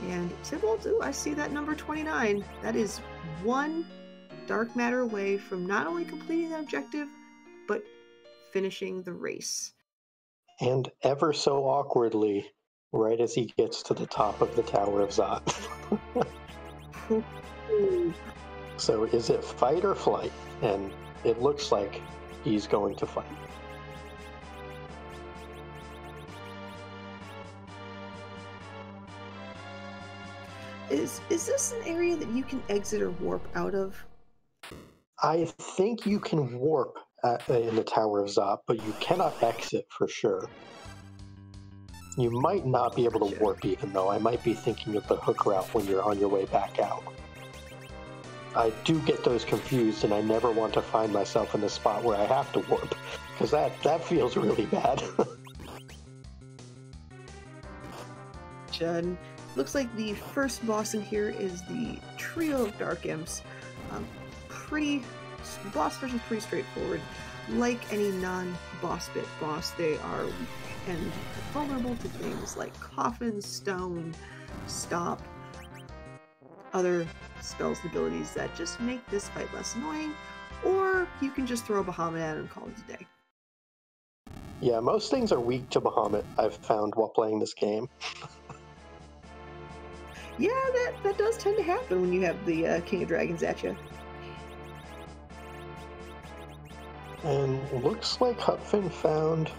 B: And Tybalt, I see that number 29. That is 1 dark matter away from not only completing that objective, but finishing the race.
A: And ever so awkwardly, right as he gets to the top of the Tower of Zot. So is it fight or flight? And it looks like he's going to fight.
B: Is this an area that you can exit or warp out of?
A: I think you can warp in the Tower of Zot, but you cannot exit for sure. You might not be able to warp even, though. I might be thinking of the hook route when you're on your way back out. I do get those confused, and I never want to find myself in the spot where I have to warp, because that feels really bad.
B: Jen, looks like the first boss in here is the trio of Dark Imps. The boss version is pretty straightforward. Like any non-boss bit boss, they are weak and vulnerable to things like Coffin, Stone, Stop, other spells and abilities that just make this fight less annoying, or you can just throw Bahamut at it and call it a day.
A: Yeah, most things are weak to Bahamut, I've found while playing this game.
B: Yeah, that does tend to happen when you have the King of Dragons at you.
A: And looks like Hupfin found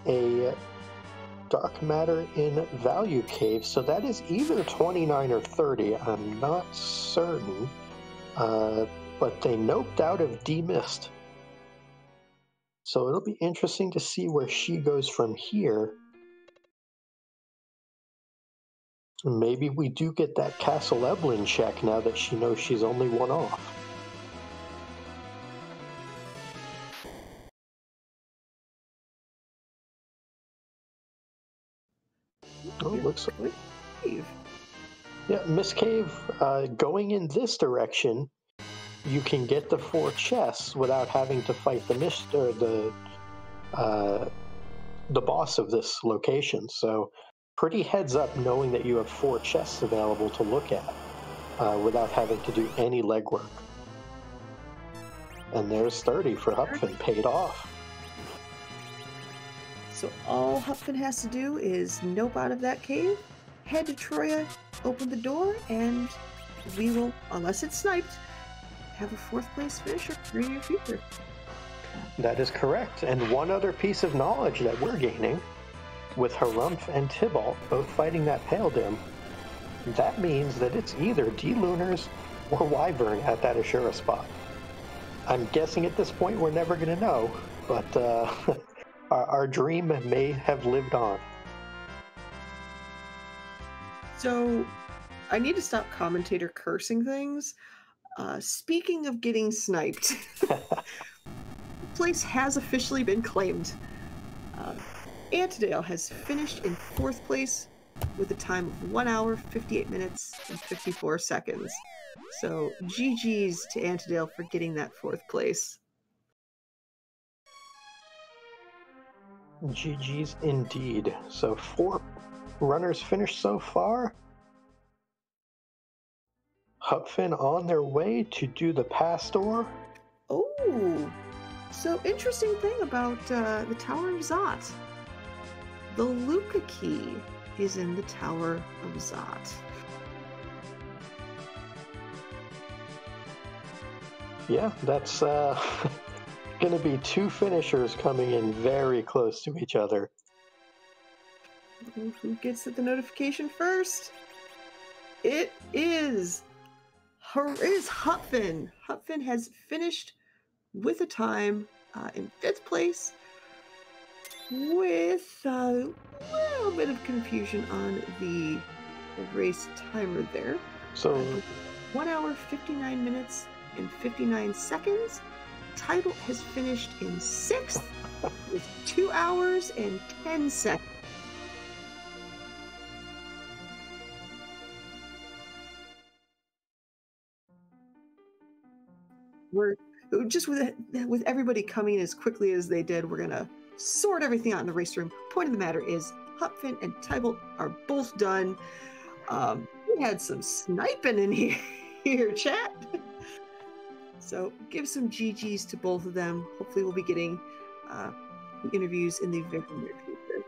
A: a dark matter in Value Cave, so that is either 29 or 30, I'm not certain, but they noped out of D-Mist. So it'll be interesting to see where she goes from here. Maybe we do get that Castle Evelyn check now that she knows she's only 1 off. Oh, looks like... Yeah, Miss Cave, going in this direction, you can get the 4 chests without having to fight the boss of this location. So pretty heads up knowing that you have 4 chests available to look at without having to do any legwork. And there's 30 for Hupfin, paid off.
B: So all Hupfin has to do is nope out of that cave, head to Troya, open the door, and we will, unless it's sniped, have a 4th place finisher for your future.
A: That is correct. And one other piece of knowledge that we're gaining, with Harumph and Tybalt both fighting that Pale Dim, that means that it's either D-Lunars or Wyvern at that Ashura spot. I'm guessing at this point we're never going to know, but our dream may have lived on.
B: So I need to stop commentator cursing things. Speaking of getting sniped, the place has officially been claimed. Antidale has finished in 4th place with a time of 1 hour, 58 minutes, and 54 seconds. So GG's to Antidale for getting that 4th place.
A: GG's indeed. So 4 runners finished so far. Hupfin on their way to do the Pastor.
B: Oh, so interesting thing about the Tower of Zot. The Luca key is in the Tower of Zot.
A: Yeah, that's going to be 2 finishers coming in very close to each other.
B: Who gets the notification first? It is Hupfin. Hupfin has finished with a time in 5th place with a little bit of confusion on the race timer there.
A: So
B: 1 hour, 59 minutes, and 59 seconds. Title has finished in 6th with 2 hours and 10 seconds. We're just with everybody coming as quickly as they did, we're gonna sort everything out in the race room. Point of the matter is, Hupfin and Tybalt are both done. We had some sniping in here, chat. So give some GGs to both of them. Hopefully we'll be getting interviews in the very near future.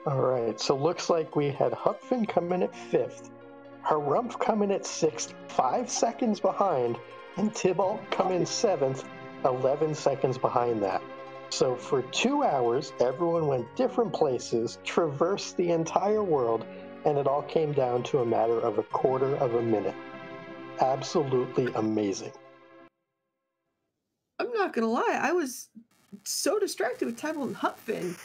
A: All right, so looks like we had Hupfin come in at 5th, Harumph come in at 6th, 5 seconds behind, and Tybalt come in 7th, 11 seconds behind that. So for 2 hours, everyone went different places, traversed the entire world, and it all came down to a matter of a quarter of a minute. Absolutely amazing.
B: I'm not gonna lie, I was so distracted with Tybalt and Hupfin,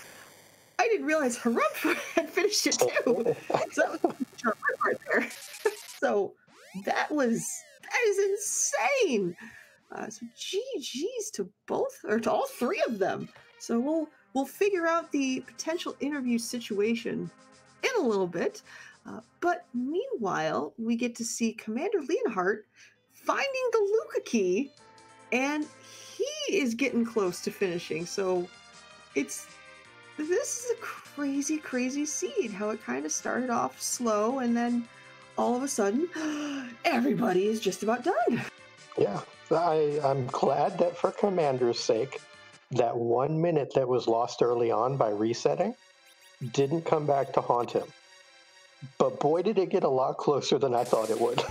B: I didn't realize Harumph had finished it too. So that was a sharp right there. So that is insane. So GG's to both, or to all 3 of them. So we'll figure out the potential interview situation in a little bit. But meanwhile, we get to see Commander Leonhardt finding the Luca key, and he is getting close to finishing. So this is a crazy, crazy seed. How it kind of started off slow, and then all of a sudden, everybody is just about done.
A: Yeah, I'm glad that for Commander's sake, that 1 minute that was lost early on by resetting didn't come back to haunt him. But boy, did it get a lot closer than I thought it would.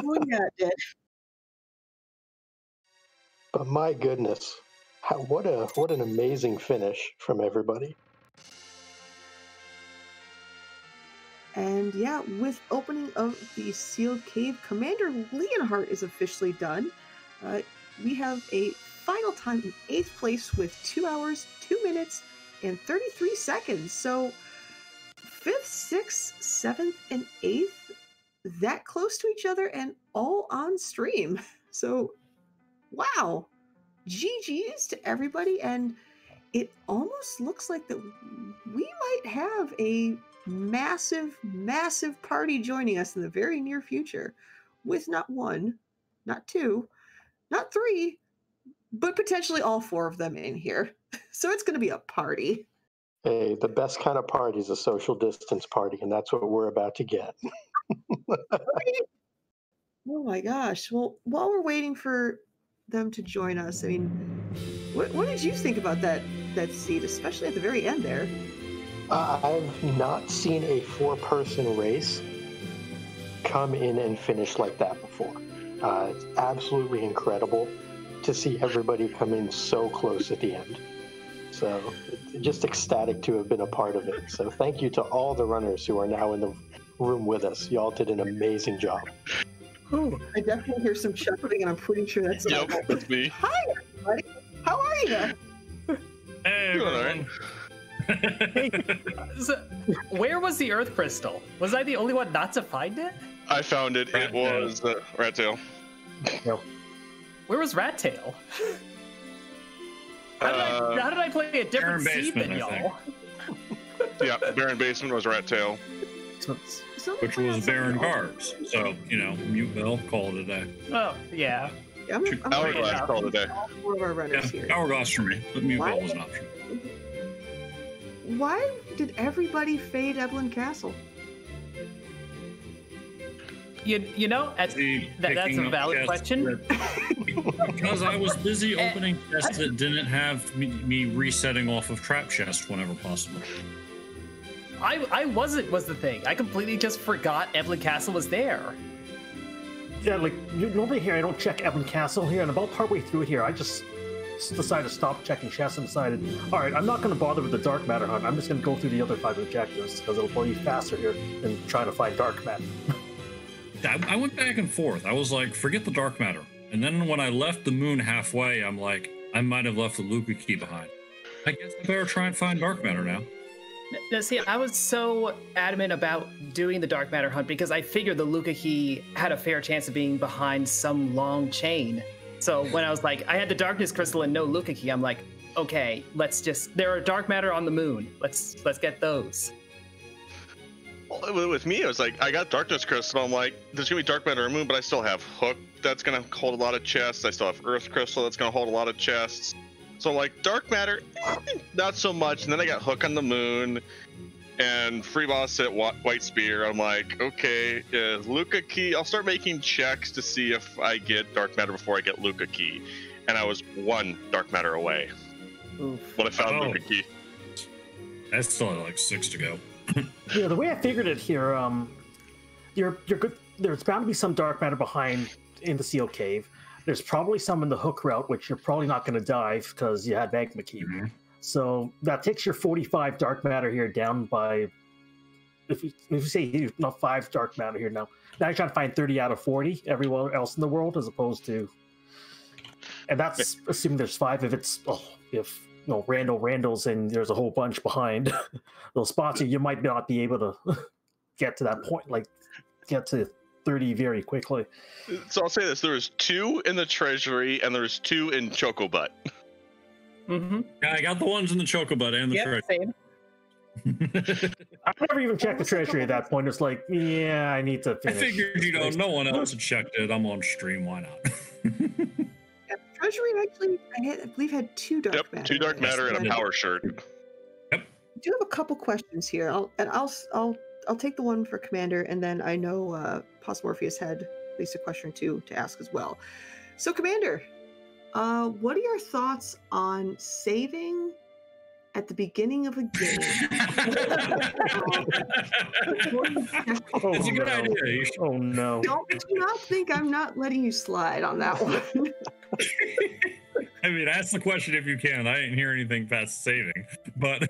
B: Oh, yeah, it did.
A: But my goodness, what an amazing finish from everybody.
B: And yeah, with opening of the sealed cave, Commander Leonhardt is officially done. We have a final time in 8th place with 2 hours, 2 minutes, and 33 seconds. So 5th, 6th, 7th, and 8th, that close to each other and all on stream. So, wow. GG's to everybody. And it almost looks like that we might have a massive, massive party joining us in the very near future with not 1, not 2, not 3, but potentially all 4 of them in here. So it's going to be a party.
A: Hey, the best kind of party is a social distance party, and that's what we're about to get.
B: Oh my gosh. Well, while we're waiting for them to join us, I mean, what did you think about that seed, especially at the very end there?
A: I've not seen a 4-person race come in and finish like that before. It's absolutely incredible to see everybody come in so close at the end. So just ecstatic to have been a part of it. So thank you to all the runners who are now in the room with us. Y'all did an amazing job.
B: I definitely hear some chuckling, and I'm pretty sure that's
C: Yep, that's me.
B: Hi, everybody. How are you?
D: Hey,
C: Doing all
D: everyone.
E: Hey, so, where was the Earth Crystal? Was I the only one not to find it?
C: I found it. It was rat tail.
E: Where was Rat Tail? How did I play a different
D: Barren
E: seed
D: basement,
E: than
D: I
E: y'all?
C: Yeah, Baron Basement was rat tail.
D: Which was Baron Garbs. So, Mute Bell, call it a day.
E: Oh, yeah.
B: Yeah, I'm
C: Hourglass call today.
B: all four of our runners
D: Yeah,
B: here.
D: Hourglass for me, but Mute
B: Why?
D: Bell was an option.
B: Why did everybody fade Evelyn Castle?
E: You know, that's a valid question.
D: Because I was busy opening chests that didn't have me resetting off of trap chest whenever possible.
E: I wasn't, was the thing. I completely just forgot Evelyn Castle was there.
F: Yeah, like normally here I don't check Evan Castle here, and about partway through it here, I just decided to stop checking chests and decided, all right, I'm not going to bother with the dark matter hunt. I'm just going to go through the other 5 objectives because it'll be faster here than trying to find dark matter.
D: I went back and forth. I was like, forget the dark matter. And then when I left the moon halfway, I'm like, I might have left the Luca key behind. I guess I better try and find dark matter now.
E: Now, see, I was so adamant about doing the dark matter hunt because I figured the Luca key had a fair chance of being behind some long chain. So when I was like, I had the darkness crystal and no Luca key, I'm like, okay, there are dark matter on the moon. Let's get those.
C: Well, with me, it was like, I got darkness crystal. I'm like, there's gonna be dark matter on the moon, but I still have hook that's gonna hold a lot of chests. I still have earth crystal that's gonna hold a lot of chests. So like dark matter, not so much. And then I got hook on the moon, and free boss at white spear. I'm like, okay, Luca key. I'll start making checks to see if I get dark matter before I get Luca key. And I was 1 dark matter away.
B: Oof.
C: When I found Luca key.
D: I still had like 6 to go.
F: Yeah, the way I figured it here, you're good. There's bound to be some dark matter behind in the seal cave. There's probably some in the hook route, which you're probably not going to dive because you had magma key.
D: Mm-hmm.
F: So that takes your 45 dark matter here down by, if you say you not 5 dark matter here now. Now you're trying to find 30 out of 40 everywhere else in the world, as opposed to, and that's assuming there's 5. If Randall's and there's a whole bunch behind those spots, you might not be able to get to that point, like get to 30 very quickly.
C: So I'll say this: there was 2 in the treasury, and there's 2 in Chocobutt.
E: Mm-hmm.
D: Yeah, I got the ones in the Chocobut and the treasure.
E: Same.
F: I never even checked the treasury at that point. It's like, yeah, I need to
D: I
F: finish.
D: figured, no one else had checked it. I'm on stream. Why not?
B: Yeah, Treasury actually, I believe, had 2 dark matter.
C: 2 dark matter and a power shirt.
B: I do have a couple questions here. I'll take the one for Commander, and then I know Pos Morpheus had at least a question or 2 to ask as well. So, Commander, what are your thoughts on saving at the beginning of a game?
D: It's a good idea.
F: Oh no!
B: Do not think I'm not letting you slide on that one.
D: I mean, ask the question if you can. I didn't hear anything past saving, but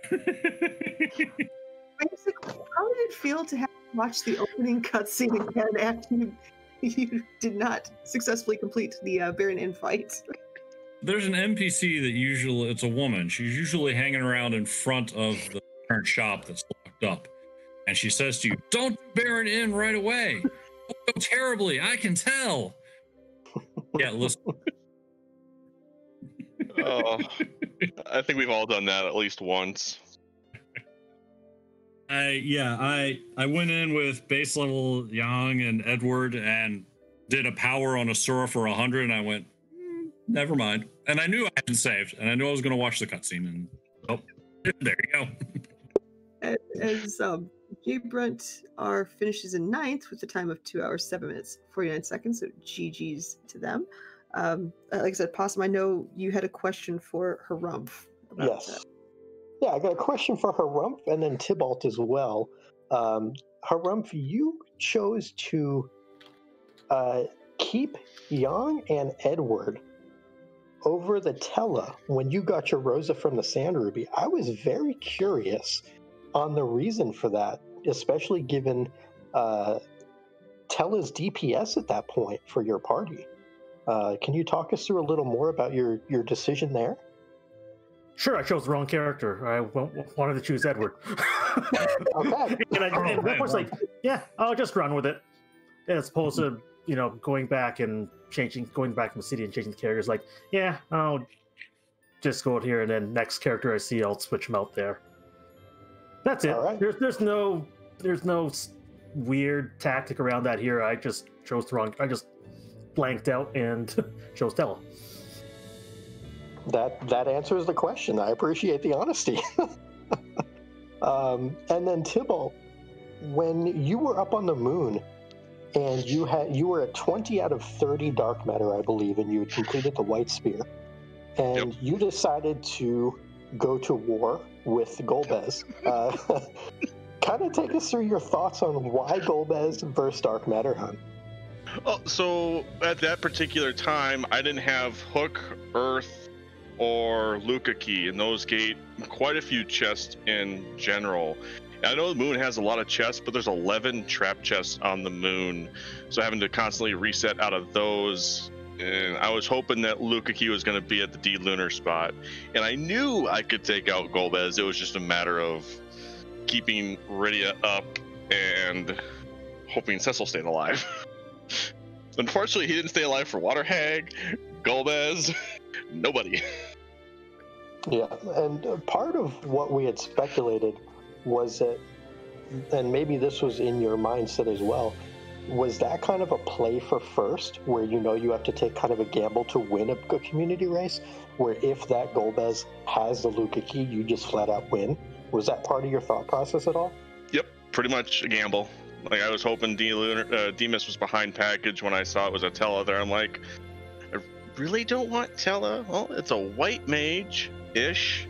B: Basically, how did it feel to have to watch the opening cutscene again after you did not successfully complete the Baron Inn fight?
D: there's an NPC that it's a woman. She's usually hanging around in front of the current shop that's locked up. And she says to you, don't Baron Inn right away. Don't go terribly. I can tell. Yeah, listen.
C: Oh, I think we've all done that at least once.
D: I went in with base level Yang and Edward and did a power on a Sora for 100, and I went, never mind. And I knew I hadn't saved, and I knew I was going to watch the cutscene, and there you go.
B: As Jay Brunt finishes in 9th with a time of 2 hours, 7 minutes, 49 seconds, so GG's to them. Like I said, Possum, I know you had a question for Harumph.
A: Yes. Yeah, I got a question for Harumph and then Tybalt as well. Harumph, you chose to keep Yang and Edward over the Tella when you got your Rosa from the Sand Ruby. I was very curious on the reason for that, especially given Tella's DPS at that point for your party. Can you talk us through a little more about your decision there?
F: Sure, I chose the wrong character. I wanted to choose Edward.
A: Okay.
F: and that was like, yeah, I'll just run with it. As opposed to, going back from the city and changing the characters. Like, yeah, I'll just go out here, and then next character I see, I'll switch them out there. That's it.
A: All right.
F: There's no weird tactic around that here. I just chose the wrong. I just blanked out and chose Tella.
A: That answers the question. I appreciate the honesty. And then Tybalt, when you were up on the moon and you were at 20 out of 30 dark matter, I believe, and you had completed the White Spear, and you decided to go to war with Golbez. Kind of take us through your thoughts on why Golbez versus Dark Matter Hunt.
C: Oh, so at that particular time, I didn't have Hook, Earth, or Luca Key, and those gate quite a few chests in general. And I know the moon has a lot of chests, but there's 11 trap chests on the moon, so having to constantly reset out of those. And I was hoping that Luca Key was going to be at the D lunar spot, and I knew I could take out Golbez. It was just a matter of keeping Rydia up and hoping Cecil stayed alive. Unfortunately, he didn't stay alive for Water Hag, Golbez, nobody.
A: Yeah, and part of what we had speculated was that, and maybe this was in your mindset as well, was that kind of a play for first, where you have to take kind of a gamble to win a community race, where if that Golbez has the Luca Key, you just flat out win? Was that part of your thought process at all?
C: Yep, pretty much a gamble. Like, I was hoping Demas was behind package when I saw it was a Tella there. I'm like, I really don't want Tella. Well, it's a white mage-ish,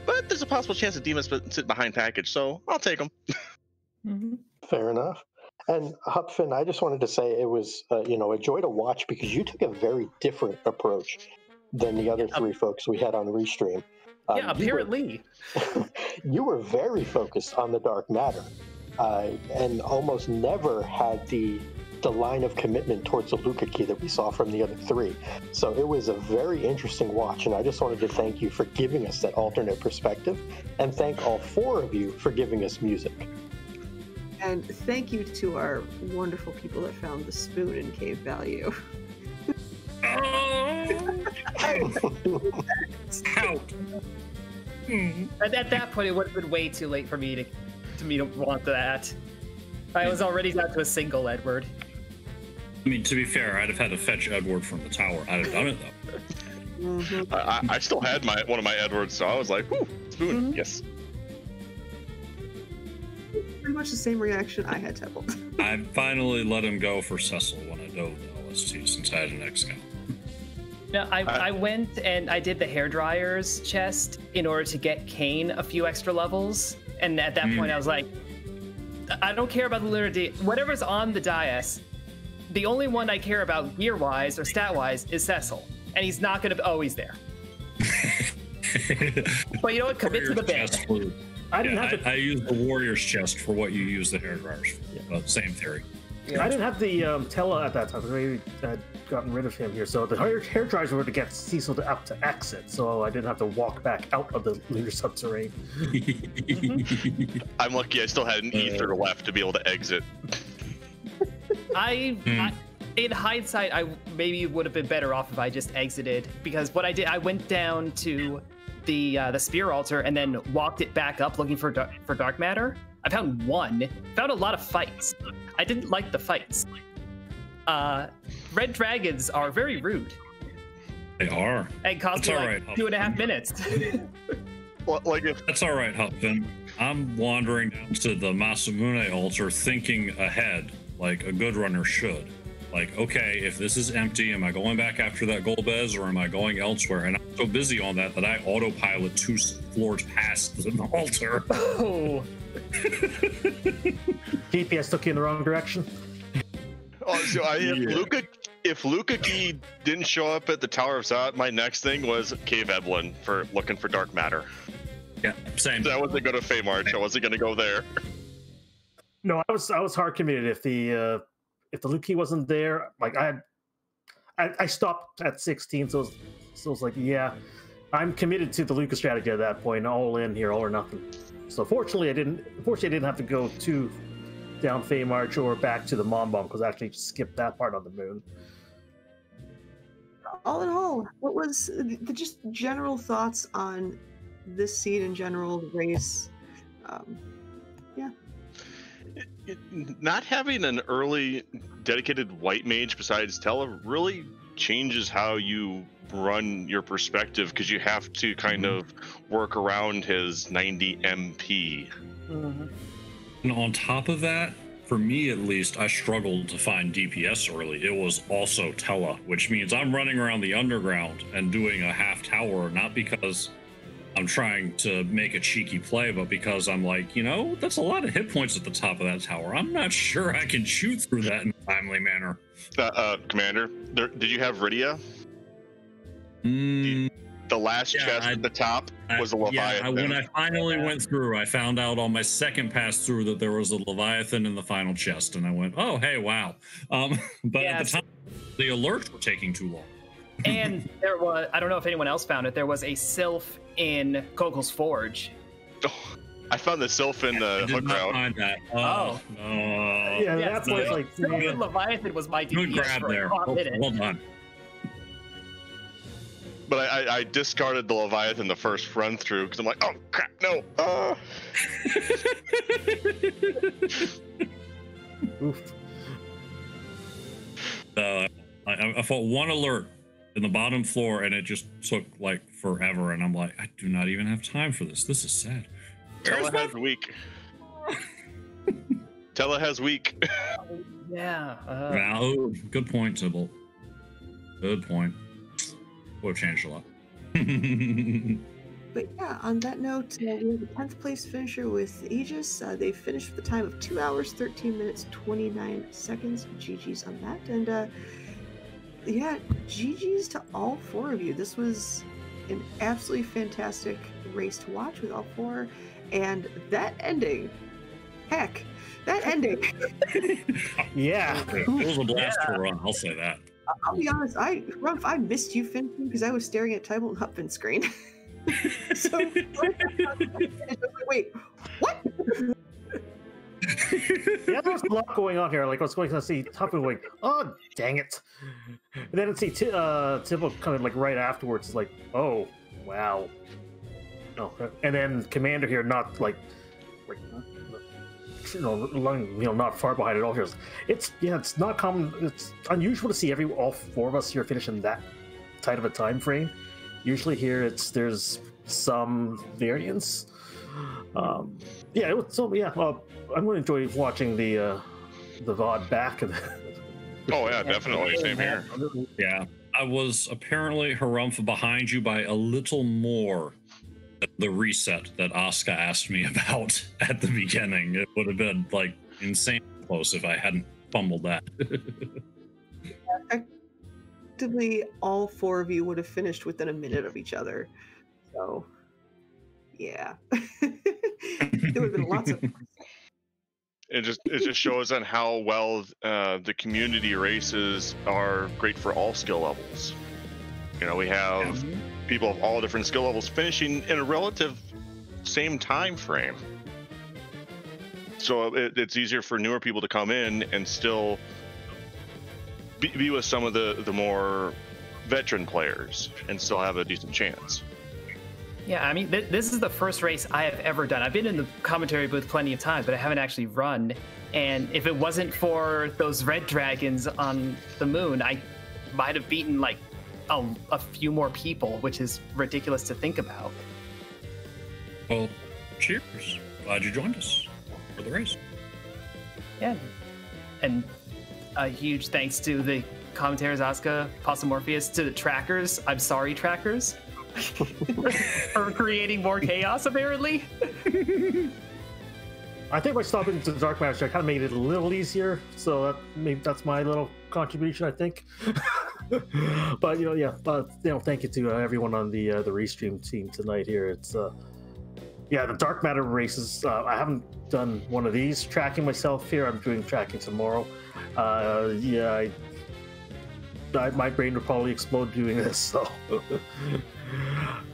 C: but there's a possible chance that Demas sit behind package, so I'll take him.
B: Mm-hmm.
A: Fair enough. And Hupfin, I just wanted to say it was a joy to watch, because you took a very different approach than the other three folks we had on Restream.
E: Yeah, apparently.
A: You were very focused on the dark matter, and almost never had the line of commitment towards the Luca Key that we saw from the other three. So it was a very interesting watch, and I just wanted to thank you for giving us that alternate perspective, and thank all four of you for giving us music.
B: And thank you to our wonderful people that found the spoon in Cave Value.
E: Out. At that point, it would have been way too late for me to want that. I was already down to a single Edward.
D: I mean, to be fair, I'd have had to fetch Edward from the tower. I'd have done it though.
B: Mm-hmm.
C: I still had one of my Edwards, so I was like, "Whoo, spoon, yes."
B: Pretty much the same reaction I had, Tybalt.
D: I finally let him go for Cecil when I dove the LST, since I had an X-Scout.
E: No, I went and I did the hairdryer's chest in order to get Kane a few extra levels. And at that point, I was like, I don't care about the lunar whatever's on the dais. The only one I care about gear-wise or stat-wise is Cecil. And he's not going to always there. But you know what? Commit to the bed.
D: I used the warrior's chest for what you use the hairdryers for. Same theory.
F: Yeah. I didn't have the Tella at that time. Maybe I'd gotten rid of him here. So the hair dryers were to get Cecil up to exit, so I didn't have to walk back out of the lunar subterranean.
C: I'm lucky I still had an ether left to be able to exit.
E: In hindsight, I maybe would have been better off if I just exited, because what I did, I went down to the spear altar and then walked it back up looking for dark matter. I found a lot of fights. I didn't like the fights. Red dragons are very rude.
D: They are.
E: And cost me like 2.5 minutes.
C: Well,
D: that's all right, Hupfin. I'm wandering down to the Masamune altar thinking ahead, like a good runner should. Like, okay, if this is empty, am I going back after that Golbez, or am I going elsewhere? And I'm so busy on that I autopilot 2 floors past the altar.
E: Oh.
F: GPS took you in the wrong direction.
C: Oh, so if Luca Key didn't show up at the Tower of Zot, my next thing was Cave Evelyn for looking for dark matter.
D: Yeah, same.
C: So I wasn't going to Fey March. I wasn't going to go there.
F: No, I was hard committed. if the Luki wasn't there, like I stopped at 16, so it was like, yeah, I'm committed to the Luca strategy at that point, all in here, all or nothing. So fortunately, I didn't have to go to down Fey March or back to the Mom Bomb, because I actually skipped that part on the moon.
B: All in all, what was the just general thoughts on this seed in general, the race? Yeah.
C: Not having an early dedicated white mage besides Tella really changes how you run your perspective, because you have to kind of work around his 90 MP.
D: And on top of that, for me at least, I struggled to find DPS early. It was also Tella, which means I'm running around the underground and doing a half tower, not because I'm trying to make a cheeky play, but because I'm like, that's a lot of hit points at the top of that tower. I'm not sure I can shoot through that in a timely manner.
C: Commander, did you have Rydia? The last chest at the top was a Leviathan.
D: Yeah, when I finally went through, I found out on my second pass through that there was a Leviathan in the final chest, and I went, oh, hey, wow. But at the time, the alerts were taking too long.
E: And there was, I don't know if anyone else found it, there was a Sylph in Kokol's Forge.
C: Oh, I found the Sylph in the hook route.
D: Find that.
E: Oh.
D: No.
F: Yeah, that's
E: so
F: like
E: Sylph and Leviathan was my
D: Good
E: DPS
D: grab
E: for
D: there.
E: a hot minute.
D: Hold on.
C: But I discarded the Leviathan the first run through because I'm like, oh crap, no.
F: Oof.
D: I fought one alert in the bottom floor, and it just took like forever. And I'm like, I do not even have time for this. This is sad.
C: Tella has weak. Tella has weak.
E: Yeah.
D: Wow, good point, Tybalt. Good point. Would have changed a lot.
B: But yeah, on that note, we have the 10th place finisher with Aegis. They finished with a time of 2 hours, 13 minutes, 29 seconds. GG's on that. And yeah, GG's to all four of you. This was an absolutely fantastic race to watch with all four. And that ending, heck, that ending.
F: Yeah.
D: It was a blast to run, I'll say that.
B: I'll be honest, Rumph, I missed you finishing because I was staring at Tybalt and Hupfin's screen. So, wait, what?
F: Yeah, there's a lot going on here. Like, I was going to see Hupfin going, oh, dang it. And then I'd see Tybalt coming like right afterwards. It's like, oh, wow. No. And then Commander here, not like not far behind at all here. It's not common. It's unusual to see all four of us here finishing that tight of a time frame. Usually here there's some variance. I'm going to enjoy watching the VOD back.
C: Oh yeah, definitely. Same here.
D: Yeah, I was apparently Harumph behind you by a little more. The reset that Asuka asked me about at the beginning. It would have been like insane close if I hadn't fumbled that.
B: Effectively, all four of you would have finished within a minute of each other. So, yeah. There would have been lots of...
C: It just shows on how well the community races are great for all skill levels. We have people of all different skill levels finishing in a relative same time frame. So it's easier for newer people to come in and still be with some of the more veteran players and still have a decent chance.
E: Yeah, I mean, this is the first race I have ever done. I've been in the commentary booth plenty of times, but I haven't actually run. And if it wasn't for those red dragons on the moon, I might have beaten like a few more people, which is ridiculous to think about.
D: Well, cheers. Glad you joined us for the race.
E: Yeah. And a huge thanks to the commentators, Asuka, Possum Morpheus, to the trackers. I'm sorry, trackers, for creating more chaos, apparently.
F: I think by stopping the Dark Master, I kind of made it a little easier. So maybe that's my little contribution, I think. But thank you to everyone on the restream team tonight here. It's Yeah, the dark matter races. I haven't done one of these tracking myself here. I'm doing tracking tomorrow. Yeah, my brain would probably explode doing this. So,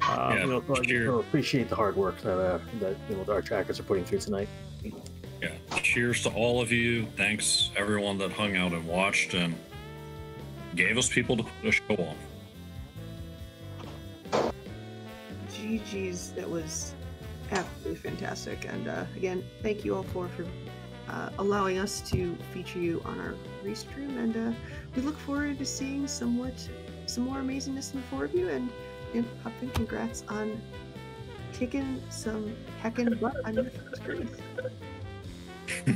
F: I appreciate the hard work that our trackers are putting through tonight.
D: Yeah, cheers to all of you. Thanks everyone that hung out and watched and gave us people to put a show on.
B: GG's, that was absolutely fantastic. And again, thank you all for allowing us to feature you on our restream. And we look forward to seeing some more amazingness in the four of you. And Hopin, congrats on kicking some heckin' butt on your first race.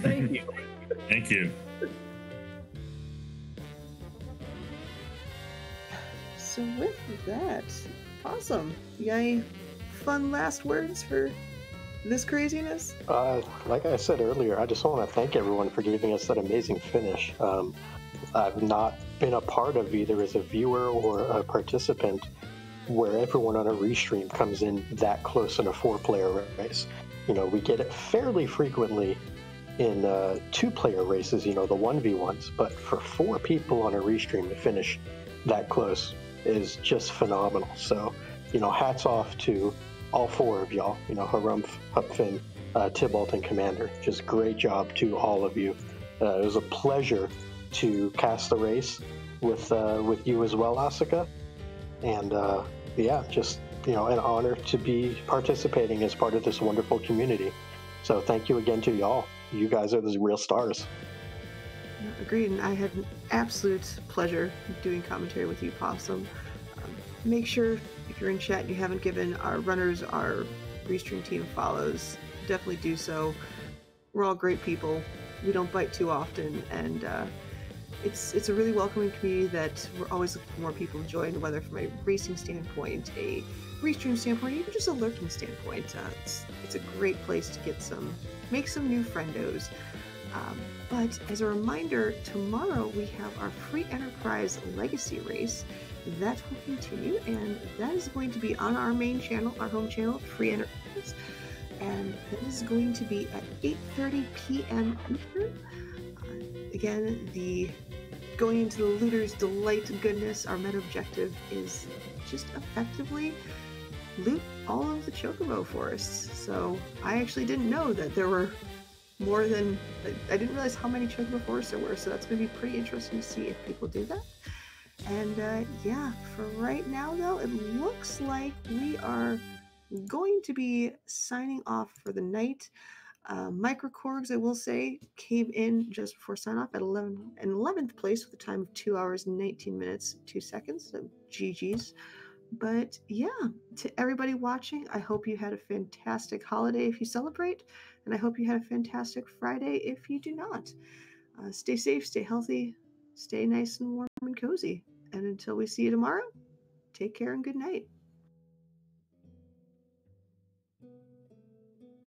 E: Thank you.
D: Thank you.
B: So with that, awesome. You got any fun last words for this craziness?
A: Like I said earlier, I just want to thank everyone for giving us that amazing finish. I've not been a part of either as a viewer or a participant where everyone on a restream comes in that close in a 4-player race. We get it fairly frequently in 2-player races, the 1v1s, but for 4 people on a restream to finish that close is just phenomenal. So, hats off to all 4 of y'all, Harumph, Hupfin, Tybalt, and Commander. Just great job to all of you. It was a pleasure to cast the race with you as well, Asuka. And just, an honor to be participating as part of this wonderful community. So thank you again to y'all. You guys are the real stars.
B: Agreed, and I had an absolute pleasure doing commentary with you, Possum. Make sure, if you're in chat and you haven't given our runners, our restream team follows, definitely do so. We're all great people. We don't bite too often, and it's a really welcoming community that we're always looking for more people to join, whether from a racing standpoint, a restream standpoint, even just a lurking standpoint. It's a great place to make some new friendos. But as a reminder, tomorrow we have our Free Enterprise Legacy race. That will continue, and that is going to be on our main channel, our home channel, Free Enterprise. And that is going to be at 8:30 p.m. Eastern. Again, going into the Looter's Delight goodness, our meta objective is just effectively loot all of the Chocobo forests. So I actually didn't know that there were more than, I didn't realize how many Chocobo forests there were, so that's going to be pretty interesting to see if people do that. And for right now though, it looks like we are going to be signing off for the night. Microcorgs, I will say, came in just before sign off at 11th place with a time of 2 hours, 19 minutes, 2 seconds, so GG's. But yeah, to everybody watching, I hope you had a fantastic holiday if you celebrate, and I hope you had a fantastic Friday if you do not. Stay safe, stay healthy, stay nice and warm and cozy. And until we see you tomorrow, take care and good night.